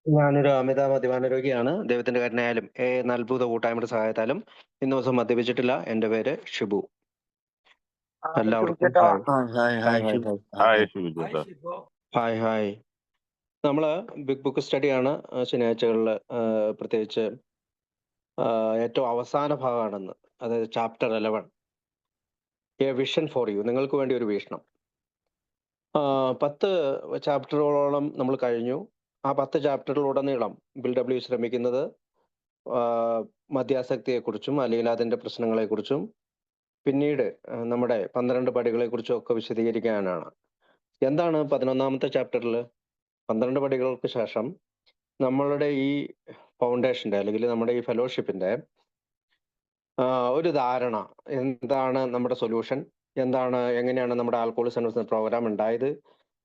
ഞാനൊരു അമിത മദ്യപാന രോഗിയാണ്. ദൈവത്തിന്റെ കരുണയാലും അത്ഭുത കൂട്ടായ്മയുടെ സഹായത്താലും ഇന്ന് ദിവസം മദ്യപിച്ചിട്ടില്ല. എന്റെ പേര് ഷിബു. ഹായ് എല്ലാവർക്കും ഷിബുച്ചേട്ടാ. Hi. Hi hi hi hi hi Shiv. Hi. Hi Shibu ചേട്ടാ. Hi hi. നമ്മള് ബിഗ് ബുക്ക് സ്റ്റഡിയാണ് ശനിയാഴ്ചകളിൽ പ്രത്യേകിച്ച് ഏറ്റവും അവസാന ഭാഗമാണെന്ന്. അതായത് chapter 11 a vision for you. നിങ്ങൾക്ക് വേണ്ടി ഒരു വീക്ഷണം. 10 ചാപ്റ്ററുകളോളം നമ്മൾ കഴിഞ്ഞു. ആ 10 ചാപ്റ്ററിലുടനീളം ഡബ്ല്യു ശ്രമിക്കുന്നത് മദ്യാസക്തിയെക്കുറിച്ചും അല്ലെങ്കിൽ അതിന്റെ പ്രശ്നങ്ങളെക്കുറിച്ചും പിന്നീട് നമ്മുടെ 12 പടികളെക്കുറിച്ചും ഒക്കെ വിശദീകരിക്കാനാണ്. എന്താണ് 11ാമത്തെ ചാപ്റ്ററിൽ 12 പടികൾക്ക് ശേഷം നമ്മളുടെ ഈ ഫൗണ്ടേഷന്റെ അല്ലെങ്കിൽ നമ്മുടെ ഈ ഫെലോഷിപ്പിന്റെ ഒരു ധാരണ എന്താണ് നമ്മുടെ സൊല്യൂഷൻ, എന്താണ്, എങ്ങനെയാണ് നമ്മുടെ ആൽക്കഹോളിസം അനോണിമസ് പ്രോഗ്രാം ഉണ്ടായത്,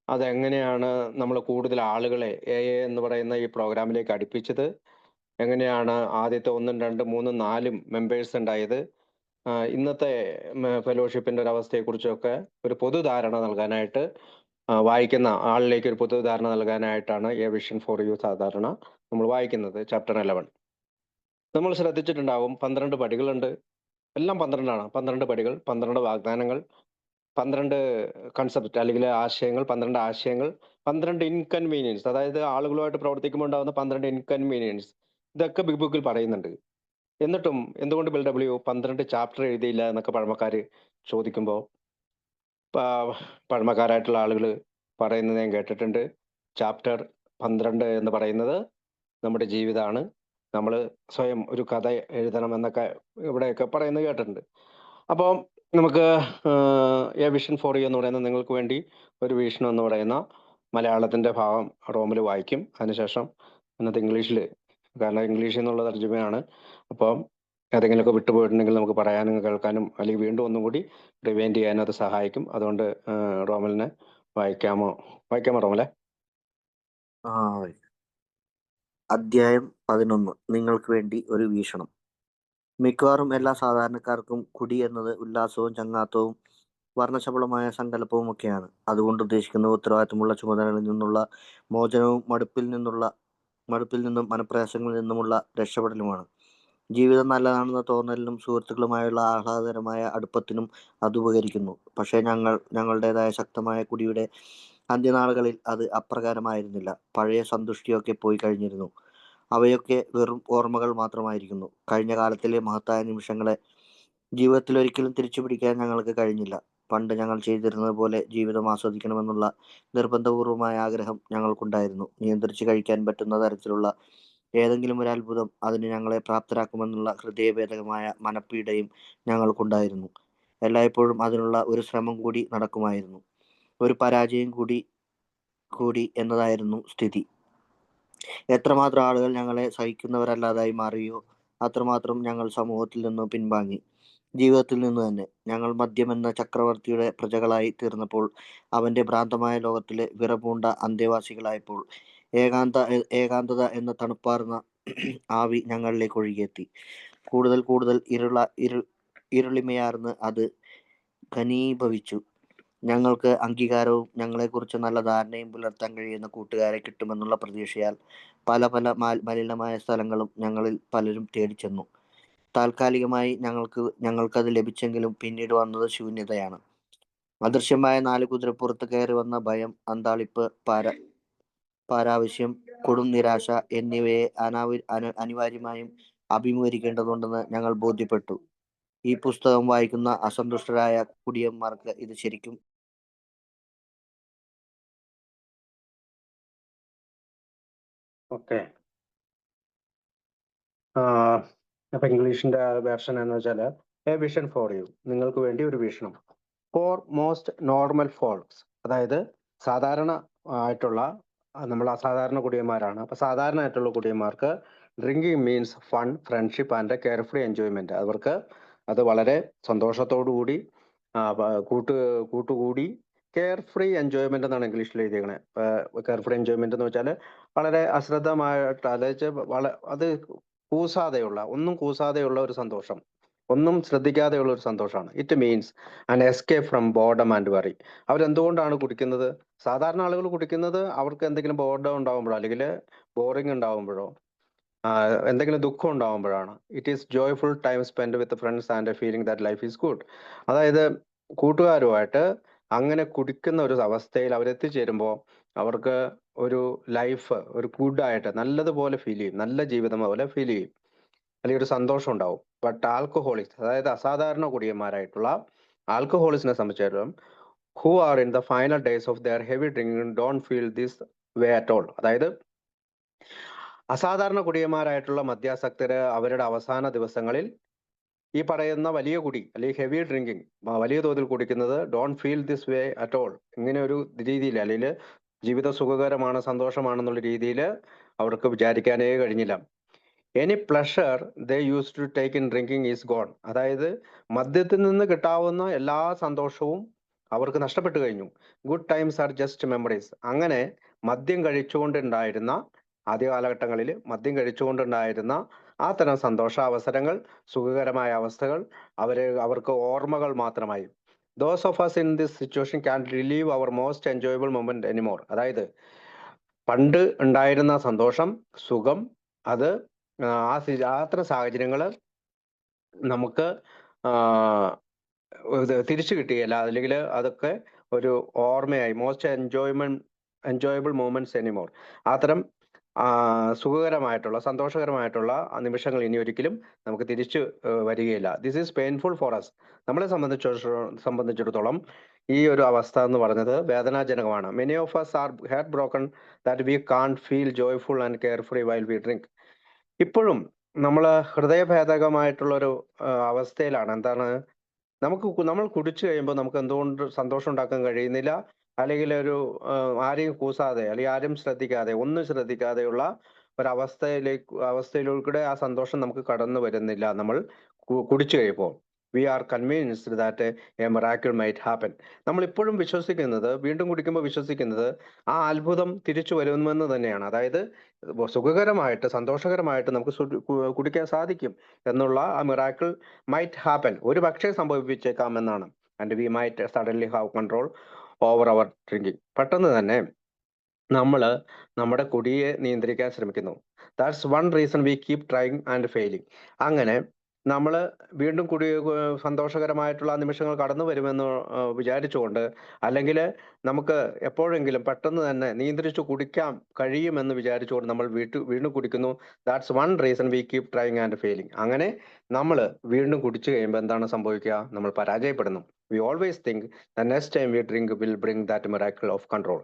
അതെങ്ങനെയാണ് നമ്മൾ കൂടുതൽ ആളുകളെ എന്ന് പറയുന്ന ഈ പ്രോഗ്രാമിലേക്ക് അടുപ്പിച്ചത്, എങ്ങനെയാണ് ആദ്യത്തെ 1, 2, 3, 4 മെമ്പേഴ്സ് ഉണ്ടായത്, ഇന്നത്തെ ഫെലോഷിപ്പിന്റെ ഒരു അവസ്ഥയെക്കുറിച്ചൊക്കെ ഒരു പൊതുധാരണ നൽകാനായിട്ട് വായിക്കുന്ന ആളിലേക്ക് ഒരു പൊതുധാരണ നൽകാനായിട്ടാണ് എ വിഷൻ ഫോർ യു സാധാരണ നമ്മൾ വായിക്കുന്നത് ചാപ്റ്റർ 11. നമ്മൾ ശ്രദ്ധിച്ചിട്ടുണ്ടാവും 12 പടികളുണ്ട്. എല്ലാം 12 12 പടികൾ, 12 വാഗ്ദാനങ്ങൾ, 12 കൺസെപ്റ്റ് അല്ലെങ്കിൽ ആശയങ്ങൾ, 12 ആശയങ്ങൾ, 12 ഇൻകൺവീനിയൻസ്, അതായത് ആളുകളുമായിട്ട് പ്രവർത്തിക്കുമ്പോൾ ഉണ്ടാകുന്ന 12 ഇൻകൺവീനിയൻസ്, ഇതൊക്കെ ബിഗ് ബുക്കിൽ പറയുന്നുണ്ട്. എന്നിട്ടും എന്തുകൊണ്ട് ഡബ്ല്യു 12 ചാപ്റ്റർ എഴുതിയില്ല എന്നൊക്കെ പഴമക്കാര് ചോദിക്കുമ്പോൾ പഴമക്കാരായിട്ടുള്ള ആളുകൾ പറയുന്നത് ഞാൻ കേട്ടിട്ടുണ്ട്. ചാപ്റ്റർ 12 എന്ന് പറയുന്നത് നമ്മുടെ ജീവിതമാണ്. നമ്മൾ സ്വയം ഒരു കഥ എഴുതണം എന്നൊക്കെ ഇവിടെയൊക്കെ പറയുന്നത് കേട്ടിട്ടുണ്ട്. അപ്പോൾ നമുക്ക് എ വിഷൻ ഫോർ യു എന്ന് പറയുന്ന നിങ്ങൾക്ക് വേണ്ടി ഒരു വീക്ഷണം എന്ന് പറയുന്ന മലയാളത്തിന്റെ ഭാഗം റോമിൽ വായിക്കും. അതിനുശേഷം ഇന്നത്തെ ഇംഗ്ലീഷിൽ, കാരണം ഇംഗ്ലീഷിൽ നിന്നുള്ള തർജ്ജമയാണ്. അപ്പം ഏതെങ്കിലുമൊക്കെ വിട്ടുപോയിട്ടുണ്ടെങ്കിൽ നമുക്ക് പറയാനും കേൾക്കാനും അല്ലെങ്കിൽ വീണ്ടും ഒന്നും കൂടി റിവൈൻഡ് ചെയ്യാനും അത് സഹായിക്കും. അതുകൊണ്ട് റോമലിനെ വായിക്കാമോ റോമലെ? ആ, അധ്യായം 11. നിങ്ങൾക്ക് വേണ്ടി ഒരു വീക്ഷണം. മിക്കവാറും എല്ലാ സാധാരണക്കാർക്കും കുടി എന്നത് ഉല്ലാസവും ചങ്ങാത്തവും വർണ്ണശബളമായ സങ്കല്പവും ഒക്കെയാണ്. അതുകൊണ്ട് ഉദ്ദേശിക്കുന്നത് ഉത്തരവാദിത്തമുള്ള ചുമതലകളിൽ നിന്നുള്ള മോചനവും മടുപ്പിൽ നിന്നും മനപ്രയാസങ്ങളിൽ നിന്നുമുള്ള രക്ഷപ്പെടലുമാണ്. ജീവിതം നല്ലതാണെന്ന തോന്നലിനും സുഹൃത്തുക്കളുമായുള്ള ആഹ്ലാദകരമായ അടുപ്പത്തിനും അത് ഉപകരിക്കുന്നു. പക്ഷേ ഞങ്ങളുടേതായ ശക്തമായ കുടിയുടെ അന്ത്യനാളുകളിൽ അത് അപ്രകാരമായിരുന്നില്ല. പഴയ സന്തുഷ്ടിയൊക്കെ പോയി കഴിഞ്ഞിരുന്നു. അവയൊക്കെ വെറും ഓർമ്മകൾ മാത്രമായിരിക്കുന്നു. കഴിഞ്ഞ കാലത്തിലെ മഹത്തായ നിമിഷങ്ങളെ ജീവിതത്തിൽ ഒരിക്കലും തിരിച്ചു പിടിക്കാൻ ഞങ്ങൾക്ക് കഴിഞ്ഞില്ല. പണ്ട് ഞങ്ങൾ ചെയ്തിരുന്നത് പോലെ ജീവിതം ആസ്വദിക്കണമെന്നുള്ള നിർബന്ധപൂർവമായ ആഗ്രഹം ഞങ്ങൾക്കുണ്ടായിരുന്നു. നിയന്ത്രിച്ച് കഴിക്കാൻ പറ്റുന്ന തരത്തിലുള്ള ഏതെങ്കിലും ഒരു അത്ഭുതം അതിന് ഞങ്ങളെ പ്രാപ്തരാക്കുമെന്നുള്ള ഹൃദയഭേദകമായ മനപ്പീഡയും ഞങ്ങൾക്കുണ്ടായിരുന്നു. എല്ലായ്പ്പോഴും അതിനുള്ള ഒരു ശ്രമം കൂടി നടക്കുമായിരുന്നു. ഒരു പരാജയം കൂടി എന്നതായിരുന്നു സ്ഥിതി. എത്രമാത്രം ആളുകൾ ഞങ്ങളെ സഹിക്കുന്നവരല്ലാതായി മാറിയോ അത്രമാത്രം ഞങ്ങൾ സമൂഹത്തിൽ നിന്ന് പിൻവാങ്ങി. ജീവിതത്തിൽ നിന്ന് തന്നെ. ഞങ്ങൾ മദ്യമെന്ന ചക്രവർത്തിയുടെ പ്രജകളായി തീർന്നപ്പോൾ, അവന്റെ ഭ്രാന്തമായ ലോകത്തിലെ വിറപൂണ്ട അന്തേവാസികളായപ്പോൾ, ഏകാന്തത എന്ന തണുപ്പാർന്ന ആവി ഞങ്ങളിലേക്ക് ഒഴുകിയെത്തി. കൂടുതൽ കൂടുതൽ ഇരുളിമയാർന്ന് അത് ഘനീഭവിച്ചു. ഞങ്ങൾക്ക് അംഗീകാരവും ഞങ്ങളെക്കുറിച്ച് നല്ല ധാരണയും പുലർത്താൻ കഴിയുന്ന കൂട്ടുകാരെ കിട്ടുമെന്നുള്ള പ്രതീക്ഷയാൽ പല പല മലിനമായ സ്ഥലങ്ങളും ഞങ്ങളിൽ പലരും തേടിച്ചെന്നു. താൽക്കാലികമായി ഞങ്ങൾക്കത് ലഭിച്ചെങ്കിലും പിന്നീട് വന്നത് ശൂന്യതയാണ്. അദൃശ്യമായ 4 കുതിരപ്പുറത്ത് കയറി വന്ന ഭയം, അന്താളിപ്പ്, പാരാവശ്യം, കൊടും നിരാശ എന്നിവയെ അനിവാര്യമായും അഭിമുഖീകരിക്കേണ്ടതുണ്ടെന്ന് ഞങ്ങൾ ബോധ്യപ്പെട്ടു. ഈ പുസ്തകം വായിക്കുന്ന അസന്തുഷ്ടരായ കുടിയന്മാർക്ക് ഇത് ശരിക്കും ഓക്കെ. അപ്പൊ ഇംഗ്ലീഷിന്റെ വേർഷൻ എന്ന് വെച്ചാൽ എ വിഷൻ ഫോർ യു, നിങ്ങൾക്ക് വേണ്ടി ഒരു വീക്ഷണം. ഫോർ മോസ്റ്റ് നോർമൽ ഫോൾക്സ്, അതായത് സാധാരണ ആയിട്ടുള്ള നമ്മൾ അസാധാരണ കുടിയന്മാരാണ്. അപ്പൊ സാധാരണ ആയിട്ടുള്ള കുടിയന്മാർക്ക് drinking means fun, friendship and carefree enjoyment. അവർക്ക് അത് വളരെ സന്തോഷത്തോടു കൂടി കൂട്ടുകൂടി കെയർ ഫ്രീ എൻജോയ്മെന്റ് എന്നാണ് ഇംഗ്ലീഷിൽ എഴുതിയേക്കണേ. കെയർ ഫ്രീ എൻജോയ്മെന്റ് എന്ന് വെച്ചാൽ വളരെ അശ്രദ്ധമായിട്ട്, അതായത് അത് ഒന്നും കൂസാതെയുള്ള ഒരു സന്തോഷം. ഒന്നും ശ്രദ്ധിക്കാതെയുള്ള ഒരു സന്തോഷമാണ്. It means an escape from boredom and worry. അവരെന്തുകൊണ്ടാണ് കുടിക്കുന്നത്? സാധാരണ ആളുകൾ കുടിക്കുന്നത് അവർക്ക് എന്തെങ്കിലും ബോർഡം ഉണ്ടാകുമ്പോഴോ അല്ലെങ്കിൽ ബോറിംഗ് ഉണ്ടാകുമ്പോഴോ എന്തെങ്കിലും ദുഃഖം ഉണ്ടാകുമ്പോഴാണ്. It is joyful time spend with friends and feeling that life is good. അതായത് കൂട്ടുകാരുമായിട്ട് അങ്ങനെ കുടിക്കുന്ന ഒരു അവസ്ഥയിൽ അവരെത്തിച്ചേരുമ്പോൾ അവർക്ക് ഒരു ലൈഫ് ഒരു ഗുഡായിട്ട് നല്ലതുപോലെ ഫീൽ ചെയ്യും, നല്ല ജീവിതം പോലെ ഫീൽ ചെയ്യും, അല്ലെങ്കിൽ ഒരു സന്തോഷം ഉണ്ടാവും. ബട്ട് ആൽക്കഹോളിക്സ്, അതായത് അസാധാരണ കുടിയന്മാരായിട്ടുള്ള ആൽക്കഹോളിക്സിനെ സംബന്ധിച്ചിടത്തോളം who are in the final days of their heavy drinking don't feel this way at all. അതായത് അസാധാരണ കുടിയന്മാരായിട്ടുള്ള മദ്യാസക്തര് അവരുടെ അവസാന ദിവസങ്ങളിൽ ഈ പറയുന്ന വലിയ കുടി അല്ലെങ്കിൽ ഹെവി ഡ്രിങ്കിങ് വലിയ തോതിൽ കുടിക്കുന്നത് don't feel this way at all. ഇങ്ങനെ ഒരു രീതിയിൽ അല്ലെങ്കിൽ ജീവിതം സുഖകരമാണ്, സന്തോഷമാണെന്നുള്ള രീതിയിൽ അവർക്ക് വിചാരിക്കാനേ കഴിഞ്ഞില്ല. Any pleasure they used to take in drinking is gone. അതായത് മദ്യത്തിൽ നിന്ന് കിട്ടാവുന്ന എല്ലാ സന്തോഷവും അവർക്ക് നഷ്ടപ്പെട്ടു കഴിഞ്ഞു. Good times are just memories. അങ്ങനെ മദ്യം കഴിച്ചുകൊണ്ടുണ്ടായിരുന്ന ആദ്യ കാലഘട്ടങ്ങളിൽ മദ്യം കഴിച്ചുകൊണ്ടുണ്ടായിരുന്ന ആ തരം സന്തോഷാവസരങ്ങൾ, സുഖകരമായ അവസ്ഥകൾ അവർക്ക് ഓർമ്മകൾ മാത്രമായി. Those of us in this situation can relive our most enjoyable moment anymore. അതായത് പണ്ട് ഉണ്ടായിരുന്ന സന്തോഷം, സുഖം, അത് അത്തരം സാഹചര്യങ്ങൾ നമുക്ക് തിരിച്ചു കിട്ടുകയില്ല, അല്ലെങ്കിൽ അതൊക്കെ ഒരു ഓർമ്മയായി മോസ്റ്റ് എൻജോയബിൾ മൂമെന്റ്സ് എനിമോർ. അത്തരം സുഖകരമായിട്ടുള്ള സന്തോഷകരമായിട്ടുള്ള നിമിഷങ്ങൾ ഇനി ഒരിക്കലും നമുക്ക് തിരിച്ചു വരികയില്ല. This is painful for us. നമ്മളെ സംബന്ധിച്ചിടത്തോളം ഈ ഒരു അവസ്ഥ എന്ന് പറഞ്ഞത് വേദനാജനകമാണ്. Many of us are heartbroken that we can't feel joyful and carefree while we drink. ഇപ്പോഴും നമ്മൾ ഹൃദയഭേദകമായിട്ടുള്ളൊരു അവസ്ഥയിലാണ്. എന്താണ്, നമ്മൾ കുടിച്ചു കഴിയുമ്പോൾ നമുക്ക് എന്തുകൊണ്ട് സന്തോഷം ഉണ്ടാക്കാൻ കഴിയുന്നില്ല, അല്ലെങ്കിൽ ഒരു ആരെയും കൂസാതെ അല്ലെങ്കിൽ ആരും ശ്രദ്ധിക്കാതെ ഒന്നും ശ്രദ്ധിക്കാതെയുള്ള അവസ്ഥയിലൂടെ ആ സന്തോഷം നമുക്ക് കടന്നു വരുന്നില്ല. നമ്മൾ കുടിച്ചു കഴിയുമ്പോൾ we are convinced that a miracle might happen. നമ്മൾ ഇപ്പോഴും വിശ്വസിക്കുന്നത്, വീണ്ടും കുടിക്കുമ്പോൾ വിശ്വസിക്കുന്നത് ആ അത്ഭുതം തിരിച്ചു വരുമെന്ന് തന്നെയാണ്. അതായത് സുഖകരമായിട്ട് സന്തോഷകരമായിട്ട് നമുക്ക് കുടിക്കാൻ സാധിക്കും എന്നുള്ള ആ മിറാക്കിൾ മൈറ്റ് ഹാപ്പൻ, ഒരു പക്ഷേ സംഭവിച്ചേക്കാം എന്നാണ്. And we might suddenly have control over our drinking. പെട്ടെന്ന് തന്നെ നമ്മൾ നമ്മുടെ കുടിയെ നിയന്ത്രിക്കാൻ ശ്രമിക്കുന്നു. That's one reason we keep trying and failing. അങ്ങനെ നമ്മൾ വീണ്ടും സന്തോഷകരമായിട്ടുള്ള നിമിഷങ്ങൾ കടന്നു വരുമെന്ന് വിചാരിച്ചുകൊണ്ട്, അല്ലെങ്കിൽ നമുക്ക് എപ്പോഴെങ്കിലും പെട്ടെന്ന് തന്നെ നിയന്ത്രിച്ചു കുടിക്കാൻ കഴിയുമെന്ന് വിചാരിച്ചുകൊണ്ട് നമ്മൾ വീണ്ടും കുടിക്കുന്നു. That's one reason we keep trying and failing. അങ്ങനെ നമ്മൾ വീണ്ടും കുടിച്ചു കഴിയുമ്പോൾ എന്താണ് സംഭവിക്കുക? നമ്മൾ പരാജയപ്പെടുന്നു. We always think the next time we drink will bring that miracle of control.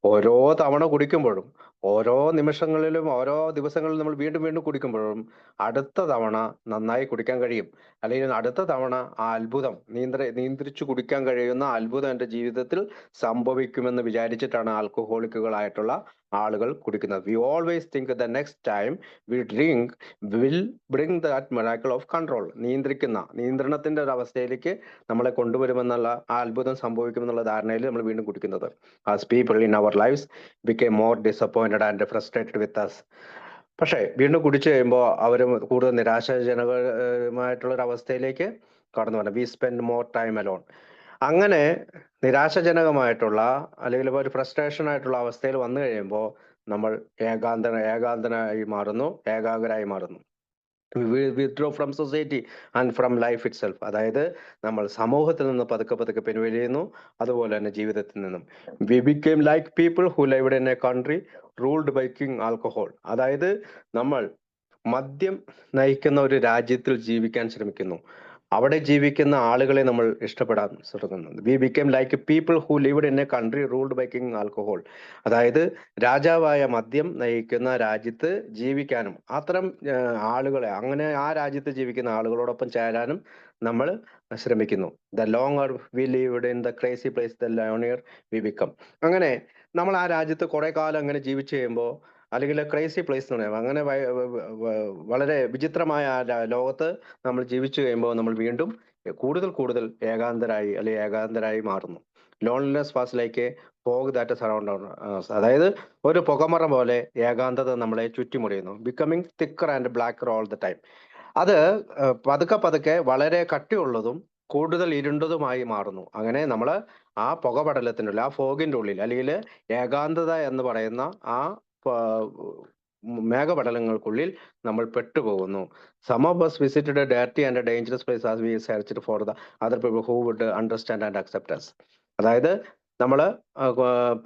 ഓരോ തവണ കുടിക്കുമ്പോഴും, ഓരോ നിമിഷങ്ങളിലും, ഓരോ ദിവസങ്ങളിലും നമ്മൾ വീണ്ടും കുടിക്കുമ്പോഴും അടുത്ത തവണ നന്നായി കുടിക്കാൻ കഴിയും, അല്ലെങ്കിൽ അടുത്ത തവണ ആ അത്ഭുതം നിയന്ത്രിച്ചു കുടിക്കാൻ കഴിയുന്ന അത്ഭുതം എൻ്റെ ജീവിതത്തിൽ സംഭവിക്കുമെന്ന് വിചാരിച്ചിട്ടാണ് ആൽക്കഹോളിക്കുകളായിട്ടുള്ള ആളുകൾ കുടിക്കുന്നത്. We always think the next time we drink will bring that miracle of control. നിയന്ത്രണത്തിന്റെ ഒരു അവസ്ഥയിലേക്ക് നമ്മളെ കൊണ്ടുവരുമെന്നുള്ള, ആ അത്ഭുതം സംഭവിക്കുമെന്നുള്ള ധാരണയിൽ നമ്മൾ വീണ്ടും കുടിക്കുന്നത്. As people in our lives became more disappointed and frustrated with us. പക്ഷേ വീണ്ടും കുടിച്ചു കഴിയുമ്പോൾ അവർ കൂടുതൽ നിരാശാജനകമായിട്ടുള്ള ഒരു അവസ്ഥയിലേക്ക് കടന്നു വരണം. We spend more time alone. അങ്ങനെ നിരാശാജനകമായിട്ടുള്ള അല്ലെങ്കിൽ ഒരു ഫ്രസ്ട്രേഷൻ ആയിട്ടുള്ള അവസ്ഥയിൽ വന്നു കഴിയുമ്പോൾ നമ്മൾ ഏകാന്തനായി മാറുന്നു, ഏകാഗ്രരായി മാറുന്നു. Withdraw from society and from life it self. അതായത് നമ്മൾ സമൂഹത്തിൽ നിന്ന് പതുക്കെ പിൻവലിയുന്നു, അതുപോലെ തന്നെ ജീവിതത്തിൽ നിന്നും. We became like people who lived in a country ruled by king alcohol. അതായത് നമ്മൾ മദ്യം നയിക്കുന്ന ഒരു രാജ്യത്തിൽ ജീവിക്കാൻ ശ്രമിക്കുന്നു, അവിടെ ജീവിക്കുന്ന ആളുകളെ നമ്മൾ ഇഷ്ടപ്പെടാൻ ശ്രമിക്കുന്നു. We became like people who lived in a country ruled by king alcohol. അതായത് രാജാവായ മദ്യം നയിക്കുന്ന രാജ്യത്ത് ജീവിക്കാനും അത്തരം ആളുകളെ, അങ്ങനെ ആ രാജ്യത്ത് ജീവിക്കുന്ന ആളുകളോടൊപ്പം ചേരാനും നമ്മൾ ശ്രമിക്കുന്നു. The longer we lived in the crazy place the lonelier we become. അങ്ങനെ നമ്മൾ ആ രാജ്യത്ത് കുറെ കാലം അങ്ങനെ ജീവിച്ചു കഴിയുമ്പോൾ, അല്ലെങ്കിൽ ക്രേസി പ്ലേസ് എന്ന് പറയാം, അങ്ങനെ വളരെ വിചിത്രമായ ലോകത്ത് നമ്മൾ ജീവിച്ചു കഴിയുമ്പോൾ നമ്മൾ വീണ്ടും കൂടുതൽ ഏകാന്തരായി മാറുന്നു. Loneliness was like a fog that surround. അതായത് ഒരു പുകമറ പോലെ ഏകാന്തത നമ്മളെ ചുറ്റിമുറിയുന്നു. Becoming thicker and blacker all the time. അത് പതുക്കെ പതുക്കെ വളരെ കട്ടിയുള്ളതും കൂടുതൽ ഇരുണ്ടതുമായി മാറുന്നു. അങ്ങനെ നമ്മൾ ആ പുകപടലത്തിനുള്ളിൽ, ആ ഫോഗിന്റെ ഉള്ളിൽ, അല്ലെങ്കിൽ ഏകാന്തത എന്ന് പറയുന്ന ആ മേഘപടലങ്ങൾക്കുള്ളിൽ നമ്മൾ പെട്ടുപോകുന്നു. Some of us visited a dirty and a dangerous place as we searched for the other people who would understand and accept us. അതായത് നമ്മൾ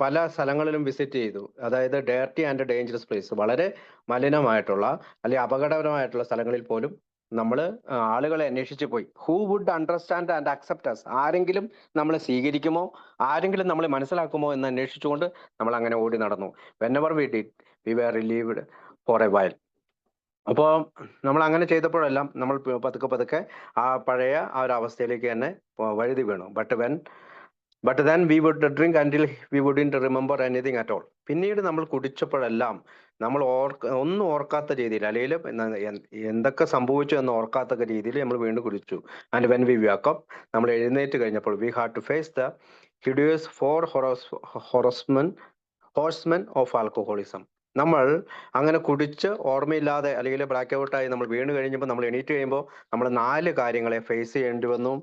പല സ്ഥലങ്ങളിലും വിസിറ്റ് ചെയ്തു. അതായത് ഡേർട്ടി ആൻഡ് ഡേഞ്ചറസ് പ്ലേസ്, വളരെ മലിനമായിട്ടുള്ള അല്ലെങ്കിൽ അപകടകരമായിട്ടുള്ള സ്ഥലങ്ങളിൽ പോലും നമ്മൾ ആളുകളെ അന്വേഷിച്ച് പോയി. Who would understand and accept us, ആരെങ്കിലും നമ്മളെ സ്വീകരിക്കുമോ, ആരെങ്കിലും നമ്മളെ മനസ്സിലാക്കുമോ എന്ന് അന്വേഷിച്ചുകൊണ്ട് നമ്മൾ അങ്ങനെ ഓടി നടന്നു. Whenever we did we were relieved for a while. അപ്പോൾ നമ്മൾ അങ്ങനെ ചെയ്തപ്പോഴെല്ലാം നമ്മൾ പതുക്കെ പതുക്കെ ആ പഴയ ആ ഒരു അവസ്ഥയിലേക്ക് തന്നെ വഴുതി വീണു. But then we would drink until we wouldn't remember anything at all. പിന്നീട് നമ്മൾ കുടിച്ചപ്പോഴെല്ലാം നമ്മൾ ഒന്നും ഓർക്കാത്ത രീതിയിൽ, അല്ലെങ്കിൽ എന്തൊക്കെ സംഭവിച്ചു എന്ന് ഓർക്കാത്ത രീതിയിൽ നമ്മൾ വീണ്ടും കുടിച്ചു. ആൻഡ് വെൻ വി വാക്കപ്പ്, നമ്മൾ എഴുന്നേറ്റ് കഴിഞ്ഞപ്പോൾ we had to face the hideous horsemen of alcoholism. നമ്മൾ അങ്ങനെ കുടിച്ച് ഓർമ്മയില്ലാതെ അല്ലെങ്കിൽ ബ്ലാക്ക് ഔട്ടായി നമ്മൾ വീണ് കഴിഞ്ഞപ്പോൾ നമ്മൾ എണീറ്റ് കഴിയുമ്പോൾ നമ്മൾ 4 കാര്യങ്ങളെ ഫേസ് ചെയ്യേണ്ടി വന്നു.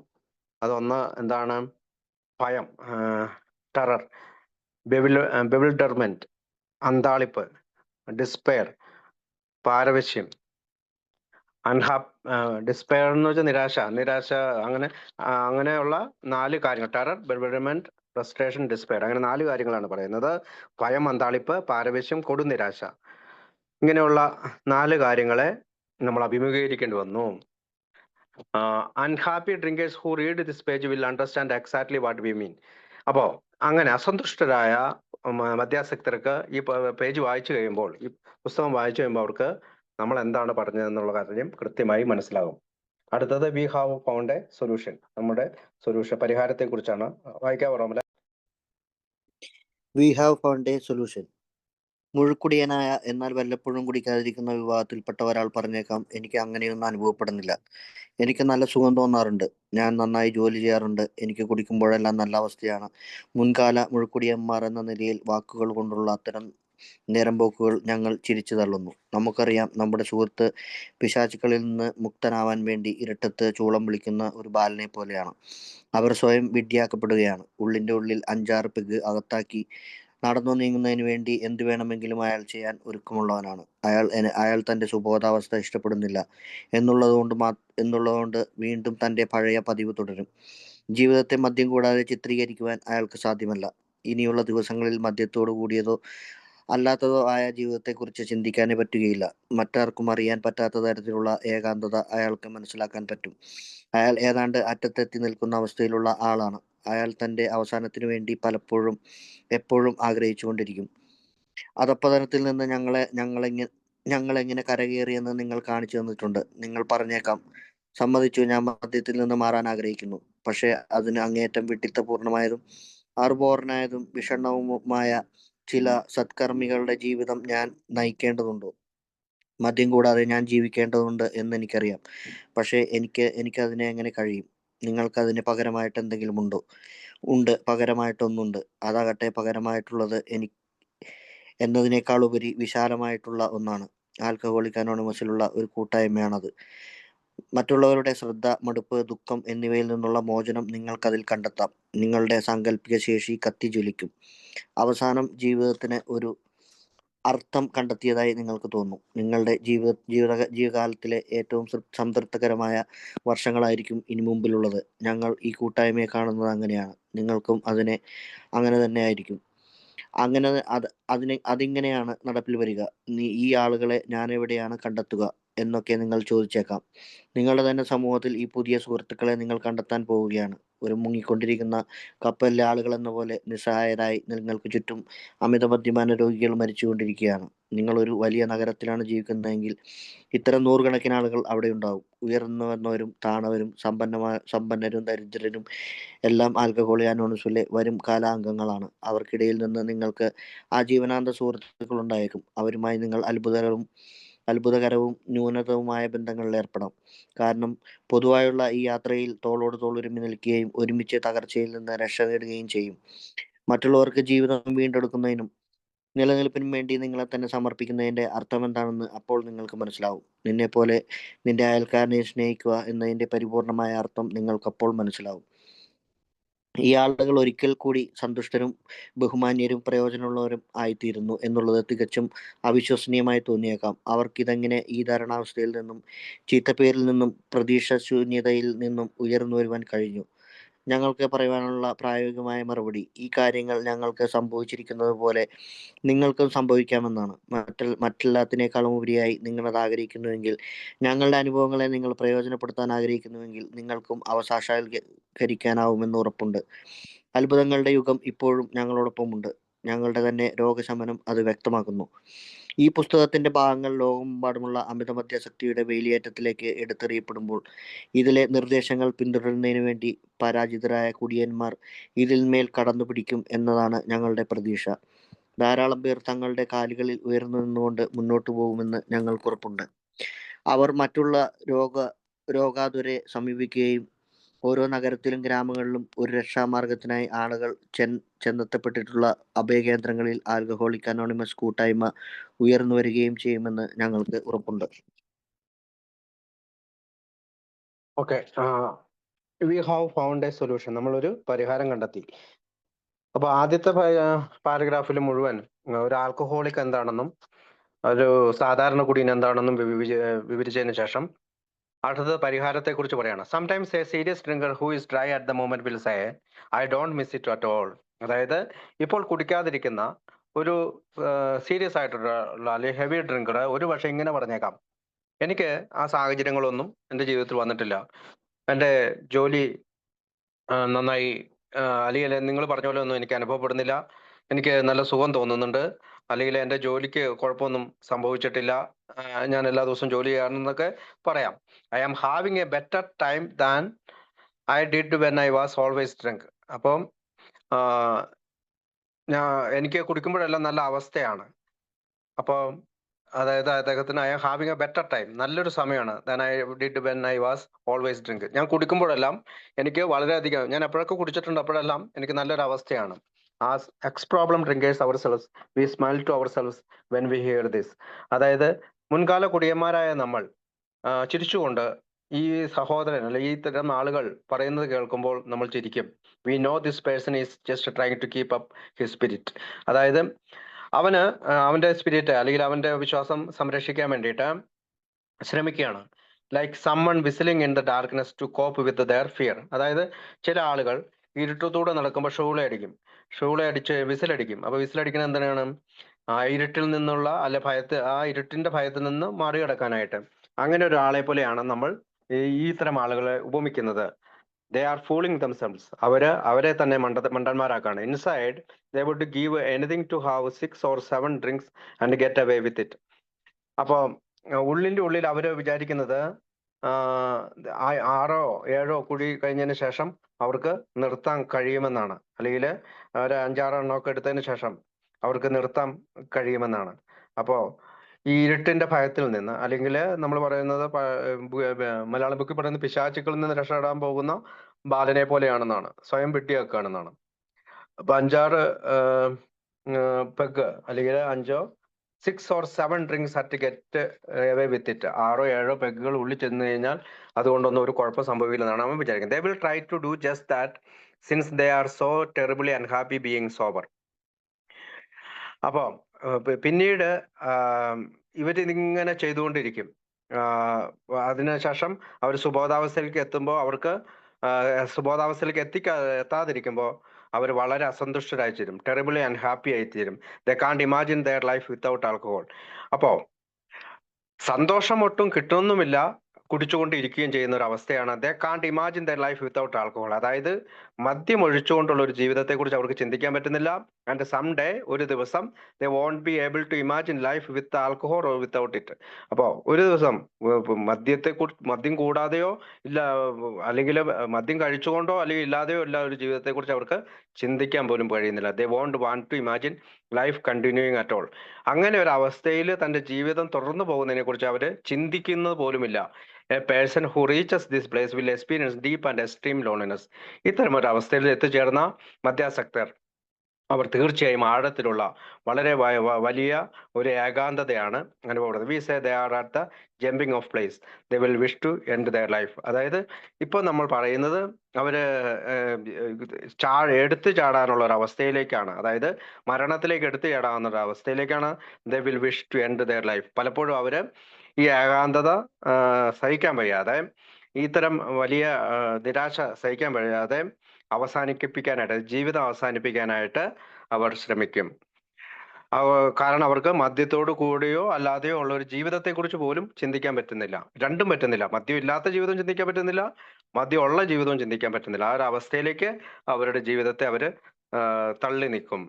അതൊന്ന് എന്താണ്? ഭയം, ടെറർ, ബെവിൽഡർമെന്റ്, അന്താളിപ്പ്, ഡിസ്പെയർ, പാരവശ്യം, ഡിസ്പെയർ എന്ന് വെച്ചാൽ നിരാശ. അങ്ങനെയുള്ള 4 കാര്യങ്ങൾ: ടെറർ, ബെവിൽഡർമെന്റ്, ഫ്രസ്ട്രേഷൻ, ഡിസ്പെയർ. അങ്ങനെ 4 കാര്യങ്ങളാണ് പറയുന്നത്. ഭയം, അന്താളിപ്പ്, പാരവശ്യം, കൊടുനിരാശ. ഇങ്ങനെയുള്ള 4 കാര്യങ്ങളെ നമ്മൾ അഭിമുഖീകരിക്കേണ്ടി വന്നു. Unhappy drinkers who read this page will understand exactly what we മീൻ. അപ്പോൾ അങ്ങനെ അസന്തുഷ്ടരായ മദ്യാസക്തർക്ക് ഈ പേജ് വായിച്ചു കഴിയുമ്പോൾ, ഈ പുസ്തകം വായിച്ചു കഴിയുമ്പോൾ അവർക്ക് നമ്മൾ എന്താണ് പറഞ്ഞതെന്നുള്ള കാര്യം കൃത്യമായി മനസ്സിലാകും. അടുത്തത് we have found a solution. നമ്മുടെ പരിഹാരത്തെ കുറിച്ചാണ്. വായിക്കാവോ റോമല? We have found a solution. മുഴുക്കുടിയനായ എന്നാൽ വല്ലപ്പോഴും കുടിക്കാതിരിക്കുന്ന വിഭാഗത്തിൽപ്പെട്ട ഒരാൾ പറഞ്ഞേക്കാം, എനിക്ക് അങ്ങനെയൊന്നും അനുഭവപ്പെടുന്നില്ല. എനിക്ക് നല്ല സുഖം തോന്നാറുണ്ട്. ഞാൻ നന്നായി ജോലി ചെയ്യാറുണ്ട്. എനിക്ക് കുടിക്കുമ്പോഴെല്ലാം നല്ല അവസ്ഥയാണ്. മുൻകാല മുഴുക്കുടിയന്മാർ എന്ന നിലയിൽ വാക്കുകൾ കൊണ്ടുള്ള അത്തരം നേരമ്പോക്കുകൾ ഞങ്ങൾ ചിരിച്ചു തള്ളുന്നു. നമുക്കറിയാം, നമ്മുടെ സുഹൃത്ത് പിശാചുക്കളിൽ നിന്ന് മുക്തനാവാൻ വേണ്ടി ഇരട്ടത്ത് ചൂളം വിളിക്കുന്ന ഒരു ബാലനെ പോലെയാണ്. അവർ സ്വയം വിഡ്ഢിയാക്കപ്പെടുകയാണ്. ഉള്ളിൻ്റെ ഉള്ളിൽ 5-6 പെഗ് അകത്താക്കി നടന്നു നീങ്ങുന്നതിന് വേണ്ടി എന്തു വേണമെങ്കിലും അയാൾ ചെയ്യാൻ ഒരുക്കമുള്ളവനാണ്. അയാൾ തൻ്റെ സുബോധാവസ്ഥ ഇഷ്ടപ്പെടുന്നില്ല എന്നുള്ളതുകൊണ്ട് വീണ്ടും തൻ്റെ പഴയ പതിവ് തുടരും. ജീവിതത്തെ മദ്യം കൂടാതെ ചിത്രീകരിക്കുവാൻ അയാൾക്ക് സാധ്യമല്ല. ഇനിയുള്ള ദിവസങ്ങളിൽ മദ്യത്തോടു കൂടിയതോ അല്ലാത്തതോ ആയ ജീവിതത്തെക്കുറിച്ച് ചിന്തിക്കാനേ പറ്റുകയില്ല. മറ്റാർക്കും അറിയാൻ പറ്റാത്ത തരത്തിലുള്ള ഏകാന്തത അയാൾക്ക് മനസ്സിലാക്കാൻ പറ്റും. അയാൾ ഏതാണ്ട് അറ്റത്തെത്തി നിൽക്കുന്ന അവസ്ഥയിലുള്ള ആളാണ്. അയാൾ തൻ്റെ അവസാനത്തിനു വേണ്ടി എപ്പോഴും ആഗ്രഹിച്ചുകൊണ്ടിരിക്കും. അധപ്പതനത്തിൽ നിന്ന് ഞങ്ങളെങ്ങനെ കരകയറിയെന്ന് നിങ്ങൾ കാണിച്ചു തന്നിട്ടുണ്ട്. നിങ്ങൾ പറഞ്ഞേക്കാം, സമ്മതിച്ചു, ഞാൻ മദ്യത്തിൽ നിന്ന് മാറാൻ ആഗ്രഹിക്കുന്നു. പക്ഷേ അതിന് അങ്ങേയറ്റം വിഡ്ഢിത്തപൂർണമായതും ആർബോറനായതും വിഷണ്ണവുമായ ചില സത്കർമ്മികളുടെ ജീവിതം ഞാൻ നയിക്കേണ്ടതുണ്ടോ? മദ്യം കൂടാതെ ഞാൻ ജീവിക്കേണ്ടതുണ്ട് എന്ന് എനിക്കറിയാം. പക്ഷേ എനിക്കതിനെ എങ്ങനെ കഴിയും? നിങ്ങൾക്കതിന് പകരമായിട്ട് എന്തെങ്കിലും ഉണ്ടോ? ഉണ്ട്, പകരമായിട്ടൊന്നുണ്ട്. അതാകട്ടെ പകരമായിട്ടുള്ളത് എന്നതിനേക്കാളുപരി വിശാലമായിട്ടുള്ള ഒന്നാണ്. ആൽക്കഹോളിക് അനോണിമസിലുള്ള ഒരു കൂട്ടായ്മയാണത്. മറ്റുള്ളവരുടെ ശ്രദ്ധ, മടുപ്പ്, ദുഃഖം എന്നിവയിൽ നിന്നുള്ള മോചനം നിങ്ങൾക്കതിൽ കണ്ടെത്താം. നിങ്ങളുടെ സാങ്കല്പിക ശേഷി കത്തിജ്വലിക്കും. അവസാനം ജീവിതത്തിന് ഒരു അർത്ഥം കണ്ടെത്തിയതായി നിങ്ങൾക്ക് തോന്നും. നിങ്ങളുടെ ജീവകാലത്തിലെ ഏറ്റവും സംതൃപ്തകരമായ വർഷങ്ങളായിരിക്കും ഇനി മുമ്പിലുള്ളത്. ഞങ്ങൾ ഈ കൂട്ടായ്മയെ കാണുന്നത് അങ്ങനെയാണ്. നിങ്ങൾക്കും അങ്ങനെ തന്നെ ആയിരിക്കും. അതിങ്ങനെയാണ് നടപ്പിൽ വരിക. ഈ ആളുകളെ ഞാൻ എവിടെയാണ് കണ്ടെത്തുക എന്നൊക്കെ നിങ്ങൾ ചോദിച്ചേക്കാം. നിങ്ങളുടെ തന്നെ സമൂഹത്തിൽ ഈ പുതിയ സുഹൃത്തുക്കളെ നിങ്ങൾ കണ്ടെത്താൻ പോവുകയാണ്. ഒരു മുങ്ങിക്കൊണ്ടിരിക്കുന്ന കപ്പലിലെ ആളുകൾ എന്ന പോലെ നിസ്സഹായരായി നിങ്ങൾക്ക് ചുറ്റും അമിത മദ്യപാന രോഗികൾ മരിച്ചുകൊണ്ടിരിക്കുകയാണ്. നിങ്ങൾ ഒരു വലിയ നഗരത്തിലാണ് ജീവിക്കുന്നതെങ്കിൽ ഇത്തരം 100 കണക്കിന് ആളുകൾ അവിടെ ഉണ്ടാവും. ഉയർന്നു വന്നവരും താണവരും സമ്പന്നരും ദരിദ്രരും എല്ലാം ആൽക്കഹോളിക് അനോണിമസിലെ വരും കാലാംഗങ്ങളാണ്. അവർക്കിടയിൽ നിന്ന് നിങ്ങൾക്ക് ആജീവനാന്ത സുഹൃത്തുക്കൾ ഉണ്ടായേക്കും. അവരുമായി നിങ്ങൾ അത്ഭുതകരവും ന്യൂനതവുമായ ബന്ധങ്ങളിൽ ഏർപ്പെടാം. കാരണം പൊതുവായുള്ള ഈ യാത്രയിൽ തോളോട് തോൾ ഒരുമി നിൽക്കുകയും ഒരുമിച്ച് തകർച്ചയിൽ നിന്ന് രക്ഷ നേടുകയും ചെയ്യും. മറ്റുള്ളവർക്ക് ജീവിതം വീണ്ടെടുക്കുന്നതിനും നിലനിൽപ്പിനും വേണ്ടി നിങ്ങളെ തന്നെ സമർപ്പിക്കുന്നതിൻ്റെ അർത്ഥമെന്താണെന്ന് അപ്പോൾ നിങ്ങൾക്ക് മനസ്സിലാവും. നിന്നെപ്പോലെ നിന്റെ അയൽക്കാരനെ സ്നേഹിക്കുക എന്നതിൻ്റെ പരിപൂർണമായ അർത്ഥം നിങ്ങൾക്കപ്പോൾ മനസ്സിലാവും. ഈ ആളുകൾ ഒരിക്കൽ കൂടി സന്തുഷ്ടരും ബഹുമാന്യരും പ്രയോജനമുള്ളവരും ആയിത്തീരുന്നു എന്നുള്ളത് തികച്ചും അവിശ്വസനീയമായി തോന്നിയേക്കാം. അവർക്കിതെങ്ങനെ ഈ ധാരണാവസ്ഥയിൽ നിന്നും ചീത്തപ്പേരിൽ നിന്നും പ്രതീക്ഷാശൂന്യതയിൽ നിന്നും ഉയർന്നു വരുവാൻ കഴിഞ്ഞു? ഞങ്ങൾക്ക് പറയുവാനുള്ള പ്രായോഗികമായ മറുപടി, ഈ കാര്യങ്ങൾ ഞങ്ങൾക്ക് സംഭവിച്ചിരിക്കുന്നത് പോലെ നിങ്ങൾക്കും സംഭവിക്കാമെന്നാണ്. മറ്റെല്ലാത്തിനേക്കാളും ഉപരിയായി നിങ്ങളത് ആഗ്രഹിക്കുന്നുവെങ്കിൽ, ഞങ്ങളുടെ അനുഭവങ്ങളെ നിങ്ങൾ പ്രയോജനപ്പെടുത്താൻ ആഗ്രഹിക്കുന്നുവെങ്കിൽ നിങ്ങൾക്കും അവ സാക്ഷാത്കരിക്കാനാവുമെന്ന് ഉറപ്പുണ്ട്. അത്ഭുതങ്ങളുടെ യുഗം ഇപ്പോഴും ഞങ്ങളോടൊപ്പമുണ്ട്. ഞങ്ങളുടെ തന്നെ രോഗശമനം അത് വ്യക്തമാക്കുന്നു. ഈ പുസ്തകത്തിന്റെ ഭാഗങ്ങൾ ലോകമെമ്പാടുമുള്ള അമിതമദ്യാസക്തിയുടെ വേലിയേറ്റത്തിലേക്ക് എടുത്തെറിയപ്പെടുമ്പോൾ ഇതിലെ നിർദ്ദേശങ്ങൾ പിന്തുടരുന്നതിനു വേണ്ടി പരാജിതരായ കുടിയന്മാർ ഇതിന്മേൽ കടന്നു പിടിക്കും എന്നതാണ് ഞങ്ങളുടെ പ്രതീക്ഷ. ധാരാളം പേർ തങ്ങളുടെ കാലുകളിൽ ഉയർന്നു നിന്നുകൊണ്ട് മുന്നോട്ടു പോകുമെന്ന് ഞങ്ങൾക്കുറപ്പുണ്ട്. അവർ മറ്റുള്ള രോഗാതുരെ സമീപിക്കുകയും ഓരോ നഗരത്തിലും ഗ്രാമങ്ങളിലും ഒരു രക്ഷാമാർഗത്തിനായി ആളുകൾ ചെന്നെത്തപ്പെട്ടിട്ടുള്ള അഭയകേന്ദ്രങ്ങളിൽ ആൽക്കഹോളിക് അനോണിമസ് കൂട്ടായ്മ ഉയർന്നു വരികയും ചെയ്യുമെന്ന് ഞങ്ങൾക്ക് ഉറപ്പുണ്ട്. Okay, V have found a solution. നമ്മളൊരു പരിഹാരം കണ്ടെത്തി. അപ്പൊ ആദ്യത്തെ പാരഗ്രാഫിൽ മുഴുവൻ ഒരു ആൽക്കഹോളിക് എന്താണെന്നും ഒരു സാധാരണ കുടിയൻ എന്താണെന്നും വിവരിച്ചതിന് ശേഷം അടുത്തത് പരിഹാരത്തെ കുറിച്ച് പറയാണ്. Sometimes A serious drinker who is dry at the moment will say I don't miss it at all. അതായത് ഇപ്പോൾ കുടിക്കാതിരിക്കുന്ന ഒരു സീരിയസ് ആയിട്ടുള്ള അല്ലെങ്കിൽ ഹെവി ഡ്രിങ്കർ ഒരു പക്ഷെ ഇങ്ങനെ പറഞ്ഞേക്കാം, എനിക്ക് ആ സാഹചര്യങ്ങളൊന്നും എൻ്റെ ജീവിതത്തിൽ വന്നിട്ടില്ല, എൻ്റെ ജോലി നന്നായി അല്ലെങ്കിൽ നിങ്ങൾ പറഞ്ഞ പോലെ ഒന്നും എനിക്ക് അനുഭവപ്പെടുന്നില്ല, എനിക്ക് നല്ല സുഖം തോന്നുന്നുണ്ട്, അല്ലെങ്കിൽ എൻ്റെ ജോലിക്ക് കുഴപ്പമൊന്നും സംഭവിച്ചിട്ടില്ല, ഞാൻ എല്ലാ ദിവസവും ജോലി ചെയ്യാണെന്നൊക്കെ പറയാം. I am having a better time than I did when I was always drink. അപ്പം എനിക്ക് കുടിക്കുമ്പോഴെല്ലാം നല്ല അവസ്ഥയാണ്. അപ്പോൾ അതായത് അദ്ദേഹത്തിന് I am having a better time, നല്ലൊരു സമയമാണ് than I did when I was always drink. ഞാൻ കുടിക്കുമ്പോഴെല്ലാം എനിക്ക് വളരെയധികം, ഞാൻ എപ്പോഴൊക്കെ കുടിച്ചിട്ടുണ്ട് അപ്പോഴെല്ലാം എനിക്ക് നല്ലൊരു അവസ്ഥയാണ്. As ex problem drinkers ourselves we smile to ourselves when we hear this. അതായത് മുൻകാല കുടിയന്മാരായ നമ്മൾ ചിരിച്ചുകൊണ്ട് ഈ സഹോദരൻ അല്ലെ ഈ തരം ആളുകൾ പറയുന്നത് കേൾക്കുമ്പോൾ നമ്മൾ ചിരിക്കും. We know this person is just trying to keep up his spirit. അതായത് അവന് അവന്റെ സ്പിരിറ്റ് അല്ലെങ്കിൽ അവന്റെ വിശ്വാസം സംരക്ഷിക്കാൻ വേണ്ടിയിട്ട് ശ്രമിക്കുകയാണ്. Like someone whistling in the darkness to cope with their fear. അതായത് ചില ആളുകൾ ഇരുട്ടത്തൂടെ നടക്കുമ്പോൾ ഷൂളെ അടിച്ച് വിസിലടിക്കും. അപ്പൊ വിസിലടിക്കുന്നത് എന്തിനാണ്? ആ ഇരുട്ടിൽ നിന്നുള്ള അല്ലെ ഇരുട്ടിന്റെ ഭയത്തിൽ നിന്ന് മറികടക്കാനായിട്ട്. അങ്ങനെ ഒരാളെ പോലെയാണ് നമ്മൾ ഈ ഇത്തരം ആളുകളെ ഉപമിക്കുന്നത്. They are fooling themselves. അവരെ തന്നെ മണ്ടന്മാരാക്കാണ്. Inside they would give anything to have 6 or 7 drinks and get away with it. അപ്പോൾ ഉള്ളിന്റെ ഉള്ളിൽ അവര് വിചാരിക്കുന്നത് 6 or 7 കുടി കഴിഞ്ഞതിന് ശേഷം അവർക്ക് നിർത്താൻ കഴിയുമെന്നാണ്, അല്ലെങ്കിൽ ഒരു 5-6 എണ്ണമൊക്കെ എടുത്തതിന് ശേഷം അവർക്ക് നിർത്താൻ കഴിയുമെന്നാണ്. അപ്പോൾ ഈ ഇരുട്ടിന്റെ ഭയത്തിൽ നിന്ന്, അല്ലെങ്കിൽ നമ്മൾ പറയുന്നത് മലയാളം ബുക്കിൽ പറയുന്ന പിശാചുക്കളിൽ നിന്ന് രക്ഷപ്പെടാൻ പോകുന്ന ബാലനെ പോലെയാണെന്നാണ്, സ്വയം വെട്ടിയാക്കുകയാണെന്നാണ്. അപ്പൊ 5-6 പെഗ് അല്ലെങ്കിൽ 6 or 7 drinks at get away with it. 6 or 7 പെഗുകൾ ഉള്ളിൽ ചെന്ന് കഴിഞ്ഞാൽ അതുകൊണ്ടൊന്നും ഒരു കുഴപ്പം സംഭവിക്കില്ലെന്നാണ് അവൻ വിചാരിക്കുന്നത്. They will try to do just that since they are so terribly unhappy being sober. അപ്പോൾ പിന്നീട് ഇവരിതിങ്ങനെ ചെയ്തുകൊണ്ടിരിക്കും. അതിനുശേഷം അവർ സുബോധാവസ്ഥയിലേക്ക് എത്തുമ്പോൾ അവർക്ക് സുബോധാവസ്ഥയിലേക്ക് എത്താതിരിക്കുമ്പോൾ അവർ വളരെ അസന്തുഷ്ടരായി തീരും, ടെറിബിളി അൺഹാപ്പി ആയി തീരും. ദേ കാണ്ട് imagine their life without alcohol. അപ്പോൾ സന്തോഷം ഒട്ടും കിട്ടുന്നുമില്ല, കുടിച്ചുകൊണ്ടിരിക്കുകയും ചെയ്യുന്ന ഒരു അവസ്ഥയാണ് ദേ കാണ്ട് imagine their life without alcohol. അതായത് മദ്യം ഒഴിച്ചുകൊണ്ടുള്ള ഒരു ജീവിതത്തെ കുറിച്ച് അവർക്ക് ചിന്തിക്കാൻ പറ്റുന്നില്ല. ആൻഡ് സം ഡേ, ഒരു ദിവസം, they won't be able to imagine life with alcohol or without it. അപ്പോൾ ഒരു ദിവസം മദ്യം കൂടാതെയോ ഇല്ല, അല്ലെങ്കിൽ മദ്യം കഴിച്ചുകൊണ്ടോ അല്ലെങ്കിൽ ഇല്ലാതെയോ ഇല്ല ഒരു ജീവിതത്തെ കുറിച്ച് അവർക്ക് ചിന്തിക്കാൻ പോലും കഴിയുന്നില്ല. They won't want to imagine life continuing at all. അങ്ങനെ ഒരു അവസ്ഥയിൽ തന്റെ ജീവിതം തുടർന്നു പോകുന്നതിനെ കുറിച്ച് അവർ ചിന്തിക്കുന്നത് പോലുമില്ല. A person who reaches this place will experience deep and extreme loneliness. ഇത്തരം ഒരു അവസ്ഥയിൽ എത്തിച്ചേർന്ന മദ്യാസക്തർ അവർ തീർച്ചയായും ആഴത്തിലുള്ള വളരെ വലിയ ഒരു ഏകാന്തതയാണ് അനുഭവപ്പെടുന്നത്. We say they are at the jumping off place, they will wish to end their life. അതായത് ഇപ്പോൾ നമ്മൾ പറയുന്നത് അവര് എടുത്തു ചാടാനുള്ള ഒരു അവസ്ഥയിലേക്കാണ്, അതായത് മരണത്തിലേക്ക് എടുത്തു ചാടാവുന്ന ഒരു അവസ്ഥയിലേക്കാണ് they will wish to end their life. പലപ്പോഴും അവര് ഈ ഏകാന്തത സഹിക്കാൻ വയ്യാതെ, ഇത്തരം വലിയ നിരാശ സഹിക്കാൻ വയ്യാതെ അവസാനിപ്പിക്കാനായിട്ട്, ജീവിതം അവസാനിപ്പിക്കാനായിട്ട് അവർ ശ്രമിക്കും. കാരണം അവർക്ക് മദ്യത്തോട് കൂടിയോ അല്ലാതെയോ ഉള്ള ഒരു ജീവിതത്തെക്കുറിച്ച് പോലും ചിന്തിക്കാൻ പറ്റുന്നില്ല. രണ്ടും പറ്റുന്നില്ല. മദ്യം ഇല്ലാത്ത ജീവിതം ചിന്തിക്കാൻ പറ്റുന്നില്ല, മദ്യം ഉള്ള ജീവിതവും ചിന്തിക്കാൻ പറ്റുന്നില്ല. ആ ഒരു അവസ്ഥയിലേക്ക് അവരുടെ ജീവിതത്തെ അവര് തള്ളി നിൽക്കും.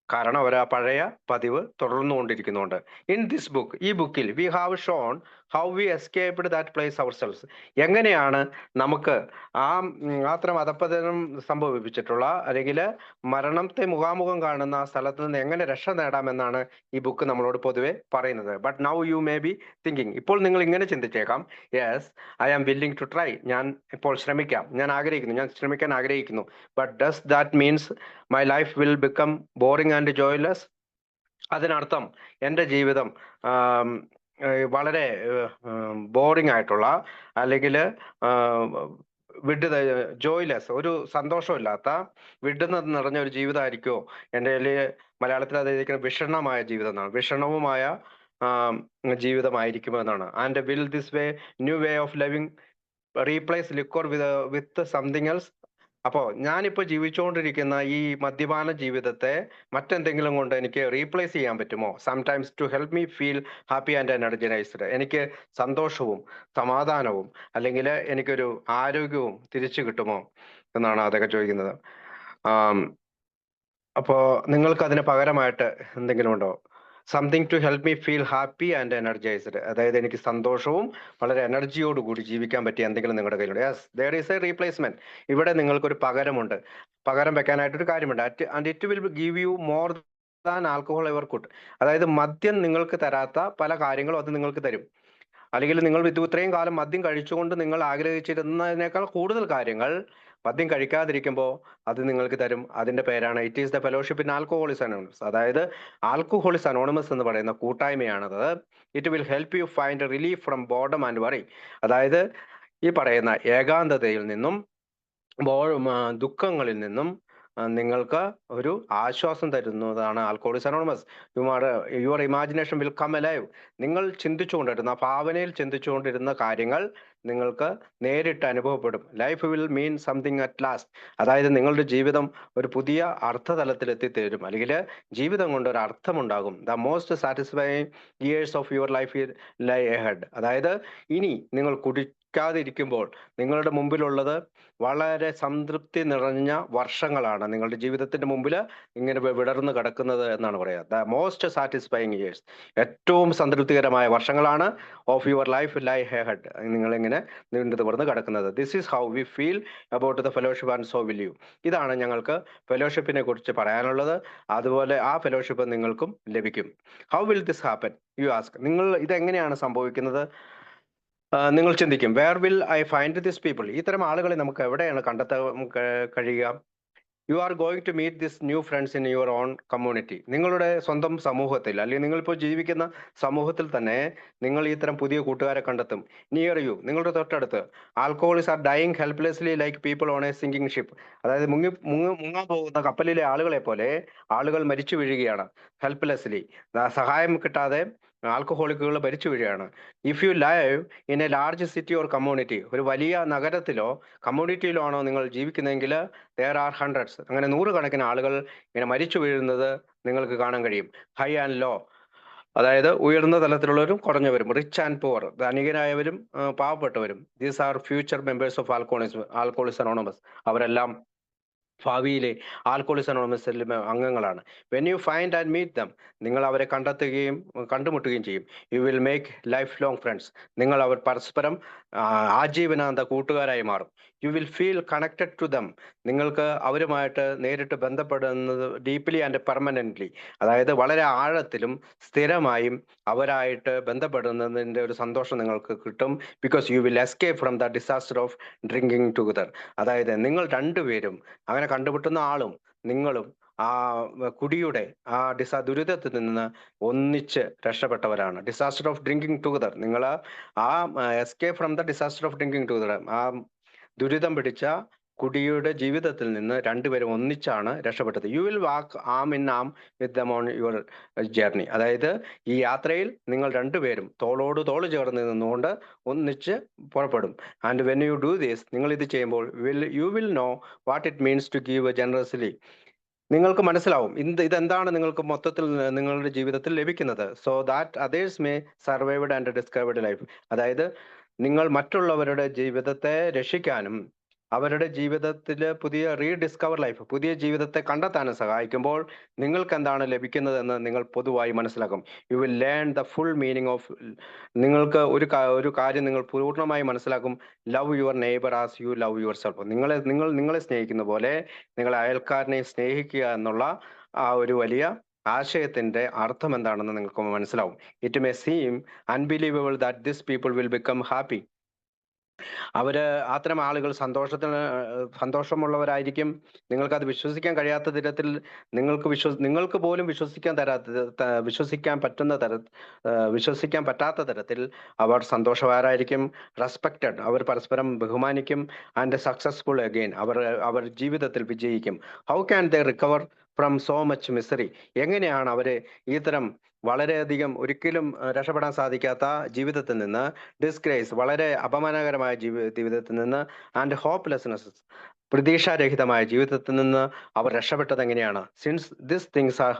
കാരണം അവർ ആ പഴയ പതിവ് തുടർന്നുകൊണ്ടിരിക്കുന്നുണ്ട്. ഇൻ ദിസ് ബുക്ക്, ഈ ബുക്കിൽ we have shown how we escaped that place ourselves. എങ്ങനെയാണ് നമുക്ക് അത്തരം അധപ്പതനം സംഭവിച്ചിട്ടുള്ള അല്ലെങ്കിൽ മരണത്തെ മുഖാമുഖം കാണുന്ന ആ സ്ഥലത്ത് നിന്ന് എങ്ങനെ രക്ഷ നേടാമെന്നാണ് ഈ ബുക്ക് നമ്മളോട് പൊതുവെ പറയുന്നത്. But now you may be thinking, ഇപ്പോൾ നിങ്ങൾ ഇങ്ങനെ ചിന്തിച്ചേക്കാം, yes I am willing to try, ഞാൻ ഇപ്പോൾ ശ്രമിക്കാം, ഞാൻ ശ്രമിക്കാൻ ആഗ്രഹിക്കുന്നു. But does that means my life will become boring and joyless? അതിനർത്ഥം എൻ്റെ ജീവിതം വളരെ ബോറിംഗ് ആയിട്ടുള്ള, അല്ലെങ്കിൽ ജോയ്ലെസ്, ഒരു സന്തോഷമില്ലാത്ത, വിഡ്ഢിത്തം നിറഞ്ഞ ഒരു ജീവിതമായിരിക്കുമോ എൻ്റെ? മലയാളത്തിൽ അത് വിഷണ്ണമായ ജീവിതം എന്നാണ്, വിഷണവുമായ ജീവിതമായിരിക്കുമോ എന്നാണ്. And will this way new way of living replace liquor with something else? അപ്പോൾ ഞാനിപ്പോൾ ജീവിച്ചുകൊണ്ടിരിക്കുന്ന ഈ മദ്യപാന ജീവിതത്തെ മറ്റെന്തെങ്കിലും കൊണ്ട് എനിക്ക് റീപ്ലേസ് ചെയ്യാൻ പറ്റുമോ? Sometimes to help me feel happy and energised. എനിക്ക് സന്തോഷവും സമാധാനവും അല്ലെങ്കിൽ എനിക്കൊരു ആരോഗ്യവും തിരിച്ചു കിട്ടുമോ എന്നാണ് അതൊക്കെ ചോദിക്കുന്നത്. അപ്പോൾ നിങ്ങൾക്ക് അതിന് പകരമായിട്ട് എന്തെങ്കിലും ഉണ്ടോ? Something to help me feel happy and energised, അതായത് എനിക്ക് സന്തോഷവും വളരെ എനർജിയോടുകൂടി ജീവിക്കാൻ പറ്റിയ എന്തെങ്കിലും നിങ്ങളുടെ കയ്യിലുണ്ട്? Yes, there is A replacement. ഇവിടെ നിങ്ങൾക്കൊരു പകരമുണ്ട്, പകരം വെക്കാനായിട്ടൊരു കാര്യമുണ്ട്. And it will give you more than alcohol ever could. അതായത് മദ്യം നിങ്ങൾക്ക് തരാത്ത പല കാര്യങ്ങളും അത് നിങ്ങൾക്ക് തരും. അല്ലെങ്കിൽ നിങ്ങൾ ഇത്രയും കാലം മദ്യം കഴിച്ചുകൊണ്ട് നിങ്ങൾ ആഗ്രഹിച്ചിരുന്നതിനേക്കാൾ കൂടുതൽ കാര്യങ്ങൾ മദ്യം കഴിക്കാതിരിക്കുമ്പോൾ അത് നിങ്ങൾക്ക് തരും. അതിന്റെ പേരാണ് it is the fellowship in Alcoholics Anonymous. അതായത് ആൽക്കഹോളിക്സ് അനോണിമസ് എന്ന് പറയുന്ന കൂട്ടായ്മയാണത്. It will help you find relief from boredom and worry. അതായത് ഈ പറയുന്ന ഏകാന്തതയിൽ നിന്നും ദുഃഖങ്ങളിൽ നിന്നും നിങ്ങൾക്ക് ഒരു ആശ്വാസം തരുന്നതാണ് alcoholics anonymous. Your imagination will come alive. നിങ്ങൾ ചിന്തിച്ചുകൊണ്ടിരുന്ന, ഭാവനയിൽ ചിന്തിച്ചുകൊണ്ടിരുന്ന കാര്യങ്ങൾ നിങ്ങൾക്ക് നേരിട്ട് അനുഭവപ്പെടും. Life will mean something at last. അതായത് നിങ്ങളുടെ ജീവിതം ഒരു പുതിയ അർത്ഥതലത്തിൽ എത്തിത്തീരും, അല്ലെങ്കിൽ ജീവിതം കൊണ്ട് ഒരു അർത്ഥമുണ്ടാകും. The most satisfying years of your life lie ahead. അതായത് ഇനി നിങ്ങൾ കുടിക്കാതിരിക്കുമ്പോൾ നിങ്ങളുടെ മുമ്പിലുള്ളത് വളരെ സംതൃപ്തി നിറഞ്ഞ വർഷങ്ങളാണ് നിങ്ങളുടെ ജീവിതത്തിന്റെ മുമ്പിൽ ഇങ്ങനെ വിടർന്ന് കിടക്കുന്നത് എന്നാണ് പറയുക. ദ മോസ്റ്റ് സാറ്റിസ്ഫൈയിങ് ഇയേഴ്സ്, ഏറ്റവും സംതൃപ്തികരമായ വർഷങ്ങളാണ് of your life lie head, നിങ്ങളിങ്ങനെ നീണ്ടു നിവർന്ന് കിടക്കുന്നത്. This is how we feel about the fellowship and so will you. ഇതാണ് ഞങ്ങൾക്ക് ഫെലോഷിപ്പിനെ കുറിച്ച് പറയാനുള്ളത്. അതുപോലെ ആ ഫെലോഷിപ്പ് നിങ്ങൾക്കും ലഭിക്കും. How will this happen you ask. നിങ്ങൾ ഇതെങ്ങനെയാണ് സംഭവിക്കുന്നത്? നിങ്ങൾ ചിന്തിക്കും, where will I find this people? ഇത്തരം ആളുകളെ നമുക്ക് എവിടെയാണ് കണ്ടെത്താൻ കഴിയുക? You are going to meet this new friends in your own community. നിങ്ങളുടെ സ്വന്തം സമൂഹത്തിൽ, അല്ലെങ്കിൽ നിങ്ങളിപ്പോൾ ജീവിക്കുന്ന സമൂഹത്തിൽ തന്നെ നിങ്ങൾ ഇത്തരം പുതിയ കൂട്ടുകാരെ കണ്ടെത്തും. നിയർ യു, നിങ്ങളുടെ തൊട്ടടുത്ത്. Alcoholics are dying helplessly like people on a sinking ship. അതായത് മുങ്ങാൻ പോകുന്ന കപ്പലിലെ ആളുകളെ പോലെ ആളുകൾ മരിച്ചു വീഴുകയാണ്. ഹെൽപ്ലെസ്ലി, സഹായം കിട്ടാതെ ആൽക്കഹോളിക്കുകൾ മരിച്ചു വീഴുകയാണ്. If you live in A large city or community, ഒരു വലിയ നഗരത്തിലോ കമ്മ്യൂണിറ്റിയിലോ ആണോ നിങ്ങൾ ജീവിക്കുന്നതെങ്കിൽ there are hundreds, അങ്ങനെ നൂറുകണക്കിന് ആളുകൾ ഇങ്ങനെ മരിച്ചു വീഴുന്നത് നിങ്ങൾക്ക് കാണാൻ കഴിയും. ഹൈ ആൻഡ് ലോ, അതായത് ഉയർന്ന തലത്തിലുള്ളവരും കുറഞ്ഞവരും, റിച്ച് ആൻഡ് പുവർ, ധനികരായവരും പാവപ്പെട്ടവരും. These are future members of Alcoholics Anonymous. അവരെല്ലാം ഭാവിയിലെ ആൽക്കഹോളിക്സ് അനോണിമസിലെ അംഗങ്ങളാണ്. When you find and meet them, നിങ്ങൾ അവരെ കണ്ടുമുട്ടുകയും ചെയ്യും. You will make lifelong friends. നിങ്ങൾ അവർ പരസ്പരം ആജീവനാന്ത കൂട്ടുകാരായി മാറും. You will feel connected to them. നിങ്ങൾക്ക് അവരുമായിട്ട് നേരിട്ട് ബന്ധപ്പെടുന്നത് ഡീപ്ലി ആൻഡ് പെർമനൻ്റ്ലി, അതായത് വളരെ ആഴത്തിലും സ്ഥിരമായും അവരായിട്ട് ബന്ധപ്പെടുന്നതിൻ്റെ ഒരു സന്തോഷം നിങ്ങൾക്ക് കിട്ടും. Because you will escape from the disaster of drinking together. അതായത് നിങ്ങൾ രണ്ടുപേരും, അങ്ങനെ കണ്ടുമുട്ടുന്ന ആളും നിങ്ങളും കുടിയുടെ ദുരിതത്തിൽ നിന്ന് ഒന്നിച്ച് രക്ഷപ്പെട്ടവരാണ്. ഡിസാസ്റ്റർ ഓഫ് ഡ്രിങ്കിങ് ടുഗദർ, നിങ്ങൾ escape from the disaster of drinking together, ദുരിതം പിടിച്ച കുടിയുടെ ജീവിതത്തിൽ നിന്ന് രണ്ടുപേരും ഒന്നിച്ചാണ് രക്ഷപ്പെട്ടത്. You will walk arm in arm with them on your journey. അതായത് ഈ യാത്രയിൽ നിങ്ങൾ രണ്ടുപേരും തോളോട് തോള് ചേർന്ന് നിന്നുകൊണ്ട് ഒന്നിച്ച് പുറപ്പെടും. And when you do this, നിങ്ങൾ ഇത് ചെയ്യുമ്പോൾ you will know what it means to give generously. നിങ്ങൾക്ക് മനസ്സിലാവും ഇതെന്താണ് നിങ്ങൾക്ക് മൊത്തത്തിൽ നിങ്ങളുടെ ജീവിതത്തിൽ ലഭിക്കുന്നത്. So that others may survived and discovered life. അതായത് നിങ്ങൾ മറ്റുള്ളവരുടെ ജീവിതത്തെ രക്ഷിക്കാനും അവരുടെ ജീവിതത്തിൽ പുതിയ റീഡിസ്കവർ ലൈഫ്, പുതിയ ജീവിതത്തെ കണ്ടെത്താനും സഹായിക്കുമ്പോൾ നിങ്ങൾക്ക് എന്താണ് ലഭിക്കുന്നതെന്ന് നിങ്ങൾ പൊതുവായി മനസ്സിലാക്കും. You will learn the full meaning of. നിങ്ങൾക്ക് ഒരു കാര്യം നിങ്ങൾ പൂർണ്ണമായി മനസ്സിലാക്കും. Love your neighbour as you love your self. നിങ്ങളെ സ്നേഹിക്കുന്ന പോലെ നിങ്ങൾ അയൽക്കാരനെ സ്നേഹിക്കുക എന്നുള്ള ആ ഒരു വലിയ ആശയത്തിന്റെ അർത്ഥം എന്താണെന്ന് നിങ്ങൾക്ക് മനസ്സിലാവും. It may seam unbelievable that this people will become happy. അത്തരം ആളുകൾ സന്തോഷമുള്ളവരായിരിക്കും. നിങ്ങൾക്കത് വിശ്വസിക്കാൻ കഴിയാത്ത തരത്തിൽ, നിങ്ങൾക്ക് പോലും വിശ്വസിക്കാൻ പറ്റാത്ത തരത്തിൽ അവർ സന്തോഷവാരായിരിക്കും. റെസ്പെക്റ്റഡ്, അവർ പരസ്പരം ബഹുമാനിക്കും. ആൻഡ് സക്സസ്ഫുൾ അഗെയിൻ, അവർ ജീവിതത്തിൽ വിജയിക്കും. How can they recover from so much misery? എങ്ങനെയാണ് അവര് ഇത്തരം വളരെയധികം ഒരിക്കലും രക്ഷപ്പെടാൻ സാധിക്കാത്ത ജീവിതത്തിൽ നിന്ന്, ഡിസ്ഗ്രേസ്, വളരെ അപമാനകരമായ ജീവിതത്തിൽ നിന്ന്, ആൻഡ് ഹോപ്പ്ലെസ്നെസ്, പ്രതീക്ഷാരഹിതമായ ജീവിതത്തിൽ നിന്ന് അവർ രക്ഷപ്പെട്ടത് എങ്ങനെയാണ്? Since this things are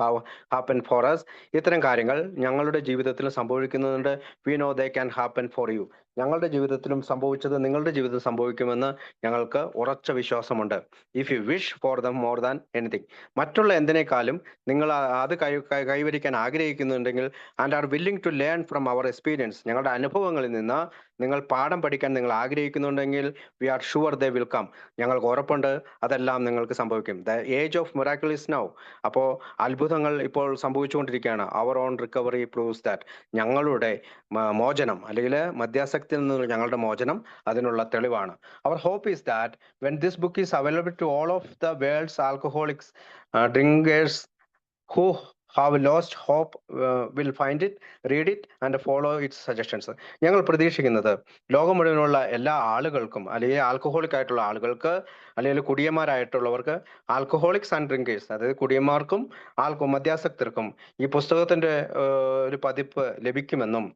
happen for us, ഇത്തരം കാര്യങ്ങൾ ഞങ്ങളുടെ ജീവിതത്തിൽ സംഭവിക്കുന്നുണ്ട്. We know they can happen for you. ഞങ്ങളുടെ ജീവിതത്തിലും സംഭവിച്ചത് നിങ്ങളുടെ ജീവിതത്തിൽ സംഭവിക്കുമെന്ന് ഞങ്ങൾക്ക് ഉറച്ച വിശ്വാസമുണ്ട്. If you wish for them more than anything, മറ്റുള്ള എന്തിനേക്കാളും നിങ്ങൾ അത് കൈവരിക്കാൻ ആഗ്രഹിക്കുന്നുണ്ടെങ്കിൽ, and are willing to learn from our experience, ഞങ്ങളുടെ അനുഭവങ്ങളിൽ നിന്ന് നിങ്ങൾ പാഠം പഠിക്കാൻ നിങ്ങൾ ആഗ്രഹിക്കുന്നുണ്ടെങ്കിൽ, we are sure they will come, ഞങ്ങൾക്ക് ഉറപ്പുണ്ട് അതെല്ലാം നിങ്ങൾക്ക് സംഭവിക്കും. The age of miracle is now. അപ്പോൾ അത്ഭുതങ്ങൾ ഇപ്പോൾ സംഭവിച്ചുകൊണ്ടിരിക്കുകയാണ്. Our own recovery proves that, ഞങ്ങളുടെ മോചനം അല്ലെങ്കിൽ മദ്യാസക്തിയിൽ നിന്നുള്ള ഞങ്ങളുടെ മോചനം അതിനുള്ള തെളിവാണ്. Our hope is that when this book is available to all of the world's alcoholics drinkers who have lost hope will find it, read it and follow its suggestions. ഞങ്ങൾ പ്രതീക്ഷിക്കുന്നത് ലോകം മുഴുവനുള്ള എല്ലാ ആളുകൾക്കും, അല്ലെങ്കിൽ ആൽക്കഹോളിക് ആയിട്ടുള്ള ആളുകൾക്ക്, അല്ലെങ്കിൽ കുടിയന്മാരായിട്ടുള്ളവർക്ക്, ആൽക്കഹോളിക്സ് ആൻഡ് ഡ്രിങ്കേഴ്സ്, അതായത് കുടിയന്മാർക്കും മദ്യാസക്തർക്കും ഈ പുസ്തകത്തിന്റെ ഒരു പതിപ്പ് ലഭിക്കുമെന്നും,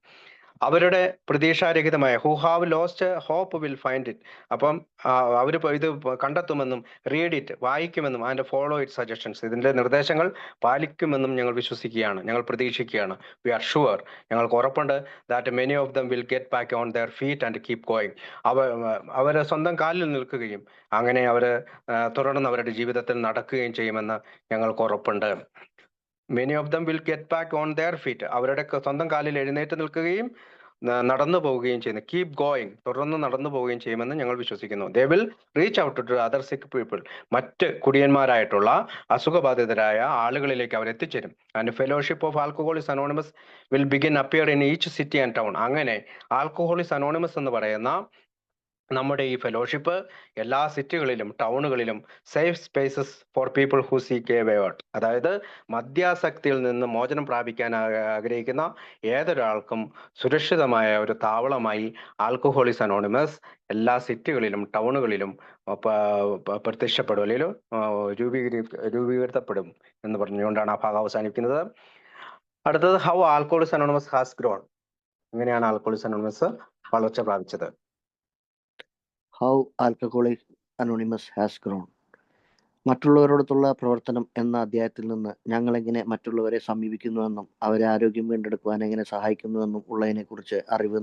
അവരുടെ പ്രതീക്ഷാരഹിതമായ who have lost hope will find it, അപ്പം അവർ ഇത് കണ്ടെത്തുമെന്നും, റീഡ് ഇറ്റ്, വായിക്കുമെന്നും, ആൻഡ് ഫോളോ ഇറ്റ് സജഷൻസ്, ഇതിന്റെ നിർദ്ദേശങ്ങൾ പാലിക്കുമെന്നും ഞങ്ങൾ വിശ്വസിക്കുകയാണ്, ഞങ്ങൾ പ്രതീക്ഷിക്കുകയാണ്. വി ആർ ഷുവർ, ഞങ്ങൾക്ക് ഉറപ്പുണ്ട് that many of them will get back on their feet and keep going. അവർ സ്വന്തം കാലിൽ നിൽക്കുകയും അങ്ങനെ അവർ തുടർന്ന് അവരുടെ ജീവിതത്തിൽ നടക്കുകയും ചെയ്യുമെന്ന് ഞങ്ങൾക്ക് ഉറപ്പുണ്ട്. Many of them will get back on their feet, അവരുടെ സ്വന്തം കാലിൽ എഴുന്നേറ്റ് നിൽക്കുകയും നടന്നു പോവുകയും ചെയ്യുന്നു. കീപ് ഗോയിങ്, തുടർന്ന് നടന്നു പോവുകയും ചെയ്യുമെന്ന് ഞങ്ങൾ വിശ്വസിക്കുന്നു. They will reach out to other sick people, മറ്റ് കുടിയന്മാരായിട്ടുള്ള അസുഖബാധിതരായ ആളുകളിലേക്ക് അവർ എത്തിച്ചേരും. And fellowship of Alcoholics Anonymous will begin appear in each city and town. അങ്ങനെ ആൽക്കഹോളിക്സ് അനോണിമസ് എന്ന് പറയുന്ന നമ്മുടെ ഈ ഫെലോഷിപ്പ് എല്ലാ സിറ്റികളിലും ടൗണുകളിലും safe spaces for people who seek a way out, അതായത് മദ്യാസക്തിയിൽ നിന്ന് മോചനം പ്രാപിക്കാൻ ആഗ്രഹിക്കുന്ന ഏതൊരാൾക്കും സുരക്ഷിതമായ ഒരു താവളമായി ആൽക്കഹോളിക്സ് അനോണിമസ് എല്ലാ സിറ്റികളിലും ടൗണുകളിലും പ്രത്യക്ഷപ്പെടും, അല്ലെങ്കിൽ രൂപീകരിക്കപ്പെടും എന്ന് പറഞ്ഞുകൊണ്ടാണ് ആ ഭാഗം അവസാനിക്കുന്നത്. അടുത്തത് how alcoholics anonymous has grown. എങ്ങനെയാണ് ആൽക്കഹോളിക്സ് അനോണിമസ് വളർച്ച പ്രാപിച്ചത്? How alcoholics anonymous has grown. മറ്റുള്ളവരോടൊത്തുള്ള പ്രവർത്തനം എന്ന അധ്യായത്തിൽ നിന്ന് ഞങ്ങൾ എങ്ങനെ മറ്റുള്ളവരെ സമീപിക്കുന്നുവെന്നും അവരെ ആരോഗ്യം വീണ്ടെടുക്കുവാൻ എങ്ങനെ സഹായിക്കുന്നുവെന്നും ഉള്ളതിനെക്കുറിച്ച് അറിവ്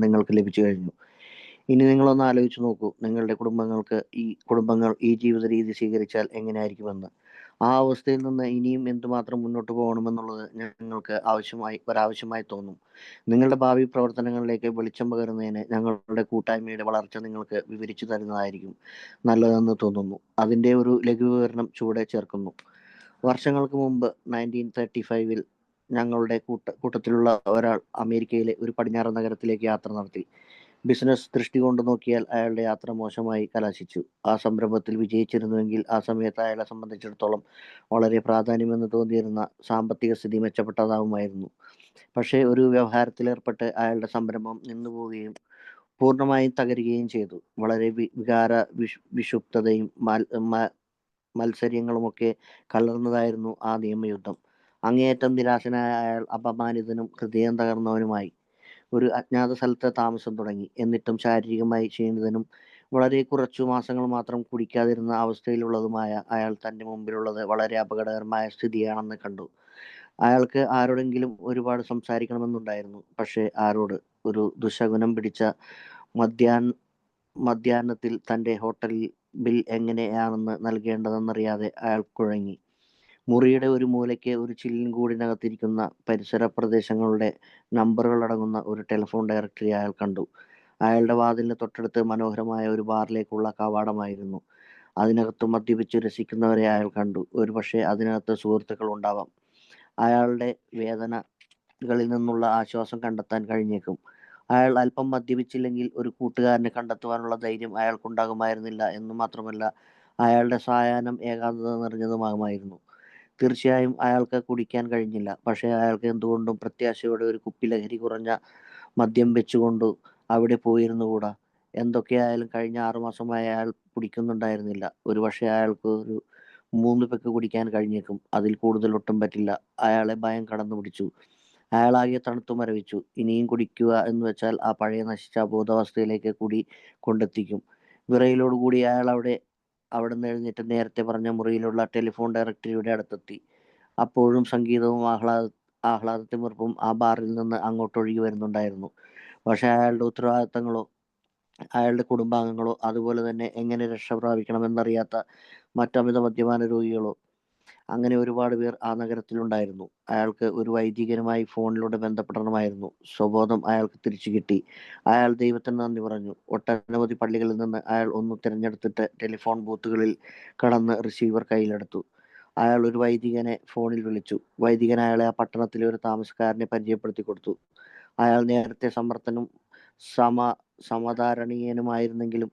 നിങ്ങൾക്ക് ലഭിച്ചു കഴിഞ്ഞു. ഇനി നിങ്ങളൊന്ന് ആലോചിച്ച് നോക്കൂ, നിങ്ങളുടെ കുടുംബങ്ങൾ ഈ ജീവിത രീതി സ്വീകരിച്ചാൽ എങ്ങനെയായിരിക്കുമെന്ന്. ആ അവസ്ഥയിൽ നിന്ന് ഇനിയും എന്തുമാത്രം മുന്നോട്ട് പോകണമെന്നുള്ളത് ഞങ്ങൾക്ക് ഒരാവശ്യമായി തോന്നും. നിങ്ങളുടെ ഭാവി പ്രവർത്തനങ്ങളിലേക്ക് വെളിച്ചം പകരുന്നതിന് ഞങ്ങളുടെ കൂട്ടായ്മയുടെ വളർച്ച നിങ്ങൾക്ക് വിവരിച്ചു തരുന്നതായിരിക്കും നല്ലതെന്ന് തോന്നുന്നു. അതിൻ്റെ ഒരു ലഘുവിവരണം ചുവടെ ചേർക്കുന്നു. വർഷങ്ങൾക്ക് മുമ്പ് 1935 ഞങ്ങളുടെ കൂട്ടത്തിലുള്ള ഒരാൾ അമേരിക്കയിലെ ഒരു പടിഞ്ഞാറൻ നഗരത്തിലേക്ക് യാത്ര നടത്തി. ബിസിനസ് ദൃഷ്ടി കൊണ്ട് നോക്കിയാൽ അയാളുടെ യാത്ര മോശമായി കലാശിച്ചു. ആ സംരംഭത്തിൽ വിജയിച്ചിരുന്നുവെങ്കിൽ ആ സമയത്ത് അയാളെ സംബന്ധിച്ചിടത്തോളം വളരെ പ്രാധാന്യമെന്ന് തോന്നിയിരുന്ന സാമ്പത്തിക സ്ഥിതി മെച്ചപ്പെട്ടതാവുമായിരുന്നു. പക്ഷേ ഒരു വ്യവഹാരത്തിലേർപ്പെട്ട് അയാളുടെ സംരംഭം നിന്നുപോവുകയും പൂർണ്ണമായും തകരുകയും ചെയ്തു. വളരെ വിഷുപ്തതയും മത്സര്യങ്ങളുമൊക്കെ കലർന്നതായിരുന്നു ആ നിയമയുദ്ധം. അങ്ങേയറ്റം നിരാശനായ അയാൾ അപമാനിതനും ഹൃദയം തകർന്നവനുമായി ഒരു അജ്ഞാത സ്ഥലത്ത് താമസം തുടങ്ങി. എന്നിട്ടും ശാരീരികമായി ക്ഷീണിതനും വളരെ കുറച്ചു മാസങ്ങൾ മാത്രം കുടിക്കാതിരുന്ന അവസ്ഥയിലുള്ളതുമായ അയാൾ തൻ്റെ മുമ്പിലുള്ളത് വളരെ അപകടകരമായ സ്ഥിതിയാണെന്ന് കണ്ടു. അയാൾക്ക് ആരോടെങ്കിലും ഒരുപാട് സംസാരിക്കണമെന്നുണ്ടായിരുന്നു. പക്ഷേ ആരോട്? ഒരു ദുശകുനം പിടിച്ച മധ്യാഹ്നത്തിൽ തൻ്റെ ഹോട്ടൽ ബിൽ എങ്ങനെയാണെന്ന് നൽകേണ്ടതെന്നറിയാതെ അയാൾ കുഴങ്ങി. മുറിയുടെ ഒരു മൂലയ്ക്ക് ഒരു ചില്ലിൻ കൂടിനകത്തിരിക്കുന്ന പരിസര പ്രദേശങ്ങളുടെ നമ്പറുകൾ അടങ്ങുന്ന ഒരു ടെലിഫോൺ ഡയറക്ടറി അയാൾ കണ്ടു. അയാളുടെ വാതിലിന് തൊട്ടടുത്ത് മനോഹരമായ ഒരു ബാറിലേക്കുള്ള കവാടമായിരുന്നു. അതിനകത്ത് മദ്യപിച്ച് രസിക്കുന്നവരെ അയാൾ കണ്ടു. ഒരുപക്ഷെ അതിനകത്ത് സുഹൃത്തുക്കൾ ഉണ്ടാവാം. അയാളുടെ വേദനകളിൽ നിന്നുള്ള ആശ്വാസം കണ്ടെത്താൻ കഴിഞ്ഞേക്കും. അയാൾ അല്പം മദ്യപിച്ചില്ലെങ്കിൽ ഒരു കൂട്ടുകാരനെ കണ്ടെത്തുവാനുള്ള ധൈര്യം അയാൾക്കുണ്ടാകുമായിരുന്നില്ല എന്ന് മാത്രമല്ല, അയാളുടെ സായാഹ്നം ഏകാന്തത നിറഞ്ഞതുമാകുമായിരുന്നു. തീർച്ചയായും അയാൾക്ക് കുടിക്കാൻ കഴിഞ്ഞില്ല. പക്ഷേ അയാൾക്ക് എന്തുകൊണ്ടും പ്രത്യാശയോടെ ഒരു കുപ്പി ലഹരി കുറഞ്ഞ മദ്യം വെച്ചുകൊണ്ട് അവിടെ പോയിരുന്നുകൂടാ? എന്തൊക്കെയായാലും കഴിഞ്ഞ 6 മാസമായി അയാൾ കുടിക്കുന്നുണ്ടായിരുന്നില്ല. ഒരുപക്ഷെ അയാൾക്ക് ഒരു 3 പെഗ് കുടിക്കാൻ കഴിഞ്ഞേക്കും. അതിൽ കൂടുതൽ ഒട്ടും പറ്റില്ല. അയാളെ ഭയം കടന്നു പിടിച്ചു. അയാളാകെ തണുത്തു മരവിച്ചു. ഇനിയും കുടിക്കുക എന്ന് വെച്ചാൽ ആ പഴയ നശിച്ച ബോധാവസ്ഥയിലേക്ക് കൂടി കൊണ്ടെത്തിക്കും. വിറയലോടുകൂടി അയാൾ അവിടുന്ന് എഴുന്നേറ്റ് നേരത്തെ പറഞ്ഞ മുറിയിലുള്ള ടെലിഫോൺ ഡയറക്ടറിയുടെ അടുത്തെത്തി. അപ്പോഴും സംഗീതവും ആഹ്ലാദത്തിമിർപ്പും ആ ബാറിൽ നിന്ന് അങ്ങോട്ടൊഴുകി വരുന്നുണ്ടായിരുന്നു. പക്ഷെ അയാളുടെ ഉത്തരവാദിത്തങ്ങളോ അയാളുടെ കുടുംബാംഗങ്ങളോ അതുപോലെ തന്നെ എങ്ങനെ രക്ഷ പ്രാപിക്കണമെന്നറിയാത്ത മറ്റമിത മദ്യപാന രോഗികളോ അങ്ങനെ ഒരുപാട് പേർ ആ നഗരത്തിലുണ്ടായിരുന്നു. അയാൾക്ക് ഒരു വൈദികനുമായി ഫോണിലൂടെ ബന്ധപ്പെടണമായിരുന്നു. സ്വബോധം അയാൾക്ക് തിരിച്ചു കിട്ടി. അയാൾ ദൈവത്തിന് നന്ദി പറഞ്ഞു. ഒട്ടനവധി പള്ളികളിൽ നിന്ന് അയാൾ ഒന്ന് തിരഞ്ഞെടുത്തിട്ട് ടെലിഫോൺ ബൂത്തുകളിൽ കടന്ന് റിസീവർ കയ്യിലെടുത്തു. അയാൾ ഒരു വൈദികനെ ഫോണിൽ വിളിച്ചു. വൈദികൻ അയാളെ ആ പട്ടണത്തിലെ ഒരു താമസക്കാരനെ പരിചയപ്പെടുത്തി കൊടുത്തു. അയാൾ നേരത്തെ സമർത്ഥനും സമധാരണീയനുമായിരുന്നെങ്കിലും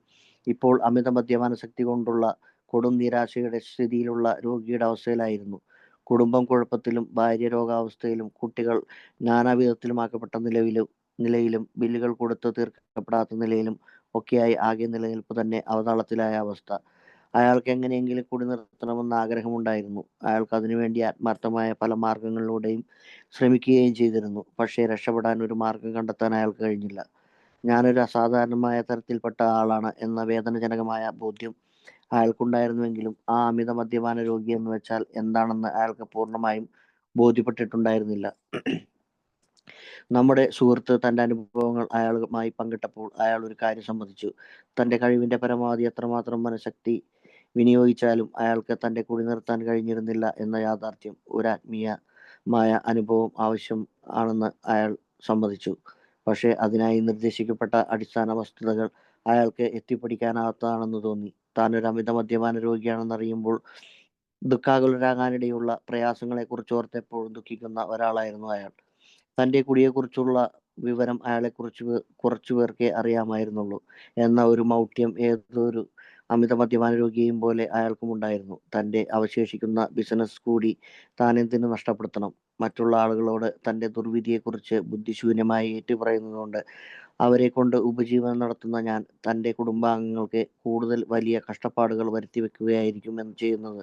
ഇപ്പോൾ അമിത മദ്യപാനശക്തി കൊണ്ടുള്ള കൊടും നിരാശയുടെ സ്ഥിതിയിലുള്ള രോഗിയുടെ അവസ്ഥയിലായിരുന്നു. കുടുംബം കുഴപ്പത്തിലും ഭാര്യ രോഗാവസ്ഥയിലും കുട്ടികൾ നാനാവിധത്തിലുമാക്കപ്പെട്ട നിലയിലും ബില്ലുകൾ കൊടുത്ത് തീർക്കപ്പെടാത്ത നിലയിലും ഒക്കെയായി ആകെ നിലനിൽപ്പ് തന്നെ അവതാളത്തിലായ അവസ്ഥ. അയാൾക്ക് എങ്ങനെയെങ്കിലും കുടി നിർത്തണമെന്ന് ആഗ്രഹമുണ്ടായിരുന്നു. അയാൾക്ക് അതിനുവേണ്ടി ആത്മാർത്ഥമായ പല മാർഗങ്ങളിലൂടെയും ശ്രമിക്കുകയും ചെയ്തിരുന്നു. പക്ഷേ രക്ഷപ്പെടാൻ ഒരു മാർഗം കണ്ടെത്താൻ അയാൾക്ക് കഴിഞ്ഞില്ല. ഞാനൊരു അസാധാരണമായ തരത്തിൽപ്പെട്ട ആളാണ് എന്ന വേദനാജനകമായ ബോധ്യം അയാൾക്കുണ്ടായിരുന്നുവെങ്കിലും ആ അമിത മദ്യപാന രോഗി എന്ന് വെച്ചാൽ എന്താണെന്ന് അയാൾക്ക് പൂർണ്ണമായും ബോധ്യപ്പെട്ടിട്ടുണ്ടായിരുന്നില്ല. നമ്മുടെ സുഹൃത്ത് തൻ്റെ അനുഭവങ്ങൾ അയാളുമായി പങ്കിട്ടപ്പോൾ അയാൾ ഒരു കാര്യം സമ്മതിച്ചു. തൻ്റെ കഴിവിൻ്റെ പരമാവധി എത്രമാത്രം മനഃശക്തി വിനിയോഗിച്ചാലും അയാൾക്ക് തൻ്റെ കുടി നിർത്താൻ കഴിഞ്ഞിരുന്നില്ല എന്ന യാഥാർത്ഥ്യം. ഒരു ആത്മീയമായ അനുഭവം ആവശ്യം ആണെന്ന് അയാൾ സമ്മതിച്ചു. പക്ഷേ അതിനായി നിർദ്ദേശിക്കപ്പെട്ട അടിസ്ഥാന വസ്തുതകൾ അയാൾക്ക് എത്തിപ്പിടിക്കാനാവാത്തതാണെന്ന് തോന്നി. താൻ ഒരു അമിത മദ്യപാന രോഗിയാണെന്നറിയുമ്പോൾ ദുഃഖാകുലരാകാനിടയുള്ള പ്രയാസങ്ങളെക്കുറിച്ച് ഓർത്ത് എപ്പോഴും ദുഃഖിക്കുന്ന ഒരാളായിരുന്നു അയാൾ. തൻ്റെ കുടിയെക്കുറിച്ചുള്ള വിവരം കുറച്ചു പേർക്കേ അറിയാമായിരുന്നുള്ളൂ എന്ന ഒരു മൗഢ്യം ഏതൊരു അമിത മദ്യപാന രോഗിയെയും പോലെ അയാൾക്കും ഉണ്ടായിരുന്നു. തൻ്റെ അവശേഷിക്കുന്ന ബിസിനസ് കൂടി താൻ എന്തിനു നഷ്ടപ്പെടുത്തണം? മറ്റുള്ള ആളുകളോട് തൻ്റെ ദുർവിധിയെക്കുറിച്ച് ബുദ്ധിശൂന്യമായി ഏറ്റുപറയുന്നതുകൊണ്ട് അവരെ കൊണ്ട് ഉപജീവനം നടത്തുന്ന ഞാൻ തൻ്റെ കുടുംബാംഗങ്ങൾക്ക് കൂടുതൽ വലിയ കഷ്ടപ്പാടുകൾ വരുത്തി വെക്കുകയായിരിക്കും ചെയ്യുന്നത്.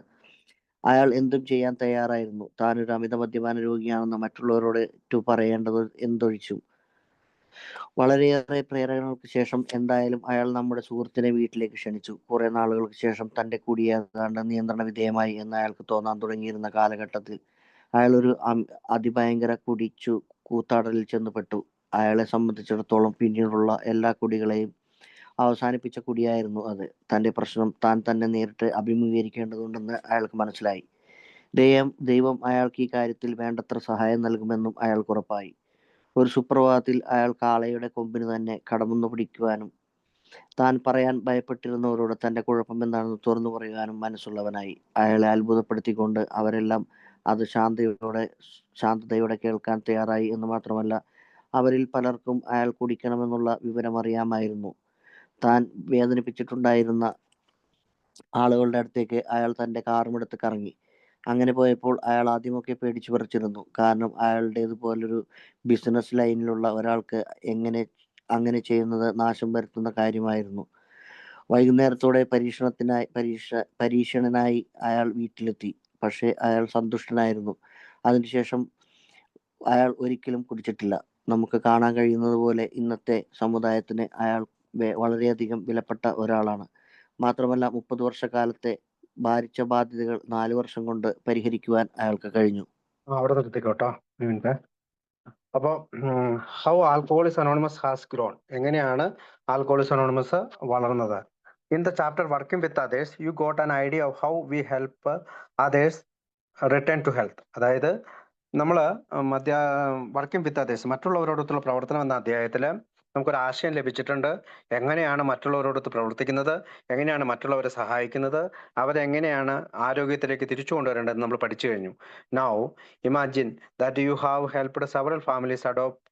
അയാൾ എന്തും ചെയ്യാൻ തയ്യാറായിരുന്നു. താനൊരു അമിത മദ്യപാന രോഗിയാണെന്ന് മറ്റുള്ളവരോട് പറയേണ്ടത് എന്തൊഴിച്ചു. വളരെയേറെ പ്രേരണകൾക്ക് ശേഷം എന്തായാലും അയാൾ നമ്മുടെ സുഹൃത്തിനെ വീട്ടിലേക്ക് ക്ഷണിച്ചു. കുറെ നാളുകൾക്ക് ശേഷം തൻ്റെ കുടി ഏതാണ്ട് നിയന്ത്രണ വിധേയമായി എന്ന് അയാൾക്ക് തോന്നാൻ തുടങ്ങിയിരുന്ന കാലഘട്ടത്തിൽ അയാൾ ഒരു അതിഭയങ്കര കൂത്താടലിൽ ചെന്നുപെട്ടു. അയാളെ സംബന്ധിച്ചിടത്തോളം പിന്നീടുള്ള എല്ലാ കുടികളെയും അവസാനിപ്പിച്ച കുടിയായിരുന്നു അത്. തൻ്റെ പ്രശ്നം താൻ തന്നെ നേരിട്ട് അഭിമുഖീകരിക്കേണ്ടതുണ്ടെന്ന് അയാൾക്ക് മനസ്സിലായി. ദൈവം അയാൾക്ക് ഈ കാര്യത്തിൽ വേണ്ടത്ര സഹായം നൽകുമെന്നും അയാൾക്ക് ഉറപ്പായി. ഒരു സുപ്രഭാതത്തിൽ അയാൾ കാളയുടെ കൊമ്പിന് തന്നെ കടമെന്ന് പിടിക്കുവാനും താൻ പറയാൻ ഭയപ്പെട്ടിരുന്നവരോട് തൻ്റെ കുഴപ്പം എന്താണെന്ന് തുറന്നു പറയുവാനും മനസ്സുള്ളവനായി. അയാളെ അത്ഭുതപ്പെടുത്തിക്കൊണ്ട് അവരെല്ലാം അത് ശാന്തതയോടെ കേൾക്കാൻ തയ്യാറായി എന്ന് മാത്രമല്ല, അവരിൽ പലർക്കും അയാൾ കുടിക്കണമെന്നുള്ള വിവരം അറിയാമായിരുന്നു. താൻ വേദനിപ്പിച്ചിട്ടുണ്ടായിരുന്ന ആളുകളുടെ അടുത്തേക്ക് അയാൾ തൻ്റെ കാറുമെടുത്ത് കറങ്ങി. അങ്ങനെ പോയപ്പോൾ അയാൾ ആദ്യമൊക്കെ പേടിച്ചു പറിച്ചിരുന്നു. കാരണം അയാളുടേതുപോലൊരു ബിസിനസ് ലൈനിലുള്ള ഒരാൾക്ക് അങ്ങനെ ചെയ്യുന്നത് നാശം വരുത്തുന്ന കാര്യമായിരുന്നു. വൈകുന്നേരത്തോടെ പരീക്ഷണനായി അയാൾ വീട്ടിലെത്തി. പക്ഷേ അയാൾ സന്തുഷ്ടനായിരുന്നു. അതിനുശേഷം അയാൾ ഒരിക്കലും കുടിച്ചിട്ടില്ല. നമുക്ക് കാണാൻ കഴിയുന്നത് പോലെ ഇന്നത്തെ സമുദായത്തിന് അയാൾ വളരെയധികം വിലപ്പെട്ട ഒരാളാണ്. മാത്രമല്ല 30 വർഷക്കാലത്തെ ഭാരിച്ച ബാധ്യതകൾ 4 വർഷം കൊണ്ട് പരിഹരിക്കുവാൻ അയാൾക്ക് കഴിഞ്ഞു. അവിടെ നിർത്തിക്കോട്ടോ ഒരു മിനിറ്റ്. അപ്പോൾ how alcoholics anonymous has grown, എങ്ങനെയാണ് ആൽക്കഹോളിക്സ് അനോണിമസ് വളർന്നത്? In the chapter working with others you got an idea of how we help others return to health. അതായത് നമ്മൾ വർക്കിംഗ് വിത്ത് അതേഴ്സ്, മറ്റുള്ളവരോടൊത്തുള്ള പ്രവർത്തനം എന്ന അധ്യായത്തിൽ നമുക്കൊരു ആശയം ലഭിച്ചിട്ടുണ്ട്. എങ്ങനെയാണ് മറ്റുള്ളവരോടൊത്ത് പ്രവർത്തിക്കുന്നത്, എങ്ങനെയാണ് മറ്റുള്ളവരെ സഹായിക്കുന്നത്, അവരെങ്ങനെയാണ് ആരോഗ്യത്തിലേക്ക് തിരിച്ചു കൊണ്ടുവരേണ്ടതെന്ന് നമ്മൾ പഠിച്ചു കഴിഞ്ഞു. Now imagine that you have helped several families adopt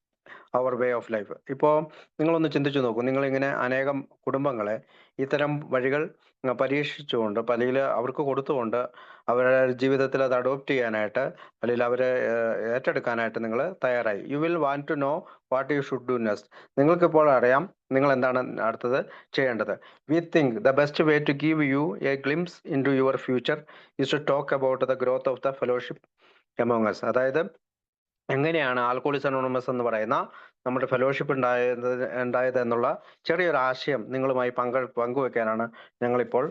our way of life. ഇപ്പോൾ നിങ്ങളൊന്ന് ചിന്തിച്ചു നോക്കൂ, നിങ്ങളിങ്ങനെ അനേകം കുടുംബങ്ങളെ ഇത്തരം വഴികൾ പരീക്ഷിച്ചുകൊണ്ട് അല്ലെങ്കിൽ അവർക്ക് കൊടുത്തുകൊണ്ട് അവരുടെ ജീവിതത്തിൽ അത് അഡോപ്റ്റ് ചെയ്യാനായിട്ട് അല്ലെങ്കിൽ അവരെ ഏറ്റെടുക്കാനായിട്ട് നിങ്ങൾ തയ്യാറായി. You will want to know what you should do next. നിങ്ങൾക്കിപ്പോൾ അറിയാം നിങ്ങൾ എന്താണ് അടുത്തത് ചെയ്യേണ്ടത്. We think the best way to give you a glimpse in to your future is to talk about the growth of the fellowship among us. അതായത് എങ്ങനെയാണ് alcoholics Anonymous എന്ന് പറയുന്ന നമ്മുടെ ഫെലോഷിപ്പ് ഉണ്ടായത് എന്നുള്ള ചെറിയൊരു ആശയം നിങ്ങളുമായി പങ്കുവെക്കാനാണ് ഞങ്ങളിപ്പോൾ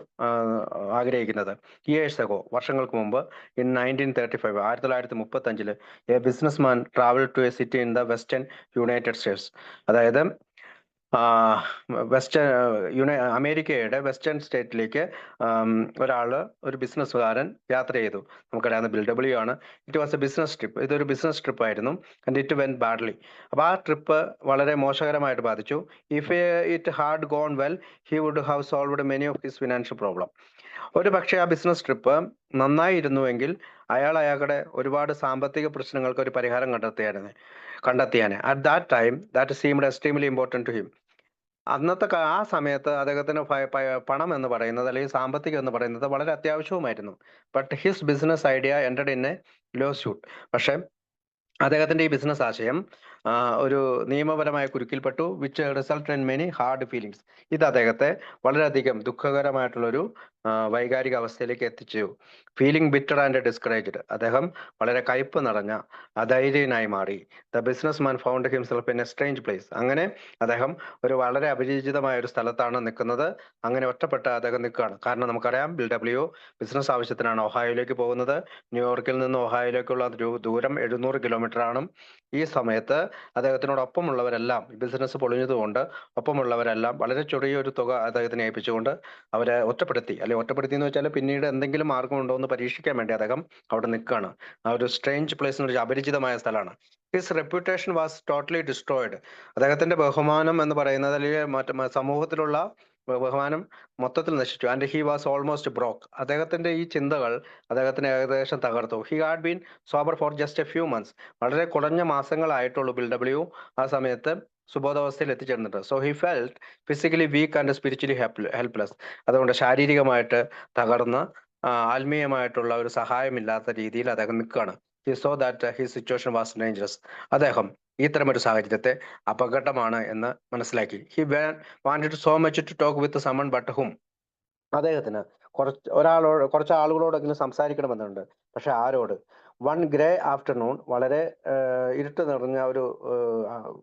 ആഗ്രഹിക്കുന്നത്. ഇയേഴ്സ് അഗോ, വർഷങ്ങൾക്ക് മുമ്പ്, in 1935 1935 a business man travel to a city in the western United States. അതായത് അമേരിക്കയുടെ വെസ്റ്റേൺ സ്റ്റേറ്റിലേക്ക് ഒരു ബിസിനസ്സുകാരൻ യാത്ര ചെയ്തു. നമുക്കറിയാവുന്ന ബിൽഡബ്ല്യു ആണ്. It was a business trip. ഇതൊരു ബിസിനസ് ട്രിപ്പ് ആയിരുന്നു. And it went badly. അപ്പോൾ ആ ട്രിപ്പ് വളരെ മോശകരമായിട്ട് ബാധിച്ചു. If it had gone well he would have solved many of his financial problem. ഒരു പക്ഷേ ആ ബിസിനസ് ട്രിപ്പ് നന്നായിരുന്നുവെങ്കിൽ അയാളുടെ ഒരുപാട് സാമ്പത്തിക പ്രശ്നങ്ങൾക്ക് ഒരു പരിഹാരം കണ്ടെത്തിയാനെ. At that time that seemed extremely important to him. അന്നത്തെ ആ സമയത്ത് അദ്ദേഹത്തിന് പണം എന്ന് പറയുന്നത് അല്ലെങ്കിൽ സാമ്പത്തികം എന്ന് പറയുന്നത് വളരെ അത്യാവശ്യവുമായിരുന്നു. But his business idea ended in a lawsuit. പക്ഷേ അദ്ദേഹത്തിന്റെ ഈ ബിസിനസ് ആശയം ഒരു നിയമപരമായ കുരുക്കിൽപ്പെട്ടു. Which result in many hard feelings. ഇത് അദ്ദേഹത്തെ വളരെയധികം ദുഃഖകരമായിട്ടുള്ളൊരു വൈകാരിക അവസ്ഥയിലേക്ക് എത്തിച്ചു. Feeling bitter and discouraged. അദ്ദേഹം വളരെ കയ്പ് നിറഞ്ഞ അധൈര്യനായി മാറി. The business man found himself in a strange place. അങ്ങനെ അദ്ദേഹം ഒരു വളരെ അപരിചിതമായ ഒരു സ്ഥലത്താണ് നിൽക്കുന്നത്. അങ്ങനെ ഒറ്റപ്പെട്ട് അദ്ദേഹം നിൽക്കുകയാണ്. കാരണം നമുക്കറിയാം ബിൽഡബ്ല്യു ബിസിനസ് ആവശ്യത്തിനാണ് ഒഹായോയിലേക്ക് പോകുന്നത്. ന്യൂയോർക്കിൽ നിന്ന് ഒഹായോയിലേക്കുള്ള ദൂരം 700 കിലോമീറ്റർ ആണ്. ഈ സമയത്ത് അദ്ദേഹത്തിനോടൊപ്പമുള്ളവരെല്ലാം ബിസിനസ് പൊളിഞ്ഞതുകൊണ്ട് ഒപ്പമുള്ളവരെല്ലാം വളരെ ചെറിയൊരു തുക അദ്ദേഹത്തിനെ ഏൽപ്പിച്ചുകൊണ്ട് അവരെ ഒറ്റപ്പെടുത്തി എന്ന് വെച്ചാൽ പിന്നീട് എന്തെങ്കിലും മാർഗമുണ്ടോ എന്ന് പരീക്ഷിക്കാൻ വേണ്ടി അദ്ദേഹം അവിടെ നിൽക്കുകയാണ്. ആ ഒരു സ്ട്രേഞ്ച് പ്ലേസ് എന്ന് വെച്ചാൽ അപരിചിതമായ സ്ഥലമാണ്. His reputation was totally destroyed. അദ്ദേഹത്തിന്റെ ബഹുമാനം എന്ന് പറയുന്നത് അല്ലെങ്കിൽ മറ്റു സമൂഹത്തിലുള്ള ബഹുമാനം മൊത്തത്തിൽ നശിച്ചു. And he was almost broke. അദ്ദേഹത്തിന്റെ ഈ ചിന്തകൾ അദ്ദേഹത്തിന് ഏകദേശം തകർത്തു. He had been sober for just a few months. വളരെ കുറഞ്ഞ മാസങ്ങളായിട്ടുള്ളൂ ബിൽഡബ്ല്യു ആ സമയത്ത് സുബോധാവസ്ഥയിൽ എത്തിച്ചേർന്നിട്ട്. So he felt physically weak and spiritually helpless. അതുകൊണ്ട് ശാരീരികമായിട്ട് തകർന്ന് ആത്മീയമായിട്ടുള്ള ഒരു സഹായമില്ലാത്ത രീതിയിൽ അദ്ദേഹം നിൽക്കുകയാണ്. He saw that his situation was dangerous. അദ്ദേഹം ഇത്തരമൊരു സാഹചര്യത്തെ അപകടമാണ് എന്ന് മനസ്സിലാക്കി. He wanted so much to talk with someone but ഹും. അദ്ദേഹത്തിന് കുറച്ച് ആളുകളോടെങ്കിലും സംസാരിക്കണമെന്നുണ്ട്. പക്ഷെ ആരോട്? വൺ ഗ്രേ ആഫ്റ്റർനൂൺ, വളരെ ഇരുട്ട് നിറഞ്ഞ ഒരു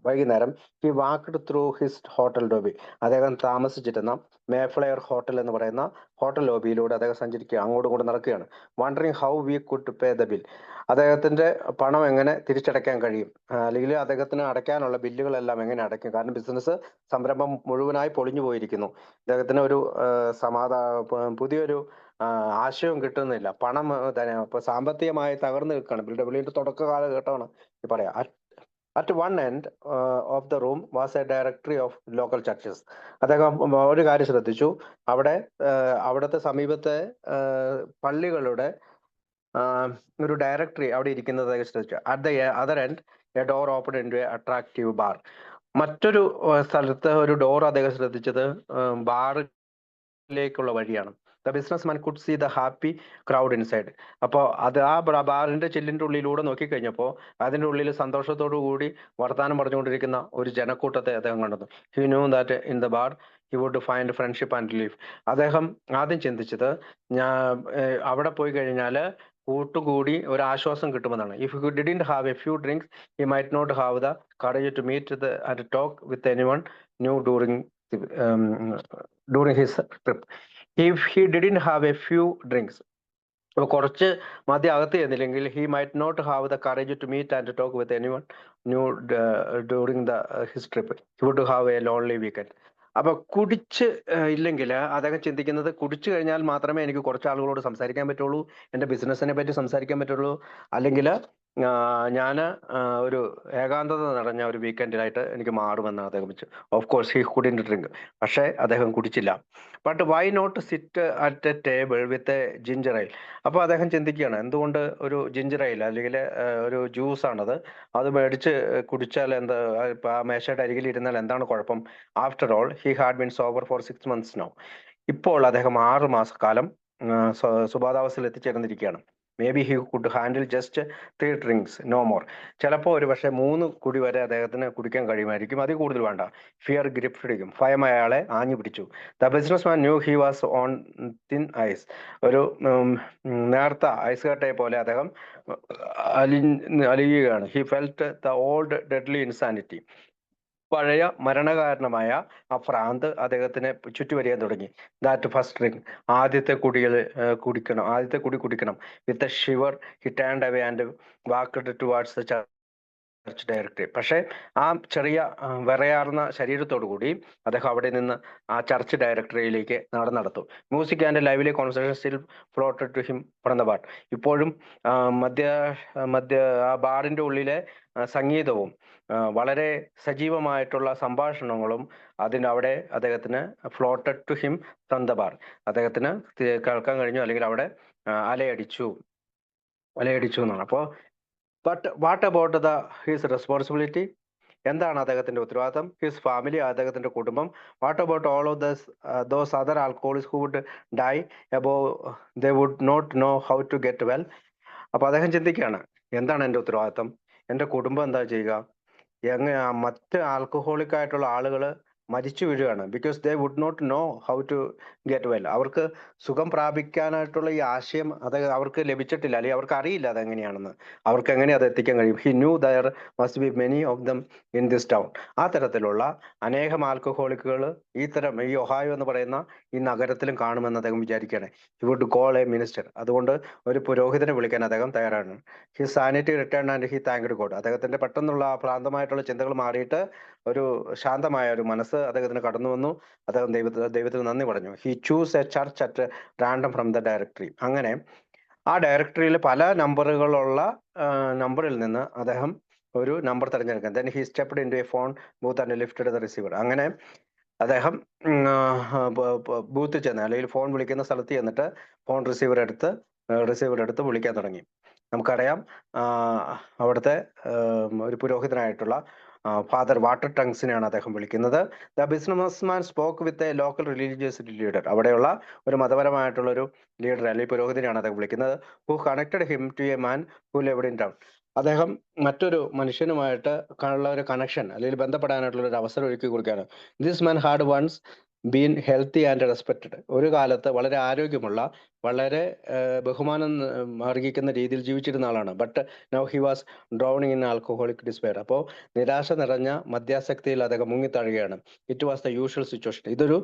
വൈകുന്നേരം, he walked through his hotel lobby. അദ്ദേഹം താമസിച്ചിരുന്ന മേഫ്ലെയർ ഹോട്ടൽ എന്ന് പറയുന്ന ഹോട്ടൽ ലോബിയിലൂടെ അദ്ദേഹം സഞ്ചരിക്കുക, അങ്ങോട്ടും ഇങ്ങോട്ടും നടക്കുകയാണ്. Wondering how we could pay the bill. അദ്ദേഹത്തിന്റെ പണം എങ്ങനെ തിരിച്ചടയ്ക്കാൻ കഴിയും, അല്ലെങ്കിൽ അദ്ദേഹത്തിന് അടയ്ക്കാനുള്ള ബില്ലുകളെല്ലാം എങ്ങനെ അടയ്ക്കും. കാരണം ബിസിനസ് സംരംഭം മുഴുവനായി പൊളിഞ്ഞു പോയിരിക്കുന്നു. അദ്ദേഹത്തിന് ഒരു പുതിയൊരു ആശയവും കിട്ടുന്നില്ല. പണം ഇപ്പൊ സാമ്പത്തികമായി തകർന്നു നിൽക്കുകയാണ്. ബിൽഡബ്ല്യുവിന്റെ തുടക്ക കാലഘട്ടമാണ് ഈ പറയാം. At one end of the room was A directory of local churches. അദ്ദേഹം ഒരു കാര്യം ശ്രദ്ധിച്ചു. അവിടുത്തെ സമീപത്തെ പള്ളികളുടെ ഒരു ഡയറക്ടറി അവിടെ ഇരിക്കുന്നത് ശ്രദ്ധിച്ചു. At the other end a door open in to a attractive bar. മറ്റൊരു സ്ഥലത്ത് ഒരു ഡോർ അദ്ദേഹം ശ്രദ്ധിച്ചത് ബാറിലേക്കുള്ള വഴിയാണ്. The business man could see the happy crowd inside. അപ്പോൾ അത് ആ ബാറിന്റെ ചില്ലിന്റെ ഉള്ളിലൂടെ നോക്കിക്കഴിഞ്ഞപ്പോൾ അതിന്റെ ഉള്ളിൽ സന്തോഷത്തോടു കൂടി വർത്തമാനം പറഞ്ഞുകൊണ്ടിരിക്കുന്ന ഒരു ജനക്കൂട്ടത്തെ അദ്ദേഹം കണ്ടെന്നു. He knew that in the bar he would find friendship and relief. അദ്ദേഹം ആദ്യം ചിന്തിച്ചത് അവിടെ പോയി കഴിഞ്ഞാൽ കൂട്ടുകൂടി ഒരു ആശ്വാസം കിട്ടുമെന്നാണ്. If he didn't have a few drinks he might not have the courage to meet and talk with anyone new during his trip. If he didn't have a few drinks, അപ്പോൾ കുറച്ച് മദ്യം അകത്ത് ചെന്നില്ലെങ്കിൽ he might not have the courage to meet and talk with anyone new during his trip. He would have a lonely weekend. അപ്പൊ കുടിച്ച് ഇല്ലെങ്കിൽ അദ്ദേഹം ചിന്തിക്കുന്നത് കുടിച്ചു കഴിഞ്ഞാൽ മാത്രമേ എനിക്ക് കുറച്ച് ആളുകളോട് സംസാരിക്കാൻ പറ്റുള്ളൂ, എൻ്റെ ബിസിനസ്സിനെ പറ്റി സംസാരിക്കാൻ പറ്റുള്ളൂ, അല്ലെങ്കിൽ ഞാൻ ഒരു ഏകാന്തത നിറഞ്ഞ ഒരു വീക്കെൻഡിലായിട്ട് എനിക്ക് മാറുമെന്ന് അദ്ദേഹം വെച്ചു. Of course he couldn't drink. പക്ഷേ അദ്ദേഹം കുടിച്ചില്ല. But why not sit at a table with a ginger ale. അപ്പോൾ അദ്ദേഹം ചിന്തിക്കുകയാണ്, എന്തുകൊണ്ട് ഒരു ജിഞ്ചർ എയിൽ അല്ലെങ്കിൽ ഒരു ജ്യൂസാണത്, അത് മേടിച്ച് കുടിച്ചാൽ എന്താ, ഇപ്പം ആ മേശയുടെ അരികിൽ ഇരുന്നാൽ എന്താണ് കുഴപ്പം? After all he had been sober for 6 months now. ഇപ്പോൾ അദ്ദേഹം 6 മാസക്കാലം സുബോധാവസ്ഥയിൽ എത്തിച്ചേർന്നിരിക്കുകയാണ്. Maybe he could handle just 3 drinks, no more. ചിലപ്പോൾ ഒരു പക്ഷേ 3 കുടി വരെ അദ്ദേഹത്തിന് കുടിക്കാൻ കഴിയുമായിരിക്കും, അതിൽ കൂടുതൽ വേണ്ട. Fear gripped. ഭയം അയാളെ ആഞ്ഞു പിടിച്ചു. The business man knew he was on thin ice. ഒരു നേർത്ത ഐസ് കട്ടയെ പോലെ അദ്ദേഹം അലിയുകയാണ്. He felt the old deadly insanity. പഴയ മരണകാരണമായ ആ ഭ്രാന്ത് അദ്ദേഹത്തിനെ ചുറ്റുവരിയാൻ തുടങ്ങി. ദാറ്റ് ഫസ്റ്റ് ഡ്രിങ്ക്, ആദ്യത്തെ കുടി കുടിക്കണം. With a shiver he turned away and walked towards the church directory. പക്ഷേ ആ ചെറിയ വിറയാർന്ന ശരീരത്തോടു കൂടി അദ്ദേഹം അവിടെ നിന്ന് ആ ചർച്ച് ഡയറക്ടറിയിലേക്ക് നടന്നെടുത്തു. Music and lively conversation still floated to him from the bar. ഇപ്പോഴും ആ ബാറിന്റെ ഉള്ളിലെ സംഗീതവും വളരെ സജീവമായിട്ടുള്ള സംഭാഷണങ്ങളും അവിടെ അദ്ദേഹത്തിന് floated to him from the bar, അദ്ദേഹത്തിന് കേൾക്കാൻ കഴിഞ്ഞു, അല്ലെങ്കിൽ അവിടെ അലയടിച്ചു എന്നാണ്. അപ്പോൾ but what about his responsibility? എന്താണ് അദ്ദേഹത്തിന്റെ ഉത്തരവാദിത്തം? ഹിസ് ഫാമിലി, അദ്ദേഹത്തിന്റെ കുടുംബം. What about all of those other alcoholics who would die above they would not know how to get well. അപ്പൊ അദ്ദേഹം ചിന്തിക്കുകയാണ്, എന്താണ് എൻ്റെ ഉത്തരവാദിത്തം? എൻ്റെ കുടുംബം എന്താ ചെയ്യുക? മറ്റ് ആൽക്കഹോളിക് ആയിട്ടുള്ള ആളുകൾ മരിച്ചു വീഴുകയാണ്. Because they would not know how to get well. അവർക്ക് സുഖം പ്രാപിക്കാനായിട്ടുള്ള ഈ ആശയം അവർക്ക് ലഭിച്ചിട്ടില്ല, അല്ലെങ്കിൽ അവർക്ക് അറിയില്ല അതെങ്ങനെയാണെന്ന്. അവർക്ക് എങ്ങനെ അത് എത്തിക്കാൻ കഴിയും? He knew there must be many of them in this town. ആ തരത്തിലുള്ള അനേകം ആൽക്കഹോളിക്കുകൾ ഈ ഒഹായോ എന്ന് പറയുന്ന ഈ നഗരത്തിലും കാണുമെന്ന് അദ്ദേഹം വിചാരിക്കുകയാണ്. He would call a minister. അതുകൊണ്ട് ഒരു പുരോഹിതനെ വിളിക്കാൻ അദ്ദേഹം തയ്യാറാണ്. He sanity return and he thanked God. അദ്ദേഹത്തിന്റെ പെട്ടെന്നുള്ള ഭ്രാന്തമായിട്ടുള്ള ചിന്തകൾ മാറിയിട്ട് ഒരു ശാന്തമായ ഒരു മനസ്സ് അദ്ദേഹത്തിന് കടന്നു വന്നു. അദ്ദേഹം ദൈവത്തിന് നന്ദി പറഞ്ഞു. He choose A church at random from the directory. അങ്ങനെ ആ ഡയറക്ടറിയിൽ പല നമ്പറിൽ നിന്ന് അദ്ദേഹം ഒരു നമ്പർ തിരഞ്ഞെടുക്കാം. Then he stepped in to a phone booth and lifted the receiver. അങ്ങനെ അദ്ദേഹം ബൂത്തിൽ ചെന്ന്, അല്ലെങ്കിൽ ഫോൺ വിളിക്കുന്ന സ്ഥലത്ത് ചെന്നിട്ട് ഫോൺ റിസീവർ എടുത്ത് വിളിക്കാൻ തുടങ്ങി. നമുക്കറിയാം, അവിടുത്തെ ഒരു പുരോഹിതനായിട്ടുള്ള ഫാദർ വാട്ടർ ടങ്സിനെയാണ് അദ്ദേഹം വിളിക്കുന്നത്. The business man spoke with a local religious leader. അവിടെയുള്ള ഒരു മതപരമായിട്ടുള്ള ഒരു ലീഡർ അല്ലെങ്കിൽ പുരോഹിതനെയാണ് അദ്ദേഹം വിളിക്കുന്നത്. Who connected him to a man who lived in town. അദ്ദേഹം മറ്റൊരു മനുഷ്യനുമായിട്ട് ഉള്ള ഒരു കണക്ഷൻ, അല്ലെങ്കിൽ ബന്ധപ്പെടാനായിട്ടുള്ള ഒരു അവസരം ഒരുക്കി കൊടുക്കുകയാണ്. This man had once been healthy and respected. ഒരു കാലത്ത് വളരെ ആരോഗ്യമുള്ള, വളരെ ബഹുമാനം അർഹിക്കുന്ന രീതിയിൽ ജീവിച്ചിരുന്ന ആളാണ്. But now he was drowning in alcoholic despair. അപ്പോൾ നിരാശ നിറഞ്ഞ മദ്യാസക്തിയിൽ അദ്ദേഹം മുങ്ങിത്താഴുകയാണ്. It was the usual situation. ഇതൊരു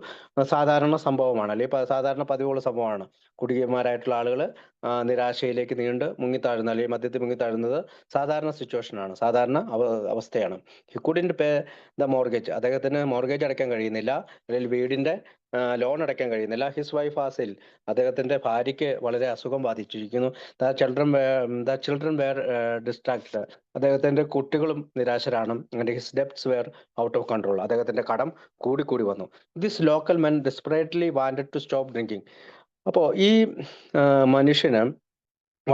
സാധാരണ സംഭവമാണ്, അല്ലെങ്കിൽ സാധാരണ പതിവുള്ള സംഭവമാണ്. കുടിയന്മാരായിട്ടുള്ള ആളുകൾ നിരാശയിലേക്ക് മുങ്ങിത്താഴുന്ന, അല്ലെങ്കിൽ മദ്യത്തിൽ മുങ്ങിത്താഴുന്നത് സാധാരണ സിറ്റുവേഷനാണ്, സാധാരണ അവസ്ഥയാണ്. He couldn't pay the mortgage. അദ്ദേഹത്തിന് മോർഗേജ് അടയ്ക്കാൻ കഴിയുന്നില്ല, അല്ലെങ്കിൽ വീടിന്റെ ലോൺ അടയ്ക്കാൻ കഴിയുന്നില്ല. ഹിസ് വൈഫ് ആസ് ഇൽ. അദ്ദേഹത്തിന്റെ ഭാര്യയ്ക്ക് വളരെ അസുഖം ബാധിച്ചിരിക്കുന്നു. The children were distracted. അദ്ദേഹത്തിന്റെ കുട്ടികളും നിരാശരാണ്. And his debts were out of control. അദ്ദേഹത്തിന്റെ കടം കൂടി വന്നു. This local men desperately wanted to stop drinking. അപ്പോൾ ഈ മനുഷ്യന്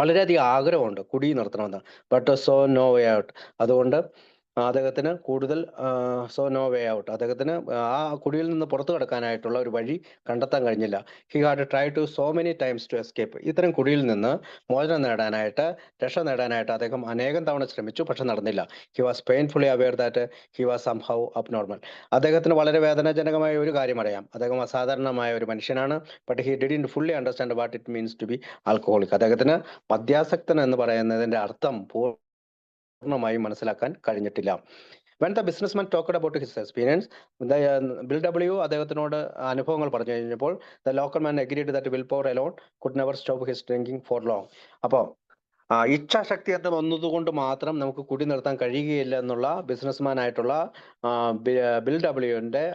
വളരെയധികം ആഗ്രഹമുണ്ട് കുടി നിർത്തണമെന്ന്. But saw no way out. അതുകൊണ്ട് അദ്ദേഹത്തിന് കൂടുതൽ സോ നോ വേ ഔട്ട്. അദ്ദേഹത്തിന് ആ കുടിയിൽ നിന്ന് പുറത്തു കടക്കാനായിട്ടുള്ള ഒരു വഴി കണ്ടെത്താൻ കഴിഞ്ഞില്ല. He had try to so many times to escape. ഇത്തരം കുടിയിൽ നിന്ന് മോചനം നേടാനായിട്ട്, രക്ഷ നേടാനായിട്ട് അദ്ദേഹം അനേകം തവണ ശ്രമിച്ചു, പക്ഷെ നടന്നില്ല. He was painfully aware that he was somehow abnormal. അദ്ദേഹത്തിന് വളരെ വേദനാജനകമായ ഒരു കാര്യം അറിയാം, അദ്ദേഹം അസാധാരണമായ ഒരു മനുഷ്യനാണ്. But he didn't fully understand what it means to be alcoholic. അദ്ദേഹത്തിന് മദ്യാസക്തൻ എന്ന് പറയുന്നതിന്റെ അർത്ഥം പൂർണ്ണമായും മനസ്സിലാക്കാൻ കഴിഞ്ഞിട്ടില്ല. When the businessman talked about his experience, Bill W അദ്ദേഹത്തിനോട് അനുഭവങ്ങൾ പറഞ്ഞു കഴിഞ്ഞപ്പോൾ, the local man agreed that will power alone could never stop his drinking for long. അപ്പോൾ ഇച്ഛാശക്തി എന്ന് വന്നതുകൊണ്ട് മാത്രം നമുക്ക് കുടി നിർത്താൻ കഴിയുകയില്ല എന്നുള്ള ബിസിനസ്മാൻ ആയിട്ടുള്ള ബിൽ ഡബ്ല്യുവിന്റെ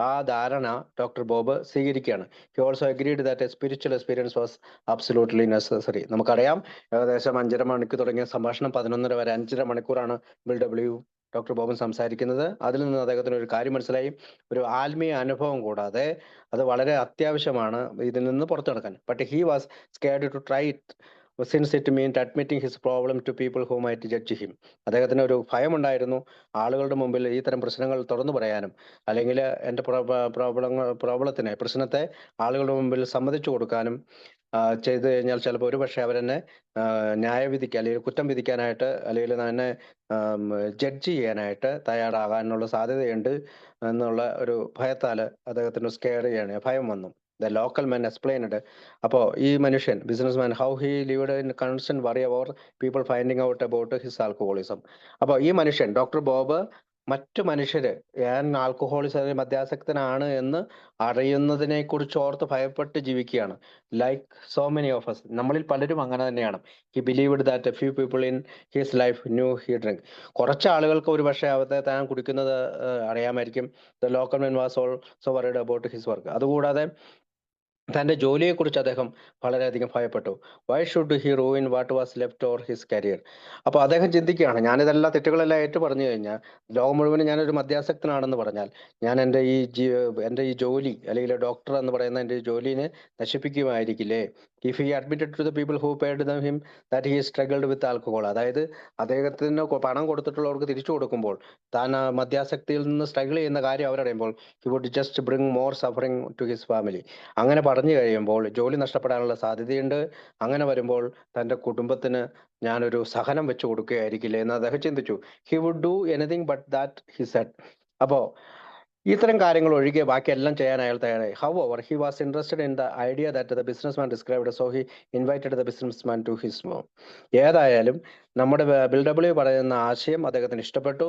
ആ ധാരണ ഡോക്ടർ ബോബ് സ്വീകരിക്കുകയാണ്. He also agreed that A spiritual experience was absolutely necessary. നമുക്കറിയാം, ഏകദേശം 5:30 മണിക്ക് തുടങ്ങിയ സംഭാഷണം 11:30 വരെ 5:30 മണിക്കൂറാണ് ബിൽ ഡബ്ല്യു ഡോക്ടർ ബോബൻ സംസാരിക്കുന്നത്. അതിൽ നിന്ന് അദ്ദേഹത്തിന് ഒരു കാര്യം മനസ്സിലായി, ഒരു ആത്മീയ അനുഭവം കൂടാതെ അത് വളരെ അത്യാവശ്യമാണ് ഇതിൽ നിന്ന് പുറത്തു കടക്കാൻ. But he was scared to try it since it meant admitting his problem to people who might judge him. അദ്ദേഹത്തിന് ഒരു ഭയമുണ്ടായിരുന്നു ഈ മുമ്പിൽ ഈ തരം പ്രശ്നങ്ങൾ തുറന്നു പറയാനും, അല്ലെങ്കിൽ എൻ്റെ പ്രശ്നത്തെ ആളുകളുടെ മുമ്പിൽ സമ്മതിച്ചു കൊടുക്കാനും ചെയ്തു കഴിഞ്ഞാൽ ചിലപ്പോൾ ഒരുപക്ഷെ അവരെന്നെ ന്യായവിധിക്ക് അല്ലെങ്കിൽ കുറ്റം വിധിക്കാനായിട്ട് അല്ലെങ്കിൽ എന്നെ ജഡ്ജ് ചെയ്യാനായിട്ട് തയ്യാറാകാനുള്ള സാധ്യതയുണ്ട് എന്നുള്ള ഒരു ഭയത്താൽ അദ്ദേഹത്തിന് സ്കെയർ ചെയ്യാണ്, ഭയം വന്നു. The local man explained. അപ്പോൾ ഈ മനുഷ്യൻ businessman how he lived in constant worry over people finding out about his alcoholism. അപ്പോൾ ഈ മനുഷ്യൻ ഡോക്ടർ ബോബ് മറ്റു മനുഷ്യര് ഞാൻ ആൽക്കഹോളിസം മദ്യാസക്തനാണ് എന്ന് അറിയുന്നതിനെ കുറിച്ച് ഓർത്ത് ഭയപ്പെട്ട് ജീവിക്കുകയാണ്. Like so many of us, നമ്മളിൽ പലരും അങ്ങനെ തന്നെയാണ്. He believed that A few people in his life new he drink. കുറച്ച് ആളുകൾക്ക് ഒരു പക്ഷേ അവത്തെ താൻ കുടിക്കുന്നത് അറിയാമായിരിക്കും. The local man was also worried about his work. അതുകൂടാതെ തൻ്റെ ജോലിയെക്കുറിച്ച് അദ്ദേഹം വളരെയധികം ഭയപ്പെട്ടു. Why should he ruin what was left or his career. അപ്പോൾ അദ്ദേഹം ചിന്തിക്കുകയാണ്, ഞാനിതെല്ലാം തെറ്റുകളെല്ലാം ഏറ്റു പറഞ്ഞു കഴിഞ്ഞാൽ, ലോകം മുഴുവനും ഞാനൊരു മദ്യാസക്തനാണെന്ന് പറഞ്ഞാൽ, ഞാൻ എൻ്റെ ഈ ജോലി അല്ലെങ്കിൽ ഡോക്ടർ എന്ന് പറയുന്ന എൻ്റെ ജോലിനെ നശിപ്പിക്കുമായിരിക്കില്ലേ. If he admitted to the people who paid them him that he struggled with alcohol. അതായത് അദ്ദേഹത്തിന് പണം കൊടുത്തിട്ടുള്ളവർക്ക് തിരിച്ചു കൊടുക്കുമ്പോൾ താൻ മദ്യാസക്തിയിൽ നിന്ന് സ്ട്രഗിൾ ചെയ്യുന്ന കാര്യം അവരറിയുമ്പോൾ, he would just bring more suffering to his family. അങ്ങനെ പറഞ്ഞു കഴിയുമ്പോൾ ജോലി നഷ്ടപ്പെടാനുള്ള സാധ്യതയുണ്ട്. അങ്ങനെ വരുമ്പോൾ തൻ്റെ കുടുംബത്തിന് ഞാനൊരു സഹനം വെച്ച് കൊടുക്കുകയായിരിക്കില്ലേ എന്ന് അദ്ദേഹം ചിന്തിച്ചു. He would do anything but that he said. അപ്പോൾ ഇത്തരം കാര്യങ്ങൾ ഒഴികെ ബാക്കിയെല്ലാം ചെയ്യാൻ അയാൾ തയ്യാറായി. However he was interested in the idea that the businessman described, so he invited the businessman to his home. ഏതായാലും നമ്മുടെ ബിൽ ഡബ്ല്യു പറയുന്ന ആശയം അദ്ദേഹത്തിന് ഇഷ്ടപ്പെട്ടു.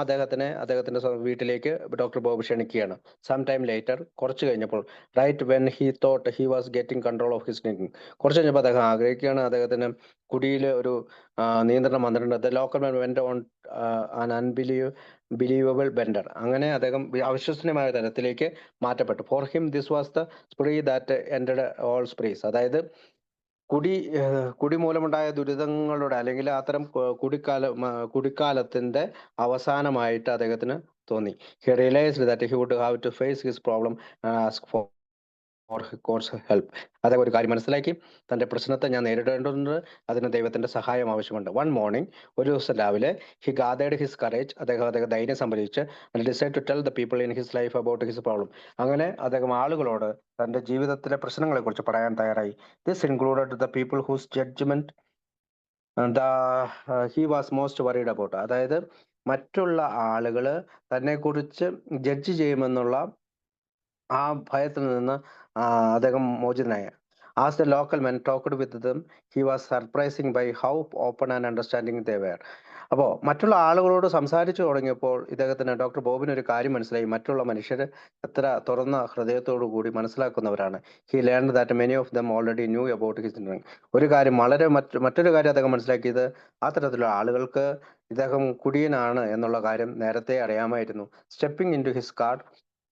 അദ്ദേഹത്തിന്റെ വീട്ടിലേക്ക് ഡോക്ടർ ബോബ് ക്ഷണിക്കുകയാണ്. സം ടൈം ലേറ്റർ, കുറച്ച് കഴിഞ്ഞപ്പോൾ, right when he thought he was getting control of his drinking, കുറച്ച് കഴിഞ്ഞപ്പോൾ അദ്ദേഹം ആഗ്രഹിക്കുകയാണ് അദ്ദേഹത്തിന് കുടിയിൽ ഒരു നിയന്ത്രണം വന്നിട്ടുണ്ട്. The local man went on unbelievable bender. അങ്ങനെ അദ്ദേഹം അവിശ്വസനീയമായ തരത്തിലേക്ക് മാറ്റപ്പെട്ടു. For him this was the spree that ended all sprees. അതായത് കുടി മൂലമുണ്ടായ ദുരിതങ്ങളുടെ അല്ലെങ്കിൽ അത്തരം കുടിക്കാലത്തിന്റെ അവസാനമായിട്ട് അദ്ദേഹത്തിന് തോന്നി. He realised that he would have to face his problem and ask for help. അദ്ദേഹം ഒരു കാര്യം മനസ്സിലാക്കി, തൻ്റെ പ്രശ്നത്തെ ഞാൻ നേരിടേണ്ടതുണ്ട്, അതിന് ദൈവത്തിന്റെ സഹായം ആവശ്യമുണ്ട്. വൺ മോർണിംഗ്, ഒരു ദിവസം രാവിലെ, ഹി ഗാദേർഡ് ഹിസ് കറേജ്, അദ്ദേഹം ധൈര്യം സംഭരിച്ച്, and decide to tell the people in his life about his problem. അങ്ങനെ അദ്ദേഹം ആളുകളോട് തൻ്റെ ജീവിതത്തിലെ പ്രശ്നങ്ങളെ കുറിച്ച് പറയാൻ തയ്യാറായി. This included the people whose judgement he was most worried about. അതായത് മറ്റുള്ള ആളുകൾ തന്നെ കുറിച്ച് ജഡ്ജ് ചെയ്യുമെന്നുള്ള ആ ഭയത്തിൽ നിന്ന് അദ്ദേഹം മോചിതനായ. As the local men talked with them, he was surprising by how open and understanding they were. അപ്പോൾ മറ്റുള്ള ആളുകളോട് സംസാരിച്ചു തുടങ്ങിയപ്പോൾ ഇദ്ദേഹത്തിന് ഡോക്ടർ ബോബിന് ഒരു കാര്യം മനസ്സിലായി, മറ്റുള്ള മനുഷ്യർ എത്ര തുറന്ന ഹൃദയത്തോടു കൂടി മനസ്സിലാക്കുന്നവരാണ്. He learned that many of them already knew about his drink. ഒരു കാര്യം മറ്റൊരു കാര്യം അദ്ദേഹം മനസ്സിലാക്കിയത്, ആ തരത്തിലുള്ള ആളുകൾക്ക് ഇദ്ദേഹം കുടിയനാണ് എന്നുള്ള കാര്യം നേരത്തെ അറിയാമായിരുന്നു. Stepping into his car,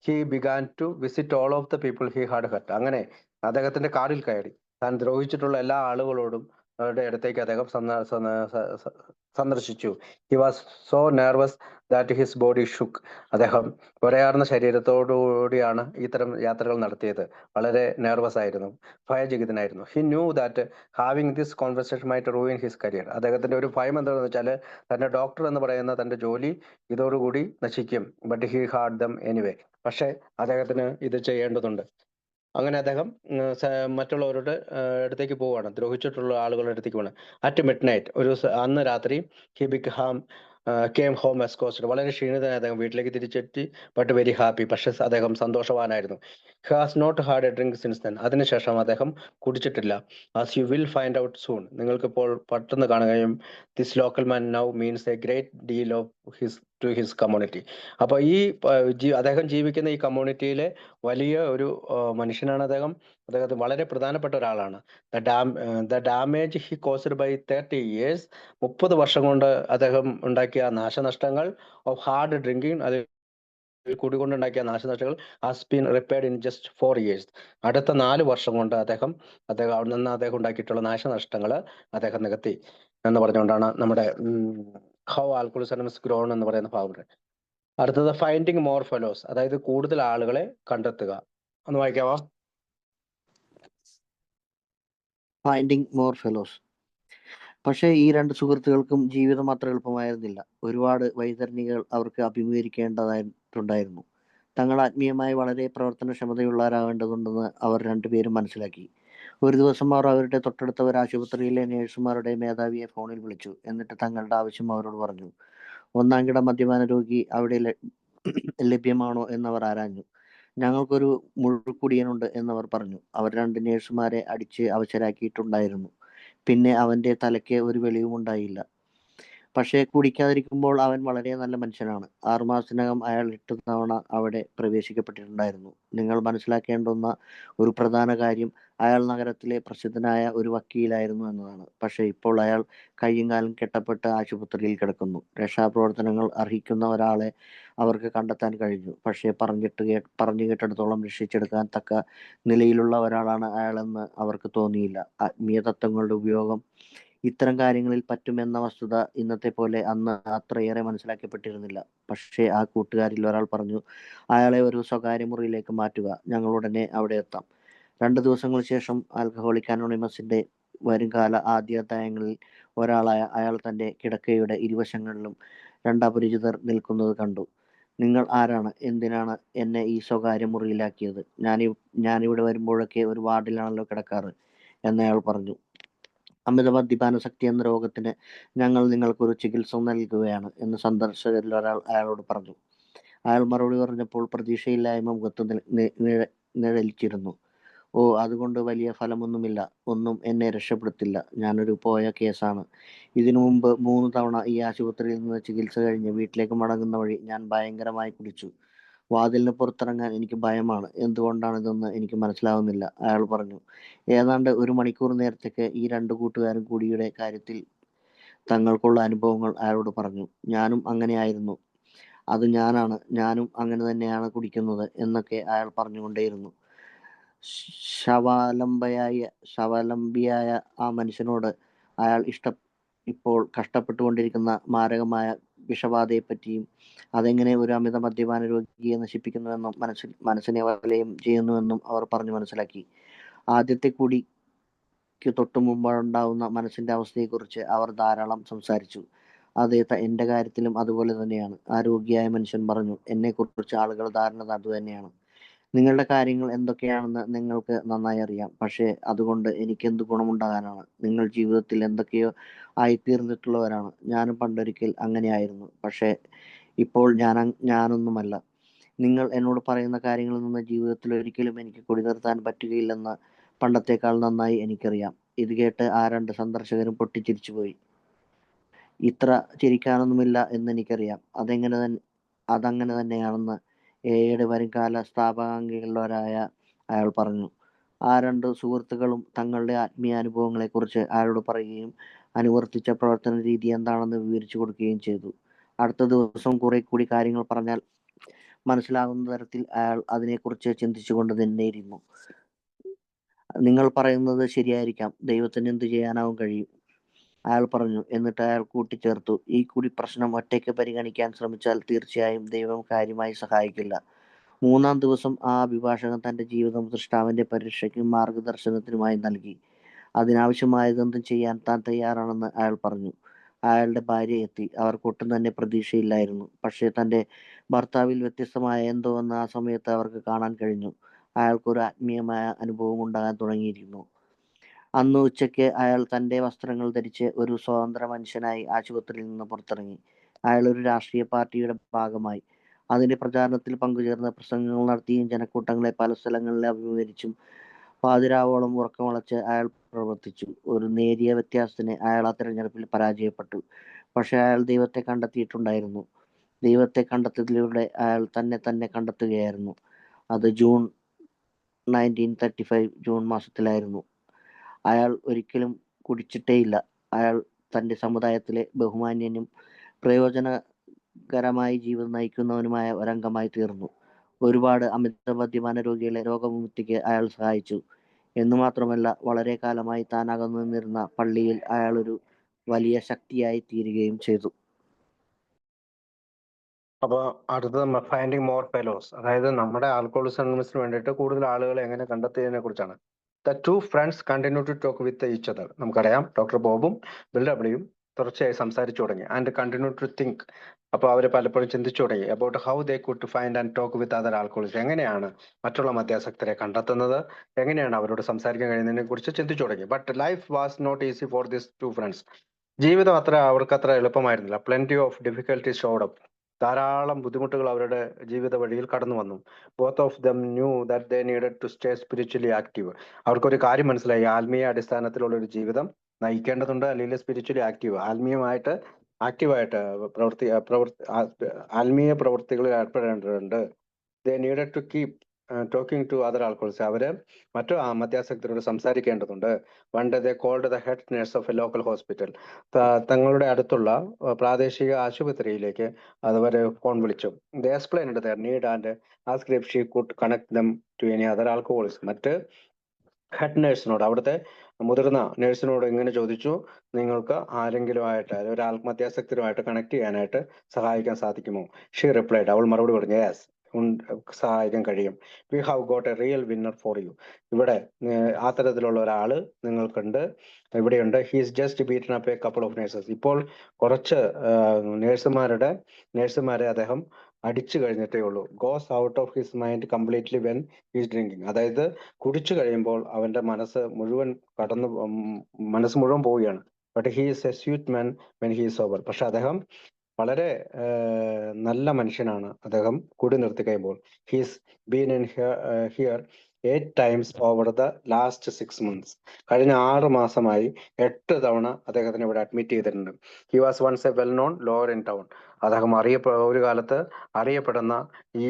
he began to visit all of the people he had hurt. അങ്ങനെ അദ്ദേഹത്തിന്റെ കാടിൽ കയറി താൻ ദ്രോഹിച്ചിട്ടുള്ള എല്ലാ ആളുകളോടും യുടെ അടുത്തേക്ക് അദ്ദേഹം സന്ദർശിച്ചു. He was so nervous that his body shook. അദ്ദേഹം ഉരയാർന്ന ശരീരത്തോടുകൂടിയാണ് ഇത്തരം യാത്രകൾ നടത്തിയത്. വളരെ നെർവസ് ആയിരുന്നു, ഭയചകിതനായിരുന്നു. He knew that having this conversation might ruin his career. അദ്ദേഹത്തിന്റെ ഒരു ഭയം എന്താണെന്ന് വെച്ചാൽ തന്റെ ഡോക്ടർ എന്ന് പറയുന്ന തന്റെ ജോലി ഇതോടുകൂടി നശിക്കും. But he had dum anyway. പക്ഷേ അദ്ദേഹത്തിന് ഇത് ചെയ്യേണ്ടതുണ്ട്. അങ്ങനെ അദ്ദേഹം മറ്റുള്ളവരുടെ അടുത്തേക്ക് പോവുകയാണ്, ദ്രോഹിച്ചിട്ടുള്ള ആളുകളുടെ അടുത്തേക്ക് പോവാണ്. അറ്റ് മിഡ് നൈറ്റ്, അന്ന് രാത്രി, he become came home exhausted. വളരെ ക്ഷീണിതനായി അദ്ദേഹം വീട്ടിലേക്ക് തിരിച്ചെത്തി. But very happy. പക്ഷെ അദ്ദേഹം സന്തോഷവാനായിരുന്നു. He has not had a drink since then. അതിനുശേഷം അദ്ദേഹം കുടിച്ചിട്ടില്ല. As you will find out soon. നിങ്ങൾക്കിപ്പോൾ പെട്ടെന്ന് കാണുകയും this local man now means a great deal of to his community. അപ്പോൾ അദ്ദേഹം ജീവിക്കുന്ന ഈ കമ്മ്യൂണിറ്റിയിലെ വലിയ ഒരു മനുഷ്യനാണ് അദ്ദേഹം. അദ്ദേഹത്തിന് വളരെ പ്രധാനപ്പെട്ട ഒരാളാണ്. The damage he caused by 30 years. 30 വർഷം കൊണ്ട് അദ്ദേഹം ഉണ്ടാക്കിയ നാശനഷ്ടങ്ങൾ ഓഫ് ഹാർഡ് ഡ്രിങ്കിങ്, അത് കുടികൊണ്ടുണ്ടാക്കിയ നാശനഷ്ടങ്ങൾ has been repaired in just 4 years. അടുത്ത 4 വർഷം കൊണ്ട് അദ്ദേഹം അവിടെ നിന്ന് അദ്ദേഹം ഉണ്ടാക്കിയിട്ടുള്ള നാശനഷ്ടങ്ങൾ അദ്ദേഹം നികത്തി എന്ന് പറഞ്ഞുകൊണ്ടാണ് നമ്മുടെ ഹൗ ആൽക്കഹോളിസം ഹാസ് ഗ്രോൺ എന്ന് പറയുന്ന ഭാഗം. അടുത്തത് ഫൈൻഡിങ് മോർ ഫെലോസ്, അതായത് കൂടുതൽ ആളുകളെ കണ്ടെത്തുക. ഒന്ന് വായിക്കാവോ? Finding more fellows. പക്ഷേ ഈ രണ്ട് സുഹൃത്തുക്കൾക്കും ജീവിതം അത്ര എളുപ്പമായിരുന്നില്ല. ഒരുപാട് വൈതരണികൾ അവർക്ക് അഭിമുഖീകരിക്കേണ്ടതായിട്ടുണ്ടായിരുന്നു. തങ്ങൾ ആത്മീയമായി വളരെ പ്രവർത്തനക്ഷമതയുള്ളവരാകേണ്ടതുണ്ടെന്ന് അവർ രണ്ടുപേരും മനസ്സിലാക്കി. ഒരു ദിവസം അവർ അവരുടെ തൊട്ടടുത്ത ഒരു ആശുപത്രിയിലെ നേഴ്സുമാരുടെ മേധാവിയെ ഫോണിൽ വിളിച്ചു. എന്നിട്ട് തങ്ങളുടെ ആവശ്യം അവരോട് പറഞ്ഞു. 1-ാം കിട മദ്യപാന രോഗി അവിടെ ലഭ്യമാണോ എന്നവർ ആരാഞ്ഞു. ഞങ്ങൾക്കൊരു മുഴുക്കുടിയനുണ്ട് എന്നവർ പറഞ്ഞു. അവർ 2 നേഴ്സുമാരെ അടിച്ച് അവശരാക്കിയിട്ടുണ്ടായിരുന്നു. പിന്നെ അവന്റെ തലയ്ക്ക് ഒരു വെളിവും ഉണ്ടായില്ല. പക്ഷേ കുടിക്കാതിരിക്കുമ്പോൾ അവൻ വളരെ നല്ല മനുഷ്യനാണ്. 6 മാസത്തിനകം അയാൾ 8 തവണ അവിടെ പ്രവേശിക്കപ്പെട്ടിട്ടുണ്ടായിരുന്നു. നിങ്ങൾ മനസ്സിലാക്കേണ്ടുന്ന ഒരു പ്രധാന കാര്യം അയാൾ നഗരത്തിലെ പ്രസിദ്ധനായ ഒരു വക്കീലായിരുന്നു എന്നതാണ്. പക്ഷേ ഇപ്പോൾ അയാൾ കയ്യും കാലും കെട്ടപ്പെട്ട് ആശുപത്രിയിൽ കിടക്കുന്നു. രക്ഷാപ്രവർത്തനങ്ങൾ അർഹിക്കുന്ന ഒരാളെ അവർക്ക് കണ്ടെത്താൻ കഴിഞ്ഞു. പക്ഷേ പറഞ്ഞു കേട്ടിടത്തോളം രക്ഷിച്ചെടുക്കാൻ തക്ക നിലയിലുള്ള ഒരാളാണ് അയാളെന്ന് അവർക്ക് തോന്നിയില്ല. ആത്മീയ തത്വങ്ങളുടെ ഉപയോഗം ഇത്തരം കാര്യങ്ങളിൽ പറ്റുമെന്ന വസ്തുത ഇന്നത്തെ പോലെ അന്ന് അത്രയേറെ മനസ്സിലാക്കപ്പെട്ടിരുന്നില്ല. പക്ഷേ ആ കൂട്ടുകാരിൽ ഒരാൾ പറഞ്ഞു, അയാളെ ഒരു സ്വകാര്യ മുറിയിലേക്ക് മാറ്റുക, ഞങ്ങൾ ഉടനെ അവിടെ എത്താം. 2 ദിവസങ്ങൾക്ക് ശേഷം ആൽക്കഹോളിക് അനോണിമസിന്റെ വരുംകാല ആദ്യ അധ്യായങ്ങളിൽ ഒരാളായ അയാൾ തന്റെ കിടക്കയുടെ ഇരുവശങ്ങളിലും 2 അപരിചിതർ നിൽക്കുന്നത് കണ്ടു. നിങ്ങൾ ആരാണ്? എന്തിനാണ് എന്നെ ഈ സ്വകാര്യ മുറിയിലാക്കിയത്? ഞാനിവിടെ വരുമ്പോഴൊക്കെ ഒരു വാർഡിലാണല്ലോ കിടക്കാറ് എന്നയാൾ പറഞ്ഞു. അമിത മദ്യപാനശക്തി എന്ന രോഗത്തിന് ഞങ്ങൾ നിങ്ങൾക്കൊരു ചികിത്സ നൽകുകയാണ് എന്ന് സന്ദർശകരിൽ ഒരാൾ അയാളോട് പറഞ്ഞു. അയാൾ മറുപടി പറഞ്ഞപ്പോൾ പ്രതീക്ഷയില്ലായ്മ മുഖത്ത് നിഴലിച്ചിരുന്നു. ഓ, അതുകൊണ്ട് വലിയ ഫലമൊന്നുമില്ല. ഒന്നും എന്നെ രക്ഷപ്പെടുത്തില്ല. ഞാനൊരു പോയ കേസാണ്. ഇതിനു മുമ്പ് 3 തവണ ഈ ആശുപത്രിയിൽ നിന്ന് ചികിത്സ കഴിഞ്ഞ് വീട്ടിലേക്ക് മടങ്ങുന്ന വഴി ഞാൻ ഭയങ്കരമായി കുടിച്ചു. വാതിലിന് പുറത്തിറങ്ങാൻ എനിക്ക് ഭയമാണ്. എന്തുകൊണ്ടാണിതെന്ന് എനിക്ക് മനസ്സിലാവുന്നില്ല, അയാൾ പറഞ്ഞു. ഏതാണ്ട് 1 മണിക്കൂർ നേരത്തേക്ക് ഈ 2 കൂട്ടുകാരും കുടിയുടെ കാര്യത്തിൽ തങ്ങൾക്കുള്ള അനുഭവങ്ങൾ അയാളോട് പറഞ്ഞു. ഞാനും അങ്ങനെയായിരുന്നു. അത് ഞാനാണ്. ഞാനും അങ്ങനെ തന്നെയാണ് കുടിക്കുന്നത് എന്നൊക്കെ അയാൾ പറഞ്ഞുകൊണ്ടേയിരുന്നു. ശവാലംബിയായ ആ മനുഷ്യനോട് അയാൾ ഇപ്പോൾ കഷ്ടപ്പെട്ടുകൊണ്ടിരിക്കുന്ന മാരകമായ വിഷബാധയെപ്പറ്റിയും അതെങ്ങനെ ഒരു അമിത മദ്യപാന രോഗിയെ നശിപ്പിക്കുന്നുവെന്നും മനസ്സിനെ വലയം ചെയ്യുന്നുവെന്നും അവർ പറഞ്ഞു മനസ്സിലാക്കി. ആദ്യത്തെ കുടിക്ക് തൊട്ടു മുമ്പുണ്ടാവുന്ന മനസ്സിന്റെ അവസ്ഥയെക്കുറിച്ച് അവർ ധാരാളം സംസാരിച്ചു. അതെ, എൻ്റെ കാര്യത്തിലും അതുപോലെ തന്നെയാണ്, ആ രോഗിയായ മനുഷ്യൻ പറഞ്ഞു. എന്നെക്കുറിച്ച് ആളുകൾ ധാരണ അതുതന്നെയാണ്. നിങ്ങളുടെ കാര്യങ്ങൾ എന്തൊക്കെയാണെന്ന് നിങ്ങൾക്ക് നന്നായി അറിയാം. പക്ഷേ അതുകൊണ്ട് എനിക്കെന്ത് ഗുണമുണ്ടാകാനാണ്? നിങ്ങൾ ജീവിതത്തിൽ എന്തൊക്കെയോ ആയിത്തീർന്നിട്ടുള്ളവരാണ്. ഞാനും പണ്ടൊരിക്കൽ അങ്ങനെയായിരുന്നു. പക്ഷേ ഇപ്പോൾ ഞാനൊന്നുമല്ല. നിങ്ങൾ എന്നോട് പറയുന്ന കാര്യങ്ങളിൽ നിന്ന് ജീവിതത്തിൽ ഒരിക്കലും എനിക്ക് കൊടി നിർത്താൻ പറ്റുകയില്ലെന്ന് പണ്ടത്തേക്കാൾ നന്നായി എനിക്കറിയാം. ഇത് കേട്ട് ആ 2 സന്ദർശകരും പൊട്ടിച്ചിരിച്ചുപോയി. ഇത്ര ചിരിക്കാനൊന്നുമില്ല എന്നെനിക്കറിയാം. അതങ്ങനെ തന്നെയാണെന്ന് എയുടെ വരുംകാല സ്ഥാപകാംഗങ്ങളിലൊരായ അയാൾ പറഞ്ഞു. ആ 2 സുഹൃത്തുക്കളും തങ്ങളുടെ ആത്മീയ അനുഭവങ്ങളെക്കുറിച്ച് അയാളോട് പറയുകയും അനുവർത്തിച്ച പ്രവർത്തന രീതി എന്താണെന്ന് വിവരിച്ചു കൊടുക്കുകയും ചെയ്തു. അടുത്ത ദിവസം കുറെ കൂടി കാര്യങ്ങൾ പറഞ്ഞാൽ മനസ്സിലാകുന്ന തരത്തിൽ അയാൾ അതിനെക്കുറിച്ച് ചിന്തിച്ചുകൊണ്ട് തന്നെയിരുന്നു. നിങ്ങൾ പറയുന്നത് ശരിയായിരിക്കാം, ദൈവത്തിന് എന്ത് ചെയ്യാനാവും കഴിയും. അയാൾ പറഞ്ഞു. എന്നിട്ട് അയാൾ കൂട്ടിച്ചേർത്തു, ഈ കുടി പ്രശ്നം ഒറ്റയ്ക്ക് പരിഗണിക്കാൻ ശ്രമിച്ചാൽ തീർച്ചയായും ദൈവം കാര്യമായി സഹായിക്കില്ല. 3-ാം ദിവസം ആ അഭിഭാഷകൻ തന്റെ ജീവിതം സൃഷ്ടാവിന്റെ പരിരക്ഷയ്ക്കും മാർഗദർശനത്തിനുമായി നൽകി. അതിനാവശ്യമായതെന്തും ചെയ്യാൻ താൻ തയ്യാറാണെന്ന് അയാൾ പറഞ്ഞു. അയാളുടെ ഭാര്യ എത്തി. അവർക്ക് ഒട്ടും തന്നെ പ്രതീക്ഷയില്ലായിരുന്നു. പക്ഷേ തന്റെ ഭർത്താവിൽ വ്യത്യസ്തമായ എന്തോ എന്ന് ആ സമയത്ത് അവർക്ക് കാണാൻ കഴിഞ്ഞു. അയാൾക്കൊരു ആത്മീയമായ അനുഭവം ഉണ്ടാകാൻ തുടങ്ങിയിരുന്നു. അന്ന് ഉച്ചയ്ക്ക് അയാൾ തന്റെ വസ്ത്രങ്ങൾ ധരിച്ച് ഒരു സ്വതന്ത്ര മനുഷ്യനായി ആശുപത്രിയിൽ നിന്ന് പുറത്തിറങ്ങി. അയാൾ ഒരു രാഷ്ട്രീയ പാർട്ടിയുടെ ഭാഗമായി. അതിന്റെ പ്രചാരണത്തിൽ പങ്കുചേർന്ന് പ്രസംഗങ്ങൾ നടത്തിയും ജനക്കൂട്ടങ്ങളെ പല സ്ഥലങ്ങളിൽ അഭിമുഖീകരിച്ചും പാതിരാവോളം ഉറക്കമളച്ച് അയാൾ പ്രവർത്തിച്ചു. ഒരു നേരിയ വ്യത്യാസത്തിന് അയാൾ ആ തിരഞ്ഞെടുപ്പിൽ പരാജയപ്പെട്ടു. പക്ഷേ അയാൾ ദൈവത്തെ കണ്ടെത്തിയിട്ടുണ്ടായിരുന്നു. ദൈവത്തെ കണ്ടെത്തിയതിലൂടെ അയാൾ തന്നെ കണ്ടെത്തുകയായിരുന്നു. അത് ജൂൺ 1935 ജൂൺ മാസത്തിലായിരുന്നു. അയാൾ ഒരിക്കലും കുടിച്ചിട്ടേയില്ല. അയാൾ തന്റെ സമുദായത്തിലെ ബഹുമാന്യനും പ്രയോജനകരമായി ജീവിതം നയിക്കുന്നവനുമായ ഒരംഗമായി തീർന്നു. ഒരുപാട് അമിത മദ്യപാന രോഗികളെ രോഗവിമുക്തിക്ക് അയാൾ സഹായിച്ചു. എന്നു മാത്രമല്ല, വളരെ കാലമായി താൻ അകന്നു നിന്നിരുന്ന പള്ളിയിൽ അയാൾ ഒരു വലിയ ശക്തിയായി തീരുകയും ചെയ്തു. അപ്പൊ അടുത്തത് ഫൈൻഡിങ് മോർ ഫെലോസ്, അതായത് നമ്മുടെ ആൽക്കഹോളിസം അനോണിമസിന് വേണ്ടിയിട്ട് കൂടുതൽ ആളുകളെ എങ്ങനെ കണ്ടെത്തിയതിനെ കുറിച്ചാണ്. The two friends continue to talk with each other. നമുക്കറിയാം ഡോക്ടർ ബോബും ബിൽ ഡബ്ല്യൂയും തുടർച്ചയായി സംസാരിച്ചു തുടങ്ങി. And continue to think. അപ്പോൾ അവർ പലപ്പോഴും ചിന്തിച്ചു തുടങ്ങി about how they could find and talk with other alcoholics. എങ്ങനെയാണ് മറ്റുള്ള മദ്യാസക്തരെ കണ്ടെത്തുന്നത്, എങ്ങനെയാണ് അവരോട് സംസാരിക്കാൻ കഴിയുന്നതിനെ കുറിച്ച് ചിന്തിച്ചു തുടങ്ങി. But life was not easy for this two friends. ജീവിതം അവർക്കത്ര എളുപ്പമായിരുന്നില്ല. Plenty of difficulty showed up. ധാരാളം ബുദ്ധിമുട്ടുകൾ അവരുടെ ജീവിത വഴിയിൽ കടന്നു വന്നു. Both of them knew that they needed to stay spiritually active. അവർക്കൊരു കാര്യം മനസ്സിലായി, ആത്മീയ അടിസ്ഥാനത്തിലുള്ള ഒരു ജീവിതം നയിക്കേണ്ടതുണ്ട്, അല്ലെങ്കിൽ സ്പിരിച്വലി ആക്റ്റീവ്, ആത്മീയമായിട്ട് ആക്റ്റീവായിട്ട് ആത്മീയ പ്രവൃത്തികളിൽ ഏർപ്പെടേണ്ടതുണ്ട്. They needed to keep talking to other alcoholics. അവര് മറ്റു മദ്യാസക്തരോട് സംസാരിക്കേണ്ടതുണ്ട്. One day they called the head nurse of a local hospital. തങ്ങളുടെ അടുത്തുള്ള പ്രാദേശിക ആശുപത്രിയിലേക്ക് അവര് ഫോൺ വിളിച്ചു. They explained their need and asked if she could connect them to any other alcoholics. മറ്റ് ഹെഡ് നേഴ്സിനോട്, അവിടുത്തെ മുതിർന്ന നേഴ്സിനോട് ഇങ്ങനെ ചോദിച്ചു, നിങ്ങൾക്ക് ആരെങ്കിലും ആയിട്ട് ഒരു മദ്യാസക്തരുമായിട്ട് കണക്ട് ചെയ്യാനായിട്ട് സഹായിക്കാൻ സാധിക്കുമോ? She replied. അവൾ മറുപടി പറഞ്ഞു, യെസ്, സഹായിക്കാൻ കഴിയും. V have got A real winner for you. ഇവിടെ ആ തരത്തിലുള്ള ഒരാള് നിങ്ങൾക്കുണ്ട്, ഇവിടെയുണ്ട്. He's just beaten up A couple of nurses. ഇപ്പോൾ കുറച്ച് നേഴ്സുമാരെ അദ്ദേഹം അടിച്ചു കഴിഞ്ഞിട്ടേ ഉള്ളൂ. Goes out of his mind completely when he's drinking. അതായത് കുടിച്ചു കഴിയുമ്പോൾ അവന്റെ മനസ്സ് മുഴുവൻ പോവുകയാണ്. But he's A sweet man when he's sober. പക്ഷെ അദ്ദേഹം വളരെ നല്ല മനുഷ്യനാണ്. അദ്ദേഹം കുടി നിർത്തി കഴിയുമ്പോൾ. He's been in here 8 times over the last 6 months. കഴിഞ്ഞ 6 മാസമായി 8 തവണ അദ്ദേഹത്തിന് ഇവിടെ അഡ്മിറ്റ് ചെയ്തിട്ടുണ്ട്. He was once a well known lawyer in town. അദ്ദേഹം ഒരു കാലത്ത് അറിയപ്പെടുന്ന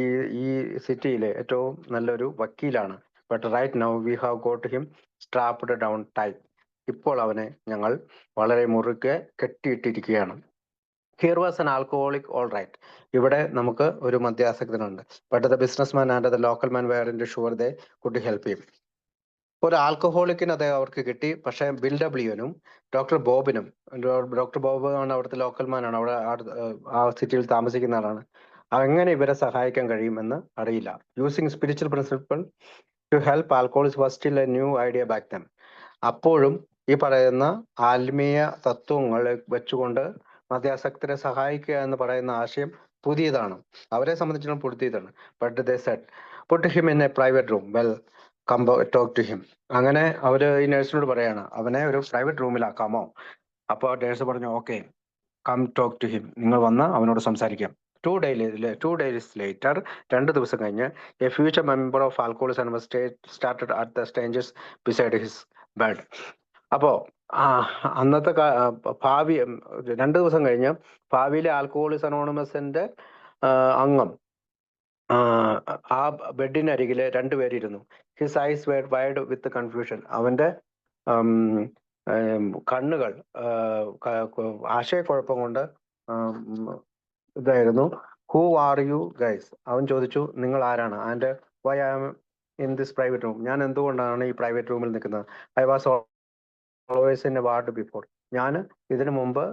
ഈ സിറ്റിയിലെ ഏറ്റവും നല്ലൊരു വക്കീലാണ്. But right now we have got him strapped down tight. ഇപ്പോൾ അവനെ ഞങ്ങൾ വളരെ മുറുകെ കെട്ടിയിട്ടിരിക്കുകയാണ്. Here was an alcoholic all right. ഇവിടെ നമുക്ക് ഒരു മദ്യാസക്തനുണ്ട്. But the business man and the local man were in sure they could help him. ഒരു ആൽക്കഹോളിക്കിന് അദ്ദേഹം അവർക്ക് കിട്ടി. പക്ഷെ ബിൽ ഡബ്ല്യുവിനും ഡോക്ടർ ബോബിനും, ഡോക്ടർ ബോബ് ആണ് അവിടുത്തെ ലോക്കൽ മാൻ ആണ്, അവിടെ ആ സിറ്റിയിൽ താമസിക്കുന്ന ആളാണ്, എങ്ങനെ ഇവരെ സഹായിക്കാൻ കഴിയുമെന്ന് അറിയില്ല. Using spiritual principle to help alcoholics was still a new idea back then. അപ്പോഴും ഈ പറയുന്ന ആത്മീയ തത്വങ്ങൾ വെച്ചുകൊണ്ട് മദ്യാസക്തരെ സഹായിക്കുക എന്ന് പറയുന്ന ആശയം പുതിയതാണ്, അവരെ സംബന്ധിച്ചിടത്തോളം പുതിയതാണ്. But they said put him in a private room, we'll come talk to him. അങ്ങനെ അവര് ഈ നേഴ്സിനോട് പറയാണ്, അവനെ ഒരു പ്രൈവറ്റ് റൂമിലാക്കാമോ? അപ്പോൾ നേഴ്സ് പറഞ്ഞു, okay, come talk to him, നിങ്ങൾ വന്ന് അവനോട് സംസാരിക്കാം. 2 days later, 2 ദിവസം കഴിഞ്ഞ്, A future member of Alcoholics anonymous started at the strangers beside his bed. അപ്പോ അന്നത്തെ ഭാവി 2 ദിവസം കഴിഞ്ഞ് ഭാവിയിലെ ആൽക്കഹോളിക്സ് അനോണിമസിന്റെ അംഗം ആ ബെഡിനരികില് 2 പേരിരുന്നു. His eyes were wide with confusion. അവന്റെ കണ്ണുകൾ ആശയക്കുഴപ്പം കൊണ്ട് ഇതായിരുന്നു. Who are you guys? അവൻ ചോദിച്ചു, നിങ്ങൾ ആരാണ്? And why I am in this private room? ഞാൻ എന്തുകൊണ്ടാണ് ഈ പ്രൈവറ്റ് റൂമിൽ നിൽക്കുന്നത്? I was always in a ward before. ഞാൻ ഇതിനു മുമ്പ്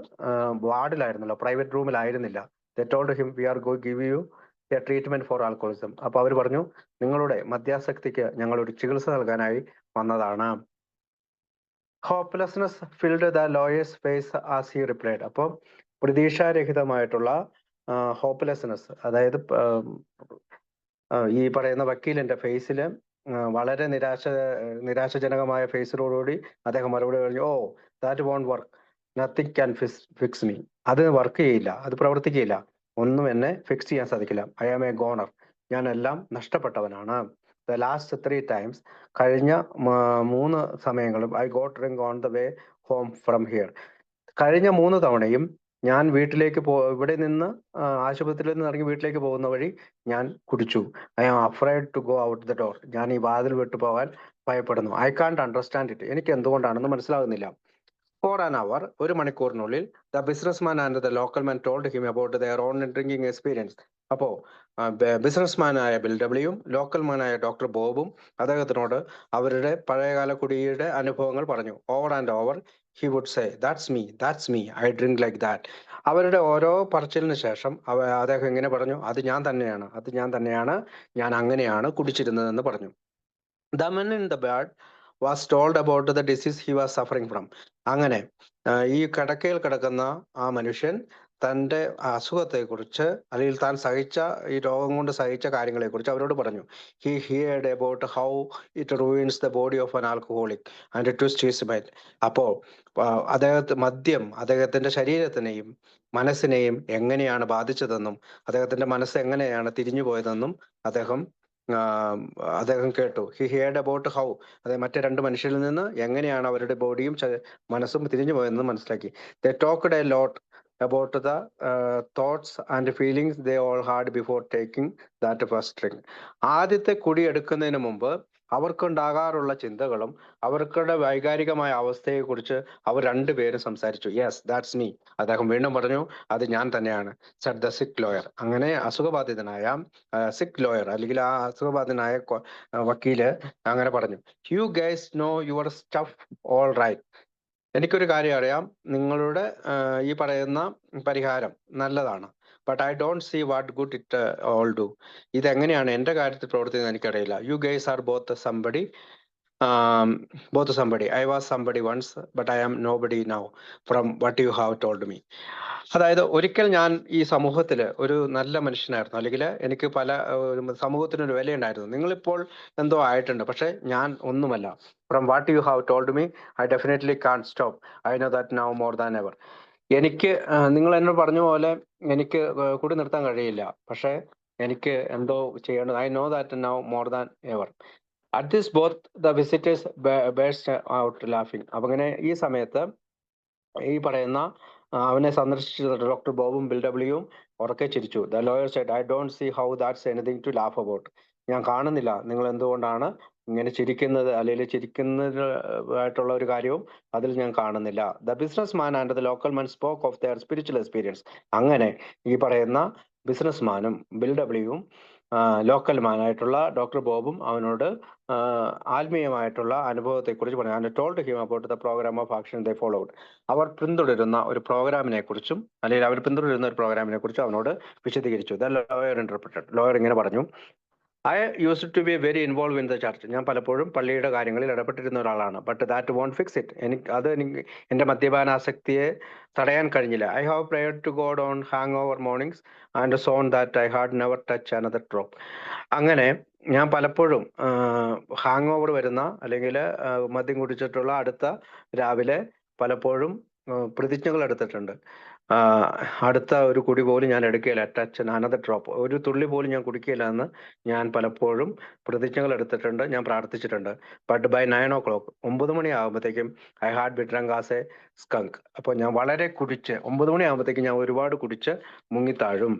വാർഡിലായിരുന്നല്ലോ, പ്രൈവറ്റ് റൂമിലായിരുന്നില്ല. They told him we are give you a treatment for alcoholism. അപ്പൊ അവർ പറഞ്ഞു, നിങ്ങളുടെ മദ്യാസക്തിക്ക് ഞങ്ങൾ ഒരു ചികിത്സ നൽകാനായി വന്നതാണ്. Hopelessness filled the lawyer's face as he replied. അപ്പം പ്രതീക്ഷാരഹിതമായിട്ടുള്ള ഹോപ്പ്ലെസ്നെസ്, അതായത് ഈ പറയുന്ന വക്കീലിന്റെ ഫേസിൽ വളരെ നിരാശജനകമായ ഫേസിലോടുകൂടി അദ്ദേഹം മറുപടി പറഞ്ഞു, oh that won't work, nothing can fix me. അത് വർക്ക് ചെയ്യില്ല, അത് പ്രവർത്തിക്കില്ല, ഒന്നും എന്നെ ഫിക്സ് ചെയ്യാൻ സാധിക്കില്ല. ഐ ആം എ ഗോണർ, ഞാൻ എല്ലാം നഷ്ടപ്പെട്ടവനാണ്. ദ ലാസ്റ്റ് 3 times, കഴിഞ്ഞ 3 സമയങ്ങളും I got drink on the way home from here. കഴിഞ്ഞ 3 തവണയും ഞാൻ വീട്ടിലേക്ക് ഇവിടെ നിന്ന് ആശുപത്രിയിൽ നിന്ന് ഇറങ്ങി വീട്ടിലേക്ക് പോകുന്ന വഴി ഞാൻ കുടിച്ചു. I am afraid to go out the door, ഞാൻ ഈ വാതിൽ വിട്ടു പോകാൻ ഭയപ്പെടുന്നു. ഐ കാൺട്ട് അണ്ടർസ്റ്റാൻഡ് ഇറ്റ്, എനിക്ക് എന്തുകൊണ്ടാണെന്ന് മനസ്സിലാകുന്നില്ല. ഫോർ ആൻ അവർ, ഒരു മണിക്കൂറിനുള്ളിൽ the businessman and the local man told him about their own drinking experience. അപ്പോൾ ബിസിനസ്മാനായ ബിൽ ഡബ്ല്യുവും ലോക്കൽ മാനായ ഡോക്ടർ ബോബും അദ്ദേഹത്തിനോട് അവരുടെ പഴയകാല കുടിയുടെ അനുഭവങ്ങൾ പറഞ്ഞു. Over and over he would say, that's me, I drink like that. അവരുടെ ഓരോ പറച്ചിലിന് ശേഷം അദ്ദേഹം ഇങ്ങനെ പറഞ്ഞു, അത് ഞാൻ തന്നെയാണ്, ഞാൻ അങ്ങനെയാണ് കുടിച്ചിരുന്നതെന്ന് പറഞ്ഞു. The men in the bed was told about the disease he was suffering from. അങ്ങനെ ഈ കിടക്കയിൽ കിടക്കുന്ന ആ മനുഷ്യൻ തൻ്റെ അസുഖത്തെക്കുറിച്ച്, അല്ലെങ്കിൽ താൻ സഹിച്ച ഈ രോഗം കൊണ്ട് സഹിച്ച കാര്യങ്ങളെക്കുറിച്ച് അവരോട് പറഞ്ഞു. He heard about how it ruins the body of an alcoholic and twist his mind. അപ്പോൾ മദ്യം അദ്ദേഹത്തിന്റെ ശരീരത്തിനെയും മനസ്സിനെയും എങ്ങനെയാണ് ബാധിച്ചതെന്നും അദ്ദേഹത്തിന്റെ മനസ്സ് എങ്ങനെയാണ് തിരിഞ്ഞു പോയതെന്നും അദ്ദേഹം കേട്ടു. ഹി ഹിയർഡ് അബൌട്ട് ഹൗ, അതായത് മറ്റു 2 മനുഷ്യരിൽ നിന്ന് എങ്ങനെയാണ് അവരുടെ ബോഡിയും മനസ്സും തിരിഞ്ഞു പോയതെന്ന് മനസ്സിലാക്കി. They talked a lot about the thoughts and feelings they all had before taking that first drink. ആദ്യത്തെ കുടി എടുക്കുന്നതിന് മുമ്പ് അവർക്കുണ്ടാകാറുള്ള ചിന്തകളും അവർക്കുടെ വൈകാരികമായ അവസ്ഥയെക്കുറിച്ച് അവർ 2 പേരും സംസാരിച്ചു. യെസ്, ദാറ്റ്സ് മീ, അദ്ദേഹം വീണ്ടും പറഞ്ഞു, അത് ഞാൻ തന്നെയാണ്. സെഡ് ദ സിക്ക് ലോയർ. അങ്ങനെ അസുഖബാധിതനായ സിക്ക് ലോയർ, അല്ലെങ്കിൽ ആ അസുഖബാധിതനായ വക്കീല് അങ്ങനെ പറഞ്ഞു. You guys know your stuff all right. എനിക്കൊരു കാര്യം അറിയാം, നിങ്ങളുടെ ഈ പറയുന്ന പരിഹാരം നല്ലതാണ്. But I don't see what good it'll do. ഇതെങ്ങനെയാണ് എൻ്റെ കാര്യത്തിൽ പ്രവർത്തിക്കുന്നത് എനിക്കറിയില്ല. You guys are both somebody. I was somebody once, but I am nobody now from what you have told me. അതായത് ഒരിക്കൽ ഞാൻ ഈ സമൂഹത്തിൽ ഒരു നല്ല മനുഷ്യനായിരുന്നു, അല്ലെങ്കിൽ എനിക്ക് സമൂഹത്തിനൊരു വിലയുണ്ടായിരുന്നു. നിങ്ങളിപ്പോൾ എന്തോ ആയിട്ടുണ്ട്, പക്ഷെ ഞാൻ ഒന്നുമല്ല. From what you have told me I definitely can't stop. I know that now more than ever. എനിക്ക് നിങ്ങൾ എന്നോട് പറഞ്ഞ പോലെ എനിക്ക് കുടി നിർത്താൻ കഴിയില്ല, പക്ഷെ എനിക്ക് എന്തോ ചെയ്യേണ്ടത്. I know that now more than ever. At this both the visitors burst out laughing. അപ്പൊ അങ്ങനെ ഈ സമയത്ത് ഈ പറയുന്ന അവനെ സന്ദർശിച്ച ഡോക്ടർ ബോബും ബിൽ ഡബ്ല്യുവും ഉറക്കെ ചിരിച്ചു. The lawyer said, I don't see how that's anything to laugh about. ഞാൻ കാണുന്നില്ല നിങ്ങൾ എന്തുകൊണ്ടാണ് ഇങ്ങനെ ചിരിക്കുന്നത്, അല്ലെങ്കിൽ ചിരിക്കുന്നതായിട്ടുള്ള ഒരു കാര്യവും അതിൽ ഞാൻ കാണുന്നില്ല. The business man and the local man spoke of their spiritual experience. അങ്ങനെ ഈ പറയുന്ന ബിസിനസ്മാനും ബിൽ ഡബ്ല്യുവും ലോക്കൽ മാനായിട്ടുള്ള ഡോക്ടർ ബോബും അവനോട് ആത്മീയമായിട്ടുള്ള അനുഭവത്തെക്കുറിച്ച് പറഞ്ഞു. And told him about the program of action they followed. അവർ പിന്തുടരുന്ന ഒരു പ്രോഗ്രാമിനെ കുറിച്ചും, അല്ലെങ്കിൽ അവർ പിന്തുടരുന്ന ഒരു പ്രോഗ്രാമിനെ കുറിച്ചും അവനോട് വിശദീകരിച്ചു. The lawyer interpreted. ലോയർ ഇങ്ങനെ പറഞ്ഞു, I used to be very involve in the church. ഞാൻ പലപ്പോഴും പള്ളിയുടെ കാര്യങ്ങളിൽ ഇടപെട്ടിരുന്ന ഒരാളാണ്. But that won't fix it. എനിക്ക് എൻ്റെ മദ്യപാനാസക്തിയെ തടയാൻ കഴിഞ്ഞില്ല. I have prayed to God on hangover mornings and sworn that I had never touch another drop. അങ്ങനെ ഞാൻ പലപ്പോഴും ഹാങ് ഓവർ വരുന്ന, അല്ലെങ്കിൽ മദ്യം കുടിച്ചിട്ടുള്ള അടുത്ത രാവിലെ പലപ്പോഴും പ്രതിജ്ഞകൾ എടുത്തിട്ടുണ്ട്. അടുത്ത ഒരു കുടി പോലും ഞാൻ എടുക്കുകയില്ല, ടച്ച് അനദർ ഡ്രോപ്പ്, ഒരു തുള്ളി പോലും ഞാൻ കുടിക്കുകയില്ല എന്ന് ഞാൻ പലപ്പോഴും പ്രതിജ്ഞകൾ എടുത്തിട്ടുണ്ട്, ഞാൻ പ്രാർത്ഥിച്ചിട്ടുണ്ട്. ബട്ട് ബൈ 9 o'clock, 9 മണിയാകുമ്പോഴത്തേക്കും I had be drunk as a skunk. അപ്പോൾ ഞാൻ വളരെ കുടിച്ച് 9 മണിയാകുമ്പോഴത്തേക്കും ഞാൻ ഒരുപാട് കുടിച്ച് മുങ്ങിത്താഴും.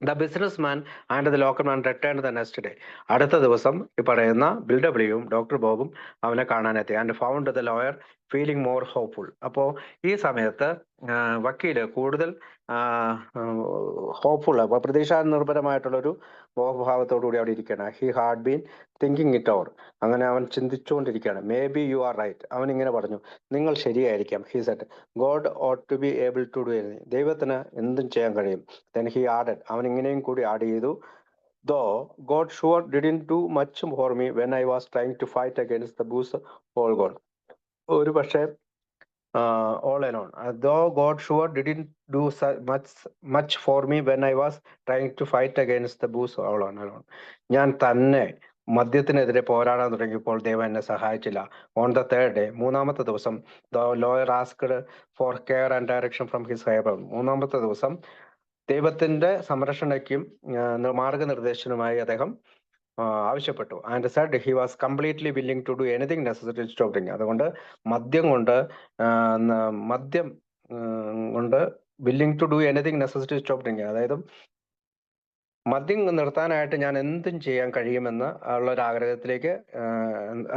The business man and the local man return the next day. അടുത്ത ദിവസം ഈ പറയുന്ന ബിൽ ഡബ്ല്യുവും ഡോക്ടർ ബോബും അവനെ കാണാനെത്തി. And found the lawyer feeling more hopeful. അപ്പോൾ ഈ സമയത്ത് വക്കീല് കൂടുതൽ ഹോപ്പ്ഫുൾ, അപ്പോൾ പ്രതീക്ഷാ നിർഭരമായിട്ടുള്ളൊരു മോഹഭാവത്തോടു കൂടി അവിടെ ഇരിക്കുകയാണ്. He had been thinking it over. അങ്ങനെ അവൻ ചിന്തിച്ചുകൊണ്ടിരിക്കുകയാണ്. Maybe you are right. അവൻ ഇങ്ങനെ പറഞ്ഞു, നിങ്ങൾ ശരിയായിരിക്കാം. He said God ought to be able to do anything. ദൈവത്തിന് എന്തും ചെയ്യാൻ കഴിയും. Then he added. അവൻ ഇങ്ങനെയും കൂടി ആഡ് ചെയ്തു, though God sure didn't do much for me when I was trying to fight against the Boo's all gone. ഒരു പക്ഷേ all alone. Though God sure didn't do much for me when I was trying to fight against the Boo's all alone. ഞാൻ തന്നെ മദ്യത്തിനെതിരെ പോരാടാൻ തുടങ്ങിയപ്പോൾ ദൈവം എന്നെ സഹായിച്ചില്ല. On the third day, മൂന്നാമത്തെ ദിവസം, the lawyer asked for care and direction from his favor. മൂന്നാമത്തെ ദിവസം ദൈവത്തിന്റെ സംരക്ഷണയ്ക്കും മാർഗനിർദ്ദേശനുമായി അദ്ദേഹം ആവശ്യപ്പെട്ടു. And said he was completely willing to do anything necessary to stop drinking. അതുകൊണ്ട് മദ്യം കൊണ്ട് willing to do anything necessary to stop drinking, അതായത് മദ്യം നിർത്താനായിട്ട് ഞാൻ എന്തും ചെയ്യാൻ കഴിയുമെന്ന് ഉള്ള ഒരു ആഗ്രഹത്തിലേക്ക്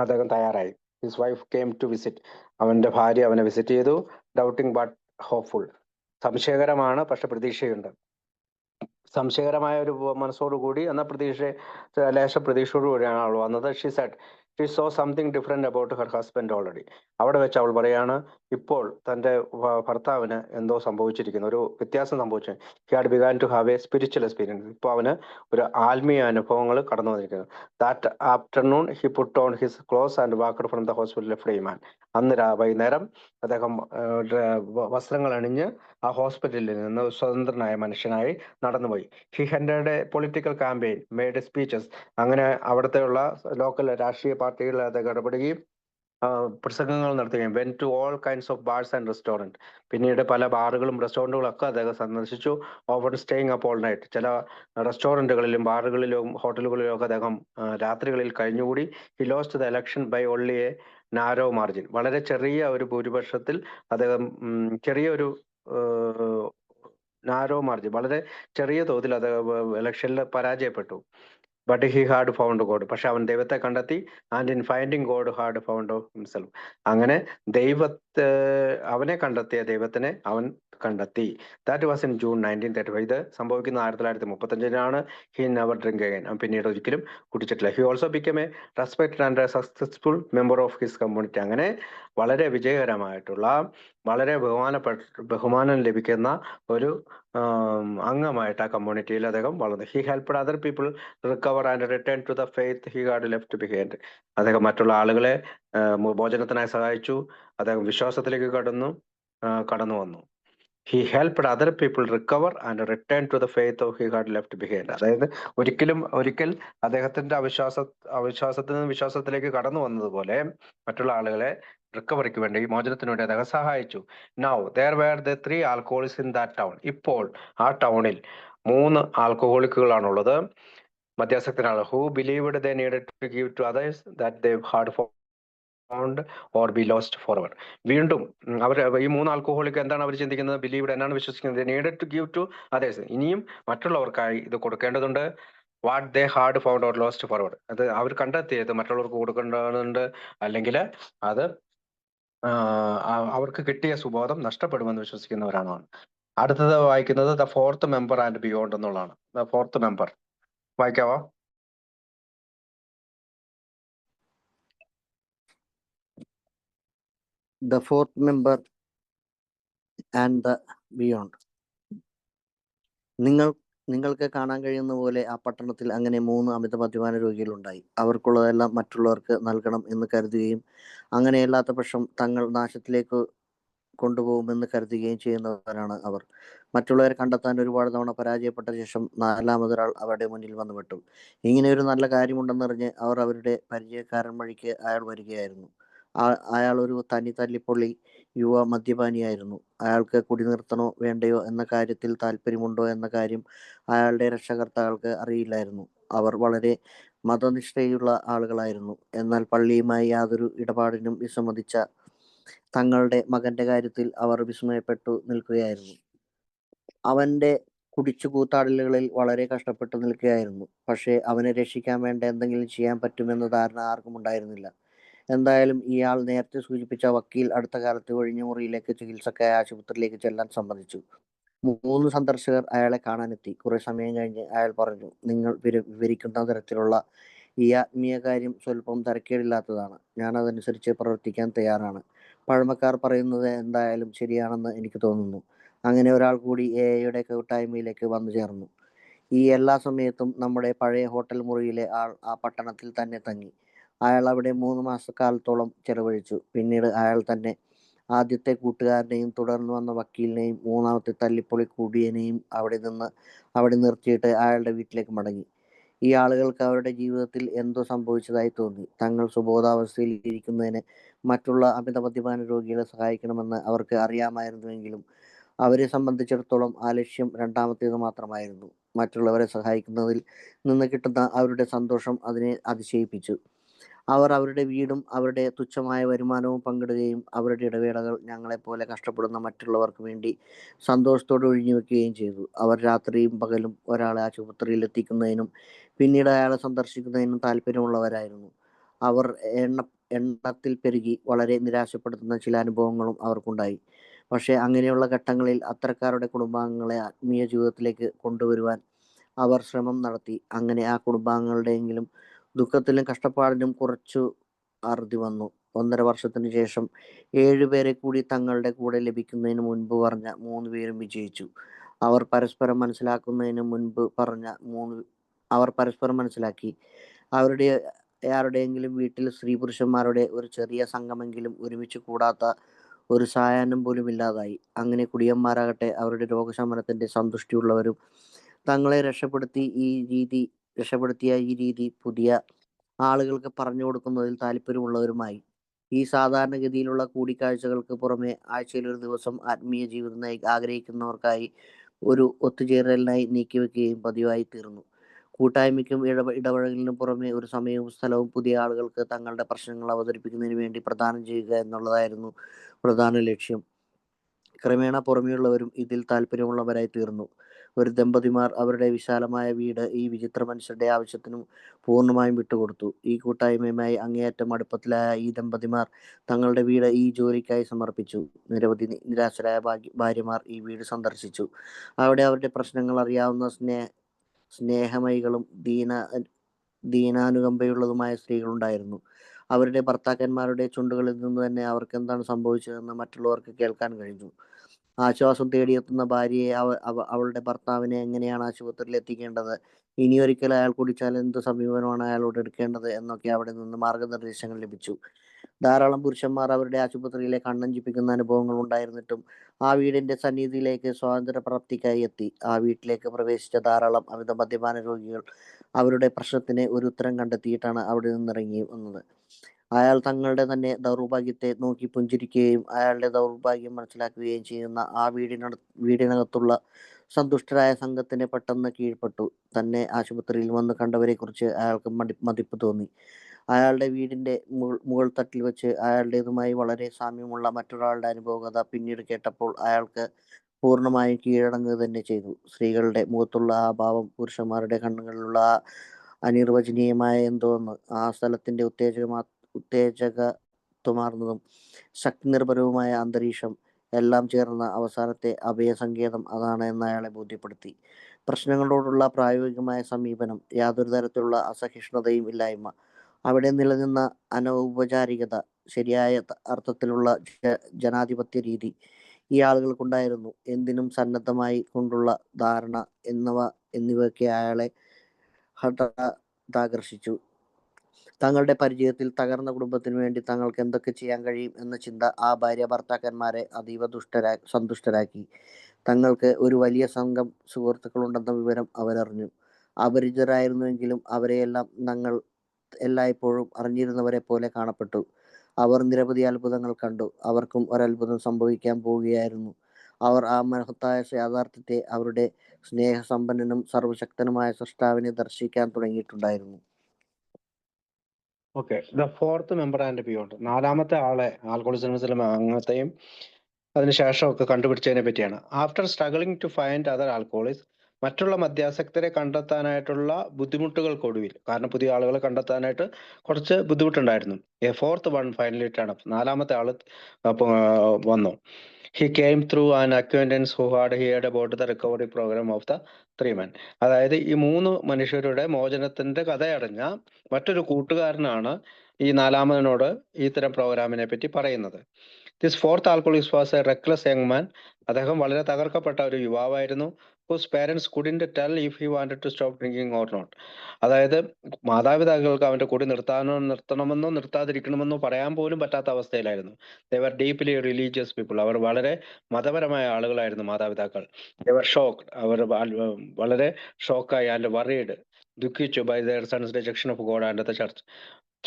അദ്ദേഹം തയ്യാറായി. His wife came to visit. അവന്റെ ഭാര്യ അവനെ വിസിറ്റ് ചെയ്തു. Doubting but hopeful. സംശയകരമാണ്, പക്ഷെ പ്രതീക്ഷയുണ്ട്. സംശയകരമായ ഒരു മനസ്സോടുകൂടി എന്നാൽ ലേശ പ്രതീക്ഷയോടുകൂടിയാണ് അവൾ വന്നത്. She said she so something different about her husband already. അവിടെ വെച്ച് അവൾ പറയാണ്, ഇപ്പോൾ തന്റെ ഭർത്താവിന് എന്തോ സംഭവിച്ചിരിക്കുന്നു, ഒരു വ്യത്യാസം സംഭവിച്ചു. He had began to have a spiritual experience. ഇപ്പോൾ അവന് ഒരു ആത്മീയ അനുഭവങ്ങൾ കടന്നു വന്നിരിക്കുന്നു. That afternoon he put on his clothes and walked from the hospital free man. അന്ന് വൈകുന്നേരം അദ്ദേഹം വസ്ത്രങ്ങൾ അണിഞ്ഞ് ആ ഹോസ്പിറ്റലിൽ നിന്ന് സ്വതന്ത്രനായ മനുഷ്യനായി നടന്നുപോയി. He headed a political campaign, made speeches. അങ്ങനെ അവിടുത്തെയുള്ള ലോക്കൽ രാഷ്ട്രീയ പാർട്ടികളിൽ അദ്ദേഹം ഇടപെടുകയും പ്രസംഗങ്ങൾ നടത്തുകയും went to all kinds of bars and restaurant. പിന്നീട് പല ബാറുകളും റെസ്റ്റോറൻറ്റുകളും ഒക്കെ അദ്ദേഹം സന്ദർശിച്ചു. Over staying up all night. ചില റെസ്റ്റോറൻറ്റുകളിലും ബാറുകളിലും ഹോട്ടലുകളിലും ഒക്കെ അദ്ദേഹം രാത്രികളിൽ കഴിഞ്ഞുകൂടി. He lost the election by only a narrow margin. വളരെ ചെറിയ ഒരു ഭൂരിപക്ഷത്തിൽ അദ്ദേഹം ചെറിയൊരു നാരോ മാർജിൻ, വളരെ ചെറിയ തോതിൽ അത് ഇലക്ഷനിൽ പരാജയപ്പെട്ടു. But he had found God. പക്ഷെ അവൻ ദൈവത്തെ കണ്ടെത്തി. And in finding God had found himself. അങ്ങനെ അവനെ കണ്ടെത്തിയ ദൈവത്തിനെ അവൻ കണ്ടെത്തി. That was in June 1935. ഇത് സംഭവിക്കുന്ന 1935-നാണ്. He never drink again. അവൻ പിന്നീട് ഒരിക്കലും കുടിച്ചിട്ടില്ല. He also become a respected and successful member of his community. അങ്ങനെ വളരെ വിജയകരമായിട്ടുള്ള, വളരെ ബഹുമാനം ലഭിക്കുന്ന ഒരു അംഗമായിട്ട് ആ കമ്മ്യൂണിറ്റിയിൽ അദ്ദേഹം വളർന്നു. He helped other people recover and return to the faith he had left behind. അദ്ദേഹം മറ്റുള്ള ആളുകളെ മോചനത്തിനായി സഹായിച്ചു. അദ്ദേഹം വിശ്വാസത്തിലേക്ക് കടന്നു വന്നു. He helped other people recover and return to the faith of he had left behind. അതായത് ഒരിക്കൽ അദ്ദേഹത്തിന്റെ അവിശ്വാസത്തിൽ നിന്ന് വിശ്വാസത്തിലേക്ക് കടന്നു വന്നതുപോലെ മറ്റുള്ള ആളുകളെ റിക്കവറിക്ക് വേണ്ടി, മോചനത്തിന് വേണ്ടി അദ്ദേഹം സഹായിച്ചു. Now there were the 3 alcoholics in that town. ഇപ്പോൾ ആ ടൗണിൽ 3 ആൽക്കഹോളിക്കുകളാണുള്ളത്, മദ്യാസക്തനാണ്. Who believed they needed to give to others that they had found or be lost forever. വീണ്ടും അവർ ഈ 3 ആൽക്കഹോളിക്ക് എന്താണ് അവർ ചിന്തിക്കുന്നത്? ബിലീവ്ഡ് എന്നാണ് വിശ്വസിക്കുന്നത്. they needed to give to others. ഇനിയും മറ്റുള്ളവർക്കായി ഇത് കൊടുക്കേണ്ടതുണ്ട്. What they had found or lost forward. അത് അവർ കണ്ടെത്തിയത് മറ്റുള്ളവർക്ക് കൊടുക്കേണ്ടതുണ്ട്, അല്ലെങ്കിൽ അത് അവർക്ക് കിട്ടിയ സുബോധം നഷ്ടപ്പെടുമെന്ന് വിശ്വസിക്കുന്നവരാണ്. അടുത്തത് വായിക്കുന്നത് the fourth member and beyond എന്നുള്ളതാണ്. ദ ഫോർത്ത് മെമ്പർ വായിക്കാവോ? The fourth member and the beyond. നിങ്ങൾക്ക് കാണാൻ കഴിയുന്ന പോലെ ആ പട്ടണത്തിൽ അങ്ങനെ 3 അമിത മദ്യപാന രോഗികളുണ്ടായി. അവർക്കുള്ളതെല്ലാം മറ്റുള്ളവർക്ക് നൽകണം എന്ന് കരുതുകയും അങ്ങനെയല്ലാത്ത പക്ഷം തങ്ങൾ നാശത്തിലേക്ക് കൊണ്ടുപോകുമെന്ന് കരുതുകയും ചെയ്യുന്നവരാണ് അവർ. മറ്റുള്ളവരെ കണ്ടെത്താൻ ഒരുപാട് തവണ പരാജയപ്പെട്ട ശേഷം 4മതൊരാൾ അവരുടെ മുന്നിൽ വന്നുപെട്ടു. ഇങ്ങനെ ഒരു നല്ല കാര്യമുണ്ടെന്നറിഞ്ഞ് അവർ അവരുടെ പരിചയക്കാരൻ വഴിക്ക് അയാൾ വരികയായിരുന്നു. അയാൾ ഒരു തല്ലിപ്പൊള്ളി യുവ മദ്യപാനിയായിരുന്നു. അയാൾക്ക് കുടി നിർത്തണോ വേണ്ടയോ എന്ന കാര്യത്തിൽ താല്പര്യമുണ്ടോ എന്ന കാര്യം അയാളുടെ രക്ഷകർത്താക്കൾക്ക് അറിയില്ലായിരുന്നു. അവർ വളരെ മതനിഷ്ഠയുള്ള ആളുകളായിരുന്നു. എന്നാൽ പള്ളിയുമായി യാതൊരു ഇടപാടിനും വിസമ്മതിച്ച തങ്ങളുടെ മകന്റെ കാര്യത്തിൽ അവർ വിസ്മയപ്പെട്ടു നിൽക്കുകയായിരുന്നു. അവന്റെ കുടിച്ചു കൂത്താടലുകളിൽ വളരെ കഷ്ടപ്പെട്ടു നിൽക്കുകയായിരുന്നു. പക്ഷേ അവനെ രക്ഷിക്കാൻ വേണ്ട എന്തെങ്കിലും ചെയ്യാൻ പറ്റുമെന്ന ധാരണ ആർക്കും ഉണ്ടായിരുന്നില്ല. എന്തായാലും ഇയാൾ നേരത്തെ സൂചിപ്പിച്ച വക്കീൽ അടുത്ത കാലത്ത് ഒഴിഞ്ഞ മുറിയിലേക്ക് ചികിത്സക്കായി ആശുപത്രിയിലേക്ക് ചെല്ലാൻ സമ്മതിച്ചു. 3 സന്ദർശകർ അയാളെ കാണാനെത്തി. കുറെ സമയം കഴിഞ്ഞ് അയാൾ പറഞ്ഞു, നിങ്ങൾ വിവരിക്കുന്ന തരത്തിലുള്ള ഈ ആത്മീയ കാര്യം സ്വല്പം തരക്കേടില്ലാത്തതാണ്. ഞാൻ അതനുസരിച്ച് പ്രവർത്തിക്കാൻ തയ്യാറാണ്. പഴമക്കാർ പറയുന്നത് എന്തായാലും ശരിയാണെന്ന് എനിക്ക് തോന്നുന്നു. അങ്ങനെ ഒരാൾ കൂടി എയുടെ കൂട്ടായ്മയിലേക്ക് വന്നു ചേർന്നു. ഈ എല്ലാ സമയത്തും നമ്മുടെ പഴയ ഹോട്ടൽ മുറിയിലെ ആൾ ആ പട്ടണത്തിൽ തന്നെ തങ്ങി. അയാൾ അവിടെ 3 മാസക്കാലത്തോളം ചെലവഴിച്ചു. പിന്നീട് അയാൾ തന്നെ ആദ്യത്തെ കൂട്ടുകാരനെയും തുടർന്ന് വന്ന വക്കീലിനെയും മൂന്നാമത്തെ തല്ലിപ്പൊളി കൂടിയനെയും അവിടെ നിർത്തിയിട്ട് അയാളുടെ വീട്ടിലേക്ക് മടങ്ങി. ഈ ആളുകൾക്ക് അവരുടെ ജീവിതത്തിൽ എന്തോ സംഭവിച്ചതായി തോന്നി. തങ്ങൾ സുബോധാവസ്ഥയിൽ ഇരിക്കുന്നതിന് മറ്റുള്ള അമിത മദ്യപാന രോഗികളെ സഹായിക്കണമെന്ന് അവർക്ക് അറിയാമായിരുന്നുവെങ്കിലും അവരെ സംബന്ധിച്ചിടത്തോളം ആ ലക്ഷ്യം രണ്ടാമത്തേത് മാത്രമായിരുന്നു. മറ്റുള്ളവരെ സഹായിക്കുന്നതിൽ നിന്ന് കിട്ടുന്ന അവരുടെ സന്തോഷം അതിനെ അതിശയിപ്പിച്ചു. അവർ അവരുടെ വീടും അവരുടെ തുച്ഛമായ വരുമാനവും പങ്കിടുകയും അവരുടെ ഇടവേളകൾ ഞങ്ങളെപ്പോലെ കഷ്ടപ്പെടുന്ന മറ്റുള്ളവർക്ക് വേണ്ടി സന്തോഷത്തോടെ ഒഴിഞ്ഞുവെക്കുകയും ചെയ്തു. അവർ രാത്രിയും പകലും ഒരാളെ ആശുപത്രിയിൽ എത്തിക്കുന്നതിനും പിന്നീട് അയാളെ സന്ദർശിക്കുന്നതിനും താല്പര്യമുള്ളവരായിരുന്നു. അവർ എണ്ണത്തിൽ പെരുകി വളരെ നിരാശപ്പെടുത്തുന്ന ചില അനുഭവങ്ങളും അവർക്കുണ്ടായി. പക്ഷേ അങ്ങനെയുള്ള ഘട്ടങ്ങളിൽ അത്തരക്കാരുടെ കുടുംബാംഗങ്ങളെ ആത്മീയ ജീവിതത്തിലേക്ക് കൊണ്ടുവരുവാൻ അവർ ശ്രമം നടത്തി. അങ്ങനെ ആ കുടുംബാംഗങ്ങളുടെയെങ്കിലും ദുഃഖത്തിലും കഷ്ടപ്പാടിലും കുറച്ചു അറുതി വന്നു. 1.5 വർഷത്തിനു ശേഷം 7 പേരെ കൂടി തങ്ങളുടെ കൂടെ ലഭിക്കുന്നതിന് മുൻപ് പറഞ്ഞ 3 പേരും വിജയിച്ചു. അവർ പരസ്പരം മനസ്സിലാക്കി. അവരുടെ ആരുടെയെങ്കിലും വീട്ടിൽ സ്ത്രീ പുരുഷന്മാരുടെ ഒരു ചെറിയ സംഘമെങ്കിലും ഒരുമിച്ച് കൂടാത്ത ഒരു സായാഹ്നം പോലും ഇല്ലാതായി. അങ്ങനെ കുടിയന്മാരാകട്ടെ അവരുടെ രോഗശമനത്തിന്റെ സന്തുഷ്ടിയുള്ളവരും തങ്ങളെ രക്ഷപ്പെടുത്തിയ ഈ രീതി പുതിയ ആളുകൾക്ക് പറഞ്ഞു കൊടുക്കുന്നതിൽ താല്പര്യമുള്ളവരുമായി. ഈ സാധാരണഗതിയിലുള്ള കൂടിക്കാഴ്ചകൾക്ക് പുറമെ ആഴ്ചയിൽ ഒരു ദിവസം ആത്മീയ ജീവിതം ആഗ്രഹിക്കുന്നവർക്കായി ഒരു ഒത്തുചേരലിനായി നീക്കിവെക്കുകയും പതിവായി തീർന്നു. കൂട്ടായ്മയ്ക്കും ഇടപഴകലിനും പുറമെ ഒരു സമയവും സ്ഥലവും പുതിയ ആളുകൾക്ക് തങ്ങളുടെ പ്രശ്നങ്ങൾ അവതരിപ്പിക്കുന്നതിന് വേണ്ടി പ്രദാനം ചെയ്യുക എന്നുള്ളതായിരുന്നു പ്രധാന ലക്ഷ്യം. ക്രമേണ പുറമെയുള്ളവരും ഇതിൽ താല്പര്യമുള്ളവരായി തീർന്നു. ഒരു ദമ്പതിമാർ അവരുടെ വിശാലമായ വീട് ഈ വിചിത്ര മനുഷ്യരുടെ ആവശ്യത്തിനും പൂർണ്ണമായും വിട്ടുകൊടുത്തു. ഈ കൂട്ടായ്മയുമായി അങ്ങേയറ്റം അടുപ്പത്തിലായ ഈ ദമ്പതിമാർ തങ്ങളുടെ വീട് ഈ ജോലിക്കായി സമർപ്പിച്ചു. നിരവധി നിരാശരായ ഭാര്യമാർ ഈ വീട് സന്ദർശിച്ചു. അവിടെ അവരുടെ പ്രശ്നങ്ങൾ അറിയാവുന്ന സ്നേഹമയികളും ദീനാനുകമ്പയുള്ളതുമായ സ്ത്രീകളുണ്ടായിരുന്നു. അവരുടെ ഭർത്താക്കന്മാരുടെ ചുണ്ടുകളിൽ നിന്ന് തന്നെ അവർക്ക് എന്താണ് സംഭവിച്ചതെന്ന് മറ്റുള്ളവർക്ക് കേൾക്കാൻ കഴിഞ്ഞു. ആശ്വാസം തേടിയെത്തുന്ന ഭാര്യയെ അവളുടെ ഭർത്താവിനെ എങ്ങനെയാണ് ആശുപത്രിയിൽ എത്തിക്കേണ്ടത്, ഇനിയൊരിക്കൽ അയാൾ കുടിച്ചാൽ എന്ത് സമീപനമാണ് അയാളോട് എടുക്കേണ്ടത് എന്നൊക്കെ അവിടെ നിന്ന് മാർഗനിർദ്ദേശങ്ങൾ ലഭിച്ചു. ധാരാളം പുരുഷന്മാർ അവരുടെ ആശുപത്രിയിലെ കണ്ണഞ്ചിപ്പിക്കുന്ന അനുഭവങ്ങൾ ഉണ്ടായിരുന്നിട്ടും ആ വീടിന്റെ സന്നിധിയിലേക്ക് സ്വാതന്ത്ര്യപ്രാപ്തിക്കായി എത്തി. ആ വീട്ടിലേക്ക് പ്രവേശിച്ച ധാരാളം അമിത മദ്യപാന രോഗികൾ അവരുടെ പ്രശ്നത്തിന് ഒരു ഉത്തരം കണ്ടെത്തിയിട്ടാണ് അവിടെ നിന്നിറങ്ങി വന്നത്. അയാൾ തങ്ങളുടെ തന്നെ ദൗർഭാഗ്യത്തെ നോക്കി പുഞ്ചിരിക്കുകയും അയാളുടെ ദൗർഭാഗ്യം മനസ്സിലാക്കുകയും ചെയ്യുന്ന ആ വീടിനകത്തുള്ള സന്തുഷ്ടരായ സംഘത്തിന് പെട്ടെന്ന് കീഴ്പ്പെട്ടു. തന്നെ ആശുപത്രിയിൽ വന്ന് കണ്ടവരെക്കുറിച്ച് അയാൾക്ക് മതിപ്പ് തോന്നി. അയാളുടെ വീടിന്റെ മുകൾ തട്ടിൽ വെച്ച് അയാളുടേതുമായി വളരെ സാമ്യമുള്ള മറ്റൊരാളുടെ അനുഭവകഥ പിന്നീട് കേട്ടപ്പോൾ അയാൾക്ക് പൂർണ്ണമായും കീഴടങ്ങുക തന്നെ ചെയ്തു. സ്ത്രീകളുടെ മുഖത്തുള്ള ആ ഭാവം, പുരുഷന്മാരുടെ കണ്ണുകളിലുള്ള ആ അനിർവചനീയമായ എന്തോന്ന്, ആ സ്ഥലത്തിന്റെ ഉത്തേജകത്വമാർന്നതും ശക്തി നിർഭരവുമായ അന്തരീക്ഷം എല്ലാം ചേർന്ന അവസാനത്തെ അഭയസങ്കേതം അതാണ് എന്ന് അയാളെ ബോധ്യപ്പെടുത്തി. പ്രശ്നങ്ങളോടുള്ള പ്രായോഗികമായ സമീപനം, യാതൊരു തരത്തിലുള്ള അസഹിഷ്ണുതയും ഇല്ലായ്മ, അവിടെ നിലനിന്ന അനൗപചാരികത, ശരിയായ അർത്ഥത്തിലുള്ള ജനാധിപത്യ രീതി ഈ ആളുകൾക്കുണ്ടായിരുന്നു. എന്തിനും സന്നദ്ധമായി കൊണ്ടുള്ള ധാരണ എന്നിവയൊക്കെ അയാളെ ഹഠാത്താകർഷിച്ചു. തങ്ങളുടെ പരിചയത്തിൽ തകർന്ന കുടുംബത്തിനു വേണ്ടി തങ്ങൾക്ക് എന്തൊക്കെ ചെയ്യാൻ കഴിയും എന്ന ചിന്ത ആ ഭാര്യ ഭർത്താക്കന്മാരെ അതീവ സന്തുഷ്ടരാക്കി. തങ്ങൾക്ക് ഒരു വലിയ സംഘം സുഹൃത്തുക്കളുണ്ടെന്ന വിവരം അവരറിഞ്ഞു. അപരിചിതരായിരുന്നുവെങ്കിലും അവരെയെല്ലാം തങ്ങൾ എല്ലായ്പ്പോഴും അറിഞ്ഞിരുന്നവരെ പോലെ കാണപ്പെട്ടു. അവർ നിരവധി അത്ഭുതങ്ങൾ കണ്ടു. അവർക്കും ഒരത്ഭുതം സംഭവിക്കാൻ പോവുകയായിരുന്നു. അവർ ആ മഹത്തായ യാഥാർത്ഥ്യത്തെ, അവരുടെ സ്നേഹസമ്പന്നനും സർവശക്തനുമായ സൃഷ്ടാവിനെ ദർശിക്കാൻ തുടങ്ങിയിട്ടുണ്ടായിരുന്നു. Okay, the fourth member and beyond. 4-മത്തെ ആളെ ആൽക്കഹോളിസത്തിലെ അംഗത്തെയും അതിനുശേഷം ഒക്കെ കണ്ടുപിടിച്ചതിനെ പറ്റിയാണ്. After struggling to find other alcoholics, മറ്റുള്ള മദ്യാസക്തരെ കണ്ടെത്താനായിട്ടുള്ള ബുദ്ധിമുട്ടുകൾക്കൊടുവിൽ, കാരണം പുതിയ ആളുകളെ കണ്ടെത്താനായിട്ട് കുറച്ച് ബുദ്ധിമുട്ടുണ്ടായിരുന്നു. A fourth one finally turn up, നാലാമത്തെ ആള് വന്നു. He came through an acquaintance who had heard about the recovery programme of the 3 men. അതായത് ഈ 3 മനുഷ്യരുടെ മോചനത്തിന്റെ കഥയറിഞ്ഞ മറ്റൊരു കൂട്ടുകാരനാണ് ഈ നാലാമനോട് ഇത്തരം പ്രോഗ്രാമിനെ പറ്റി പറയുന്നത്. This fourth alcoholist was a reckless young man. അദ്ദേഹം വളരെ തകർക്കപ്പെട്ട ഒരു യുവാവായിരുന്നു. Whose parents couldn't tell if he wanted to stop drinking or not. അതായത് മാതാപിതാക്കൾക്ക് അവന്റെ കുടി നിർത്തണമെന്നോ നിർത്താതിരിക്കണമെന്നോ പറയാൻ പോലും പറ്റാത്ത അവസ്ഥയിലായിരുന്നു. ദേ വർ ഡീപ്ലി റിലീജിയസ് പീപ്പിൾ. അവർ വളരെ മതപരമായ ആളുകളായിരുന്നു മാതാപിതാക്കൾ. ദേ വർ ഷോക്ക്ഡ്. അവർ വളരെ ഷോക്കായി ആൻഡ് വറീഡ്, ദുഃഖിച്ചു by their son's rejection of God and the church.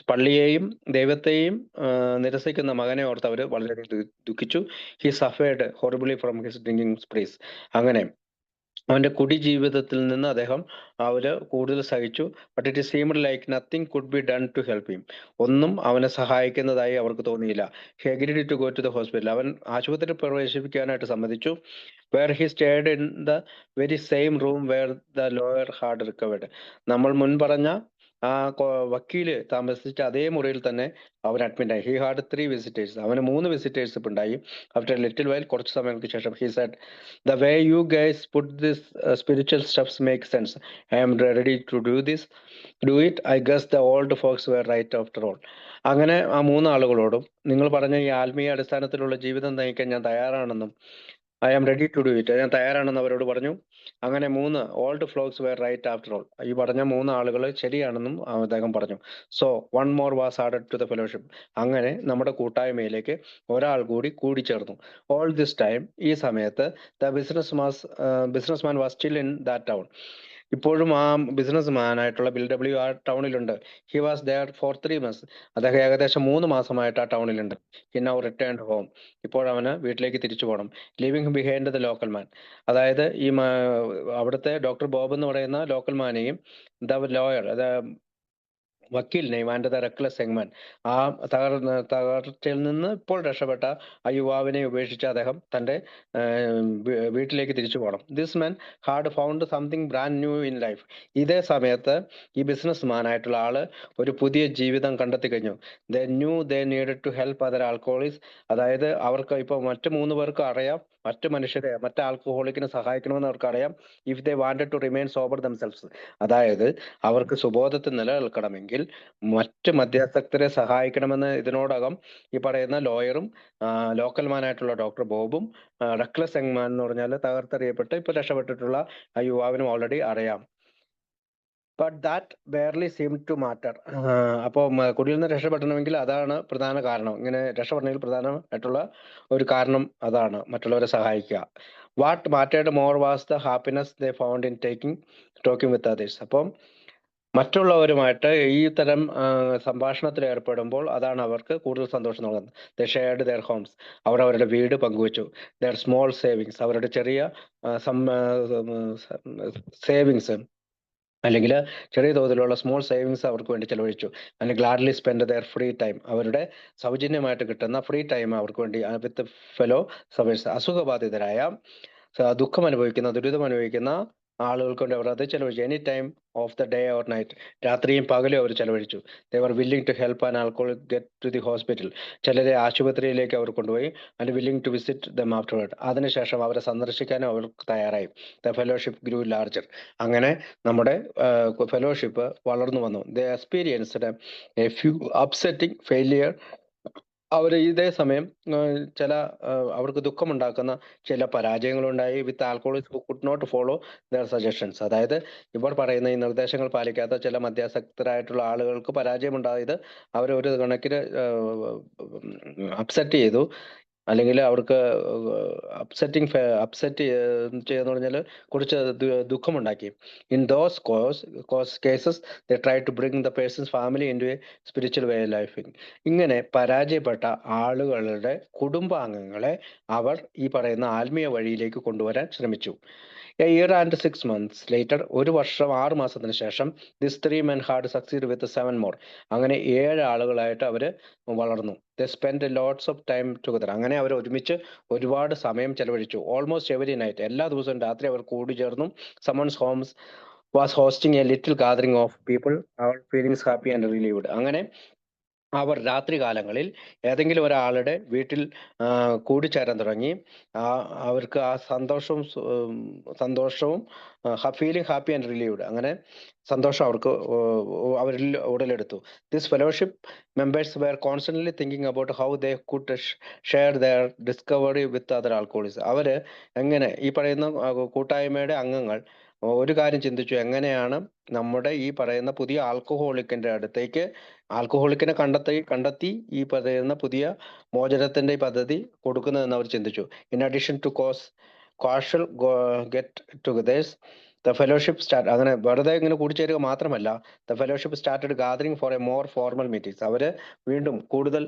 പള്ളിയെയും ദൈവത്തെയും നിരസിക്കുന്ന മകനെ ഓർത്ത് അവർ വളരെയധികം ദുഃഖിച്ചു. He suffered horribly from his drinking sprees. അങ്ങനെ അവന്റെ കുടി ജീവിതത്തിൽ നിന്ന് അദ്ദേഹം കൂടുതൽ സഹിച്ചു. But it seemed like nothing could be done to help him. ഒന്നും അവനെ സഹായിക്കുന്നതായി അവർക്ക് തോന്നിയില്ല. He agreed to go to the hospital. അവൻ ആശുപത്രിയിൽ പ്രവേശിപ്പിക്കാനായിട്ട് സമ്മതിച്ചു. Where he stayed in the very same room where the lawyer had recovered. നമ്മൾ മുൻ പറഞ്ഞ വക്കീല് താമസിച്ച അതേ മുറിയിൽ തന്നെ അവൻ അഡ്മിറ്റ് ആയി. He had 3 visitors. അവന് 3 വിസിറ്റേഴ്സ് ഇപ്പം ഉണ്ടായി. ആഫ്റ്റർ ലിറ്റിൽ വൈൽ, കുറച്ച് സമയങ്ങൾക്ക് ശേഷം, he said, the way you guys put this spiritual stuffs make sense. I am ready to do it. I guess the old folks were right after all. അങ്ങനെ ആ 3 ആളുകളോടും നിങ്ങൾ പറഞ്ഞ ഈ ആത്മീയ അടിസ്ഥാനത്തിലുള്ള ജീവിതം നയിക്കാൻ ഞാൻ തയ്യാറാണെന്നും, I am ready to do it, ഞാൻ തയ്യാറാണെന്ന് അവരോട് പറഞ്ഞു. അങ്ങനെ 3 old folks were right after all. ഈ പറഞ്ഞ 3 ആളുകൾ ശരിയാണെന്നും അദ്ദേഹം പറഞ്ഞു. So 1 more was added to the fellowship. അങ്ങനെ നമ്മുടെ കൂട്ടായ്മയിലേക്ക് ഒരാൾ കൂടി കൂടിച്ചേർന്നു. ഓൾ ദിസ് ടൈം, ഈ സമയത്ത്, the business man was still in that town. ഇപ്പോഴും ആ ബിസിനസ് മാനായിട്ടുള്ള ബിൽ ഡബ്ല്യു ആ ടൗണിലുണ്ട്. He was there for 3 months. അദ്ദേഹം ഏകദേശം 3 മാസമായിട്ട് ആ ടൗണിലുണ്ട്. He now returned home. ഇപ്പോഴവന് വീട്ടിലേക്ക് തിരിച്ചു പോകണം. Living behind the local man. അതായത് ഈ അവിടുത്തെ ഡോക്ടർ ബോബ് എന്ന് പറയുന്ന ലോക്കൽ മാനെയും ദ ലോയർ, വക്കീലിനെയും and the reckless young man, ആ തകർച്ചയിൽ നിന്ന് ഇപ്പോൾ രക്ഷപ്പെട്ട ആ യുവാവിനെ ഉപേക്ഷിച്ച് അദ്ദേഹം തൻ്റെ വീട്ടിലേക്ക് തിരിച്ചു പോകണം. This man had found something brand new in life. ഇതേ സമയത്ത് ഈ ബിസിനസ് മാനായിട്ടുള്ള ആള് ഒരു പുതിയ ജീവിതം കണ്ടെത്തി കഴിഞ്ഞു. They knew they needed to help other alcoholics. അതായത് അവർക്ക് ഇപ്പോൾ മറ്റ് 3 പേർക്ക് അറിയാം മറ്റ് ആൽക്കഹോളിക്കിനെ സഹായിക്കണമെന്ന് അവർക്കറിയാം. If they wanted to remain sober themselves. അതായത് അവർക്ക് സുബോധത്തിൽ നിലനിൽക്കണമെങ്കിൽ മറ്റ് മദ്യാസക്തരെ സഹായിക്കണമെന്ന് ഇതിനോടകം ഈ പറയുന്ന ലോയറും ലോക്കൽ മാനായിട്ടുള്ള ഡോക്ടർ ബോബും റെക്ലെസ് യങ് മാൻ എന്ന് പറഞ്ഞാൽ തകർത്തെറിയപ്പെട്ട് ഇപ്പൊ രക്ഷപ്പെട്ടിട്ടുള്ള ആ യുവാവിനും ഓൾറെഡി അറിയാം. But that barely seem to matter. അപ്പോൾ കുടിയിൽ നിന്ന് രക്ഷപ്പെടണമെങ്കിൽ അതാണ് പ്രധാന കാരണം. ഇങ്ങനെ രക്ഷപ്പെടണമെങ്കിൽ പ്രധാനമായിട്ടുള്ള ഒരു കാരണം അതാണ്, മറ്റുള്ളവരെ സഹായിക്കുക. What mattered more was the happiness they found in talking with others. അപ്പം മറ്റുള്ളവരുമായിട്ട് ഈ തരം സംഭാഷണത്തിൽ ഏർപ്പെടുമ്പോൾ അതാണ് അവർക്ക് കൂടുതൽ സന്തോഷം നൽകുന്നത്. They shared their homes. അവർ അവരുടെ വീട് പങ്കുവച്ചു. Their small savings. അവരുടെ ചെറിയ സേവിങ്സ് അല്ലെങ്കിൽ ചെറിയ തോതിലുള്ള സ്മോൾ സേവിങ്സ് അവർക്ക് വേണ്ടി ചെലവഴിച്ചു. അല്ലെങ്കിൽ gladly spend their free time. അവരുടെ സൗജന്യമായിട്ട് കിട്ടുന്ന ഫ്രീ ടൈം അവർക്ക് വേണ്ടി വിത്ത് ഫെലോ സവേഴ്സ്. അസുഖബാധിതരായ, ദുഃഖം അനുഭവിക്കുന്ന, ദുരിതം അനുഭവിക്കുന്ന ആളുകൾക്ക് വേണ്ടി അവർ അത് ചെലവഴിച്ചു. Any time of the day or night. രാത്രിയും പകലും അവർ ചെലവഴിച്ചു. They were willing to help an alcoholic get to the hospital. ചിലരെ ആശുപത്രിയിലേക്ക് അവർ കൊണ്ടുപോയി. And willing to visit them afterward. അതിനുശേഷം അവരെ സന്ദർശിക്കാനും അവർക്ക് തയ്യാറായി. The fellowship grew larger. അങ്ങനെ നമ്മുടെ ഫെലോഷിപ്പ് വളർന്നു വന്നു. They experienced a few upsetting failure. അവർ ഇതേ സമയം അവർക്ക് ദുഃഖമുണ്ടാക്കുന്ന ചില പരാജയങ്ങളുണ്ടായി. With alcoholics who could not follow there suggestions. അതായത് ഇവർ പറയുന്ന ഈ നിർദ്ദേശങ്ങൾ പാലിക്കാത്ത ചില മദ്യാസക്തരായിട്ടുള്ള ആളുകൾക്ക് പരാജയമുണ്ടായത് അവർ ഒരു കണക്കിന് അപ്സെറ്റ് ചെയ്തു. അല്ലെങ്കിൽ അവർക്ക് അപ്സെറ്റ് ചെയ്യുന്ന പറഞ്ഞാൽ കുറച്ച് ദുഃഖമുണ്ടാക്കി. In those cases they try to bring the person's family in to a spiritual way life. ഇങ്ങനെ പരാജയപ്പെട്ട ആളുകളുടെ കുടുംബാംഗങ്ങളെ അവർ ഈ പറയുന്ന ആത്മീയ വഴിയിലേക്ക് കൊണ്ടുവരാൻ ശ്രമിച്ചു. A year and 6 months later, 1 വർഷം 6 മാസത്തിന് ശേഷം, this 3 men had succeeded with 7 more. അങ്ങനെ 7 ആളുകളായിട്ട് അവർ വളർന്നു. They spent lots of time together. അങ്ങനെ അവർ ഒരുമിച്ച് ഒരുപാട് സമയം ചെലവഴിച്ചു. Almost every night, എല്ലാ ദിവസവും രാത്രി അവർ കൂടിച്ചേർന്നു. Someone's homes was hosting a little gathering of people, all feeling happy and relieved. അങ്ങനെ അവർ രാത്രികാലങ്ങളിൽ ഏതെങ്കിലും ഒരാളുടെ വീട്ടിൽ കൂടിച്ചേരാൻ തുടങ്ങി. അവർക്ക് ആ സന്തോഷവും ഫീലിംഗ് ഹാപ്പി ആൻഡ് റിലീവ്ഡ്, അങ്ങനെ സന്തോഷം അവർക്ക് അവരിൽ ഉടലെടുത്തു. This fellowship members were constantly thinking about how they could share their discovery with other alcoholics. അവർ എങ്ങനെ, ഈ പറയുന്ന കൂട്ടായ്മയുടെ അംഗങ്ങൾ ഒരു കാര്യം ചിന്തിച്ചു, എങ്ങനെയാണ് നമ്മുടെ ഈ പറയുന്ന പുതിയ ആൽക്കഹോളിക്കിന്റെ അടുത്തേക്ക് ആൽക്കഹോളിക്കിനെ കണ്ടെത്തി ഈ പറയുന്ന പുതിയ മോചനത്തിന്റെ പദ്ധതി കൊടുക്കുന്നതെന്ന് അവർ ചിന്തിച്ചു. In addition to casual get togethers, the fellowship start, അങ്ങനെ വെറുതെ ഇങ്ങനെ കൂടിച്ചേരുക മാത്രമല്ല, the fellowship started gathering for a more formal meetings. അവർ വീണ്ടും കൂടുതൽ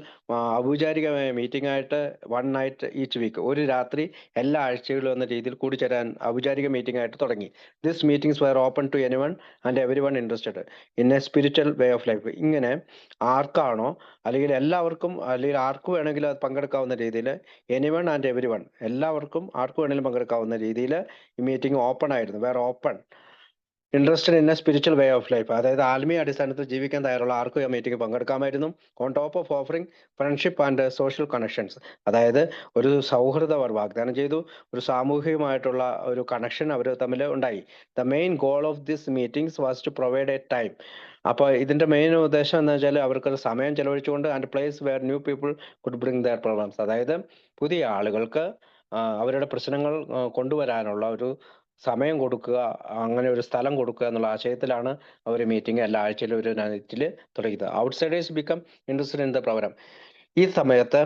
ഔപചാരികമായ മീറ്റിംഗ് ആയിട്ട് 1 night each week, ഒരു രാത്രി എല്ലാ ആഴ്ചയിലും എന്ന രീതിയിൽ കൂടിച്ചേരാൻ ഔപചാരിക മീറ്റിംഗ് ആയിട്ട് തുടങ്ങി. This meetings were open to anyone and everyone interested in a spiritual way of life. ഇങ്ങനെ ആർക്കാണോ, അല്ലെങ്കിൽ എല്ലാവർക്കും, അല്ലെങ്കിൽ ആർക്ക് വേണമെങ്കിലും അത് പങ്കെടുക്കാവുന്ന രീതിയിൽ, എനിവൺ ആൻഡ് എവരിവൺ, എല്ലാവർക്കും ആർക്ക് വേണമെങ്കിലും പങ്കെടുക്കാവുന്ന രീതിയിൽ ഈ മീറ്റിംഗ് ഓപ്പൺ ആയിരുന്നു. Where open interested in a spiritual way of life, അതായത് ആത്മീയ അടിസ്ഥാനത്തിൽ ജീവിക്കാൻ തയ്യാറുള്ള ആർക്കും ആ മീറ്റിംഗ് പങ്കെടുക്കാമായിരുന്നു. On top of offering friendship and social connections, അതായത് ഒരു സൗഹൃദം അവർ വാഗ്ദാനം ചെയ്തു, ഒരു സാമൂഹികമായിട്ടുള്ള ഒരു കണക്ഷൻ അവർ തമ്മിൽ ഉണ്ടായി. The main goal of this meetings was to provide a time. അപ്പോൾ ഇതിന്റെ മെയിൻ ഉദ്ദേശം എന്ന് വെച്ചാൽ അവർക്കൊരു സമയം ചെലവഴിച്ചുകൊണ്ട് and place where new people could bring their problems, അതായത് പുതിയ ആളുകൾക്ക് അവരുടെ പ്രശ്നങ്ങൾ കൊണ്ടുവരാനുള്ള ഒരു സമയം കൊടുക്കുക, അങ്ങനെ ഒരു സ്ഥലം കൊടുക്കുക എന്നുള്ള ആശയത്തിലാണ് അവർ മീറ്റിംഗ് എല്ലാ ആഴ്ചയിലും ഒരു നൈറ്റിൽ തുടങ്ങിയത്. Outsiders become interested in the programme. ഈ സമയത്ത്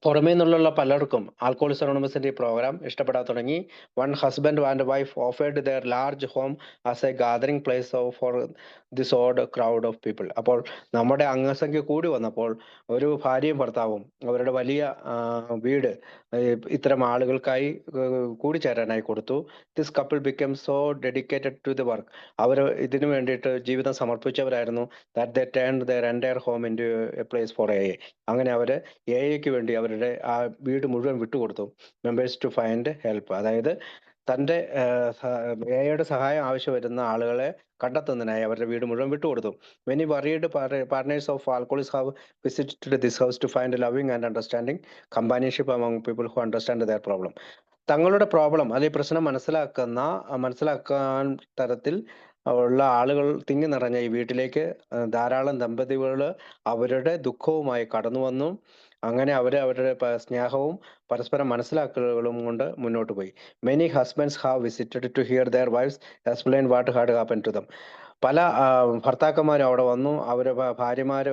പുറമേ നിന്നുള്ള പലർക്കും ആൽക്കഹോളിക്സ് അനോണിമസിന്റെ ഈ പ്രോഗ്രാം ഇഷ്ടപ്പെടാൻ തുടങ്ങി. One husband and wife offered their large home as a gathering place for this odd crowd of people. അപ്പോൾ നമ്മുടെ അംഗസംഖ്യ കൂടി വന്നപ്പോൾ ഒരു ഭാര്യയും ഭർത്താവും അവരുടെ വലിയ വീട് ഇത്തരം ആളുകൾക്കായി കൂടിച്ചേരാനായി കൊടുത്തു. This couple become so dedicated to the work. അവർ ഇതിനു വേണ്ടിയിട്ട് ജീവിതം സമർപ്പിച്ചവരായിരുന്നു. That they turned their entire home in to a place for a. അങ്ങനെ അവർ എയ്ക്ക് വേണ്ടി അവരുടെ ആ വീട് മുഴുവൻ വിട്ടുകൊടുത്തു. മെമ്പേഴ്സ് ടു ഫൈൻഡ് ഹെൽപ്പ്, അതായത് തൻ്റെ എയുടെ സഹായം ആവശ്യം വരുന്ന ആളുകളെ കണ്ടെത്തുന്നതിനായി അവരുടെ വീട് മുഴുവൻ വിട്ടുകൊടുത്തു. Many worried partners of alcoholics have visited this house to find loving and understanding companionship among people who understand their problem. തങ്ങളുടെ പ്രോബ്ലം അല്ലെങ്കിൽ പ്രശ്നം മനസ്സിലാക്കാൻ തരത്തിൽ ഉള്ള ആളുകൾ തിങ്ങി നിറഞ്ഞ ഈ വീട്ടിലേക്ക് ധാരാളം ദമ്പതികൾ അവരുടെ ദുഃഖവുമായി കടന്നു വന്നു. അങ്ങനെ അവരുടെ സ്നേഹവും പരസ്പരം മനസ്സിലാക്കലുകളും കൊണ്ട് മുന്നോട്ട് പോയി. Many husbands have visited to hear their wives explain what had happen to them. പല ഭർത്താക്കന്മാരും അവിടെ വന്നു. അവരുടെ ഭാര്യമാരെ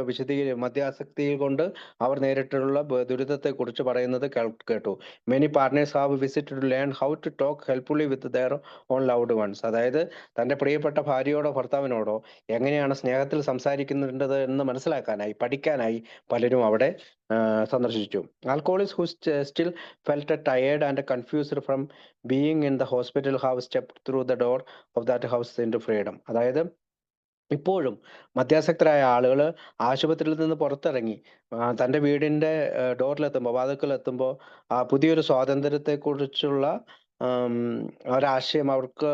മദ്യാസക്തി കൊണ്ട് അവർ നേരിട്ടുള്ള ദുരിതത്തെക്കുറിച്ച് പറയുന്നത് കേട്ടു. Many partners have visited to learn how to talk helpfully with their own loved ones. അതായത് തൻ്റെ പ്രിയപ്പെട്ട ഭാര്യയോടോ ഭർത്താവിനോടോ എങ്ങനെയാണ് സ്നേഹത്തിൽ സംസാരിക്കേണ്ടത് എന്ന് മനസ്സിലാക്കാനായി, പഠിക്കാനായി പലരും അവിടെ സന്ദർശിച്ചു. Alcoholics who still felt tired and confused from being in the hospital have stepped through the door of that house into freedom. അതായത് ഇപ്പോഴും മദ്യാസക്തരായ ആളുകൾ ആശുപത്രിയിൽ നിന്ന് പുറത്തിറങ്ങി തൻ്റെ വീടിൻ്റെ വാതിൽക്കലെത്തുമ്പോൾ ആ പുതിയൊരു സ്വാതന്ത്ര്യത്തെക്കുറിച്ചുള്ള ഒരാശയം അവർക്ക്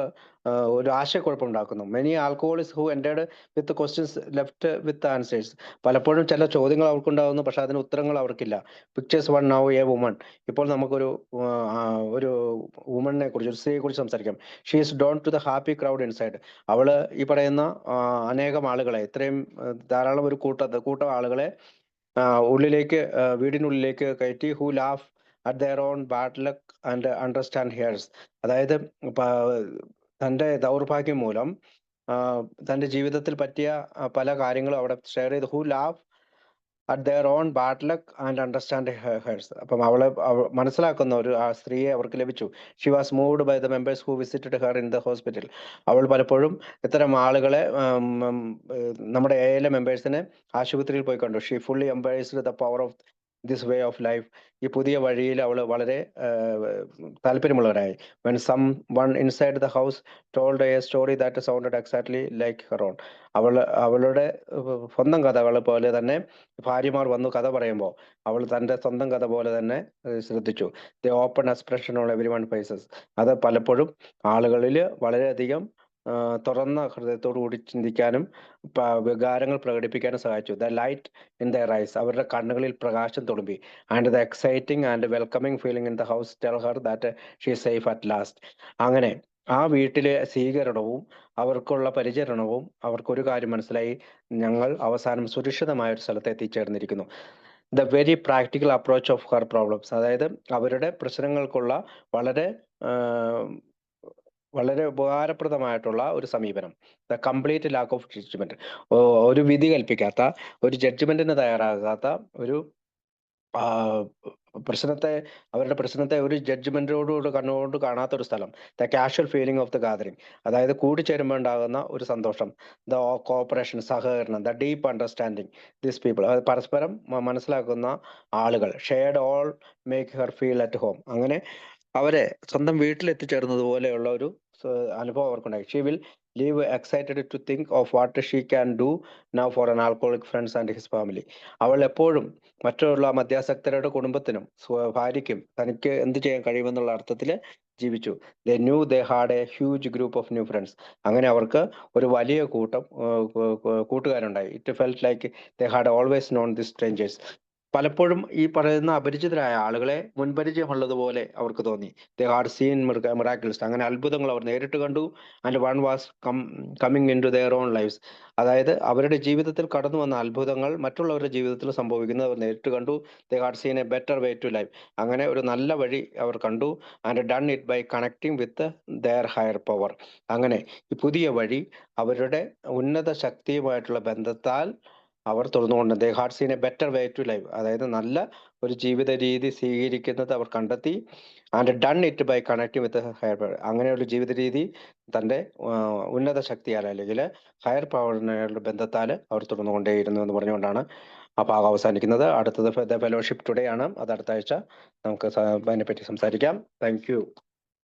ഒരു ആശയക്കുഴപ്പമുണ്ടാക്കുന്നു. Many alcoholics who entered with questions left with answers. പലപ്പോഴും ചില ചോദ്യങ്ങൾ അവർക്കുണ്ടാകുന്നു, പക്ഷെ അതിന് ഉത്തരങ്ങൾ അവർക്കില്ല. Pictures one now a woman. ഇപ്പോൾ നമുക്കൊരു വുമണിനെ കുറിച്ച്, ഒരു സ്ത്രീയെ കുറിച്ച് സംസാരിക്കാം. She is drawn to the happy crowd inside. അവള് ഈ പറയുന്ന അനേകം ആളുകളെ, ഇത്രയും ധാരാളം ഒരു കൂട്ടം ആളുകളെ വീടിനുള്ളിലേക്ക് കയറ്റി. Who laugh at their own bad luck and understand here's. അതായത് തൻ്റെ ദൗർഭാഗ്യം മൂലം തൻ്റെ ജീവിതത്തിൽ പറ്റിയ പല കാര്യങ്ങളും അവിടെ ഷെയർ ചെയ്ത്. Who laugh at their own bad luck and understand hers. അപ്പം അവളെ മനസ്സിലാക്കുന്ന ഒരു ആ സ്ത്രീയെ അവർക്ക് ലഭിച്ചു. She was moved by the members who visited her in the hospital. അവൾ പലപ്പോഴും ഇത്തരം ആളുകളെ, നമ്മുടെ എയിലെ മെമ്പേഴ്സിനെ ആശുപത്രിയിൽ പോയി കണ്ടു. She fully embraced the power of this way of life, ഈ പുതിയ വഴിയിൽ അവൾ വളരെ താല്പര്യമുള്ളവരായി. When someone inside the house told a story that sounded exactly like her own. അവളുടെ സ്വന്തം കഥകൾ പോലെ തന്നെ ഭാര്യമാർ വന്നു കഥ പറയുമ്പോൾ അവൾ തൻ്റെ സ്വന്തം കഥ പോലെ തന്നെ ശ്രദ്ധിച്ചു. The open expression on every one faces. അത് പലപ്പോഴും ആളുകളിൽ വളരെയധികം തുറന്ന ഹൃദയത്തോടു കൂടി ചിന്തിക്കാനും വികാരങ്ങൾ പ്രകടിപ്പിക്കാനും സഹായിച്ചു. The light in their eyes, അവരുടെ കണ്ണുകളിൽ പ്രകാശം തുളുമ്പി. And the exciting and welcoming feeling in the house tell her that she safe at last. അങ്ങനെ ആ വീട്ടിലെ സ്വീകരണവും അവർക്കുള്ള പരിചരണവും അവർക്കൊരു കാര്യം മനസ്സിലായി, ഞങ്ങൾ അവസാനം സുരക്ഷിതമായ ഒരു സ്ഥലത്ത് എത്തിച്ചേർന്നിരിക്കുന്നു. The very practical approach of her problems, അതായത് അവരുടെ പ്രശ്നങ്ങൾക്കുള്ള വളരെ വളരെ ഉപകാരപ്രദമായിട്ടുള്ള ഒരു സമീപനം. The complete lack of judgement, ഒരു വിധി കൽപ്പിക്കാത്ത, ഒരു ജഡ്ജ്മെന്റിന് തയ്യാറാകാത്ത, ഒരു അവരുടെ പ്രശ്നത്തെ ഒരു ജഡ്ജ്മെന്റോടുകൂടി കണ്ണുകൊണ്ട് കാണാത്ത ഒരു സ്ഥലം. The casual feeling of the gathering, അതായത് കൂടിച്ചേരുമ്പോൾ ഉണ്ടാകുന്ന ഒരു സന്തോഷം. ദ കോപ്പറേഷൻ, സഹകരണം. The deep understanding these people, പരസ്പരം മനസ്സിലാക്കുന്ന ആളുകൾ. Shared all make her feel at home. അങ്ങനെ അവരെ സ്വന്തം വീട്ടിലെത്തിച്ചേർന്നത് പോലെയുള്ള ഒരു അനുഭവം അവർക്കുണ്ടായി. She will leave excited to think of what she can do now for an alcoholic friends and his family. അവൾ എപ്പോഴും മറ്റുള്ള മദ്യാസക്തരുടെ കുടുംബത്തിനും ഭാര്യയ്ക്കും തനിക്ക് എന്ത് ചെയ്യാൻ കഴിയുമെന്നുള്ള അർത്ഥത്തിൽ ജീവിച്ചു. They knew they had a huge group of new friends. അങ്ങനെ അവർക്ക് ഒരു വലിയ കൂട്ടം കൂട്ടുകാരുണ്ടായി. It felt like they had always known the strangers. പലപ്പോഴും ഈ പറയുന്ന അപരിചിതരായ ആളുകളെ മുൻപരിചയമുള്ളതുപോലെ അവർക്ക് തോന്നി. ദേ ഹാഡ് സീൻ മിറാക്കിൾസ്, അങ്ങനെ അത്ഭുതങ്ങൾ അവർ നേരിട്ട് കണ്ടു. And one was coming into their own lives, അതായത് അവരുടെ ജീവിതത്തിൽ കടന്നു വന്ന അത്ഭുതങ്ങൾ മറ്റുള്ളവരുടെ ജീവിതത്തിൽ സംഭവിക്കുന്നത് അവർ നേരിട്ട് കണ്ടു. They had seen a better way to life, അങ്ങനെ ഒരു നല്ല വഴി അവർ കണ്ടു. And done it by connecting with their higher power. അങ്ങനെ ഈ പുതിയ വഴി അവരുടെ ഉന്നത ശക്തിയുമായിട്ടുള്ള ബന്ധത്താൽ അവർ തുറന്നുകൊണ്ട് they had seen a better way to life, അതായത് നല്ല ഒരു ജീവിത രീതി സ്വീകരിക്കുന്നത് അവർ കണ്ടെത്തി. And done it by connecting with higher power, അങ്ങനെയുള്ള ജീവിത രീതി തൻ്റെ ഉന്നത ശക്തിയാൽ അല്ലെങ്കിൽ ഹയർ പവറിനുള്ള ബന്ധത്താൽ അവർ തുറന്നുകൊണ്ടേയിരുന്നു എന്ന് പറഞ്ഞുകൊണ്ടാണ് ആ ഭാഗം അവസാനിക്കുന്നത്. അടുത്തത് ദ ഫെലോഷിപ്പ് ടുഡേ ആണ്. അത് അടുത്ത ആഴ്ച നമുക്ക് അതിനെപ്പറ്റി സംസാരിക്കാം. Thank you.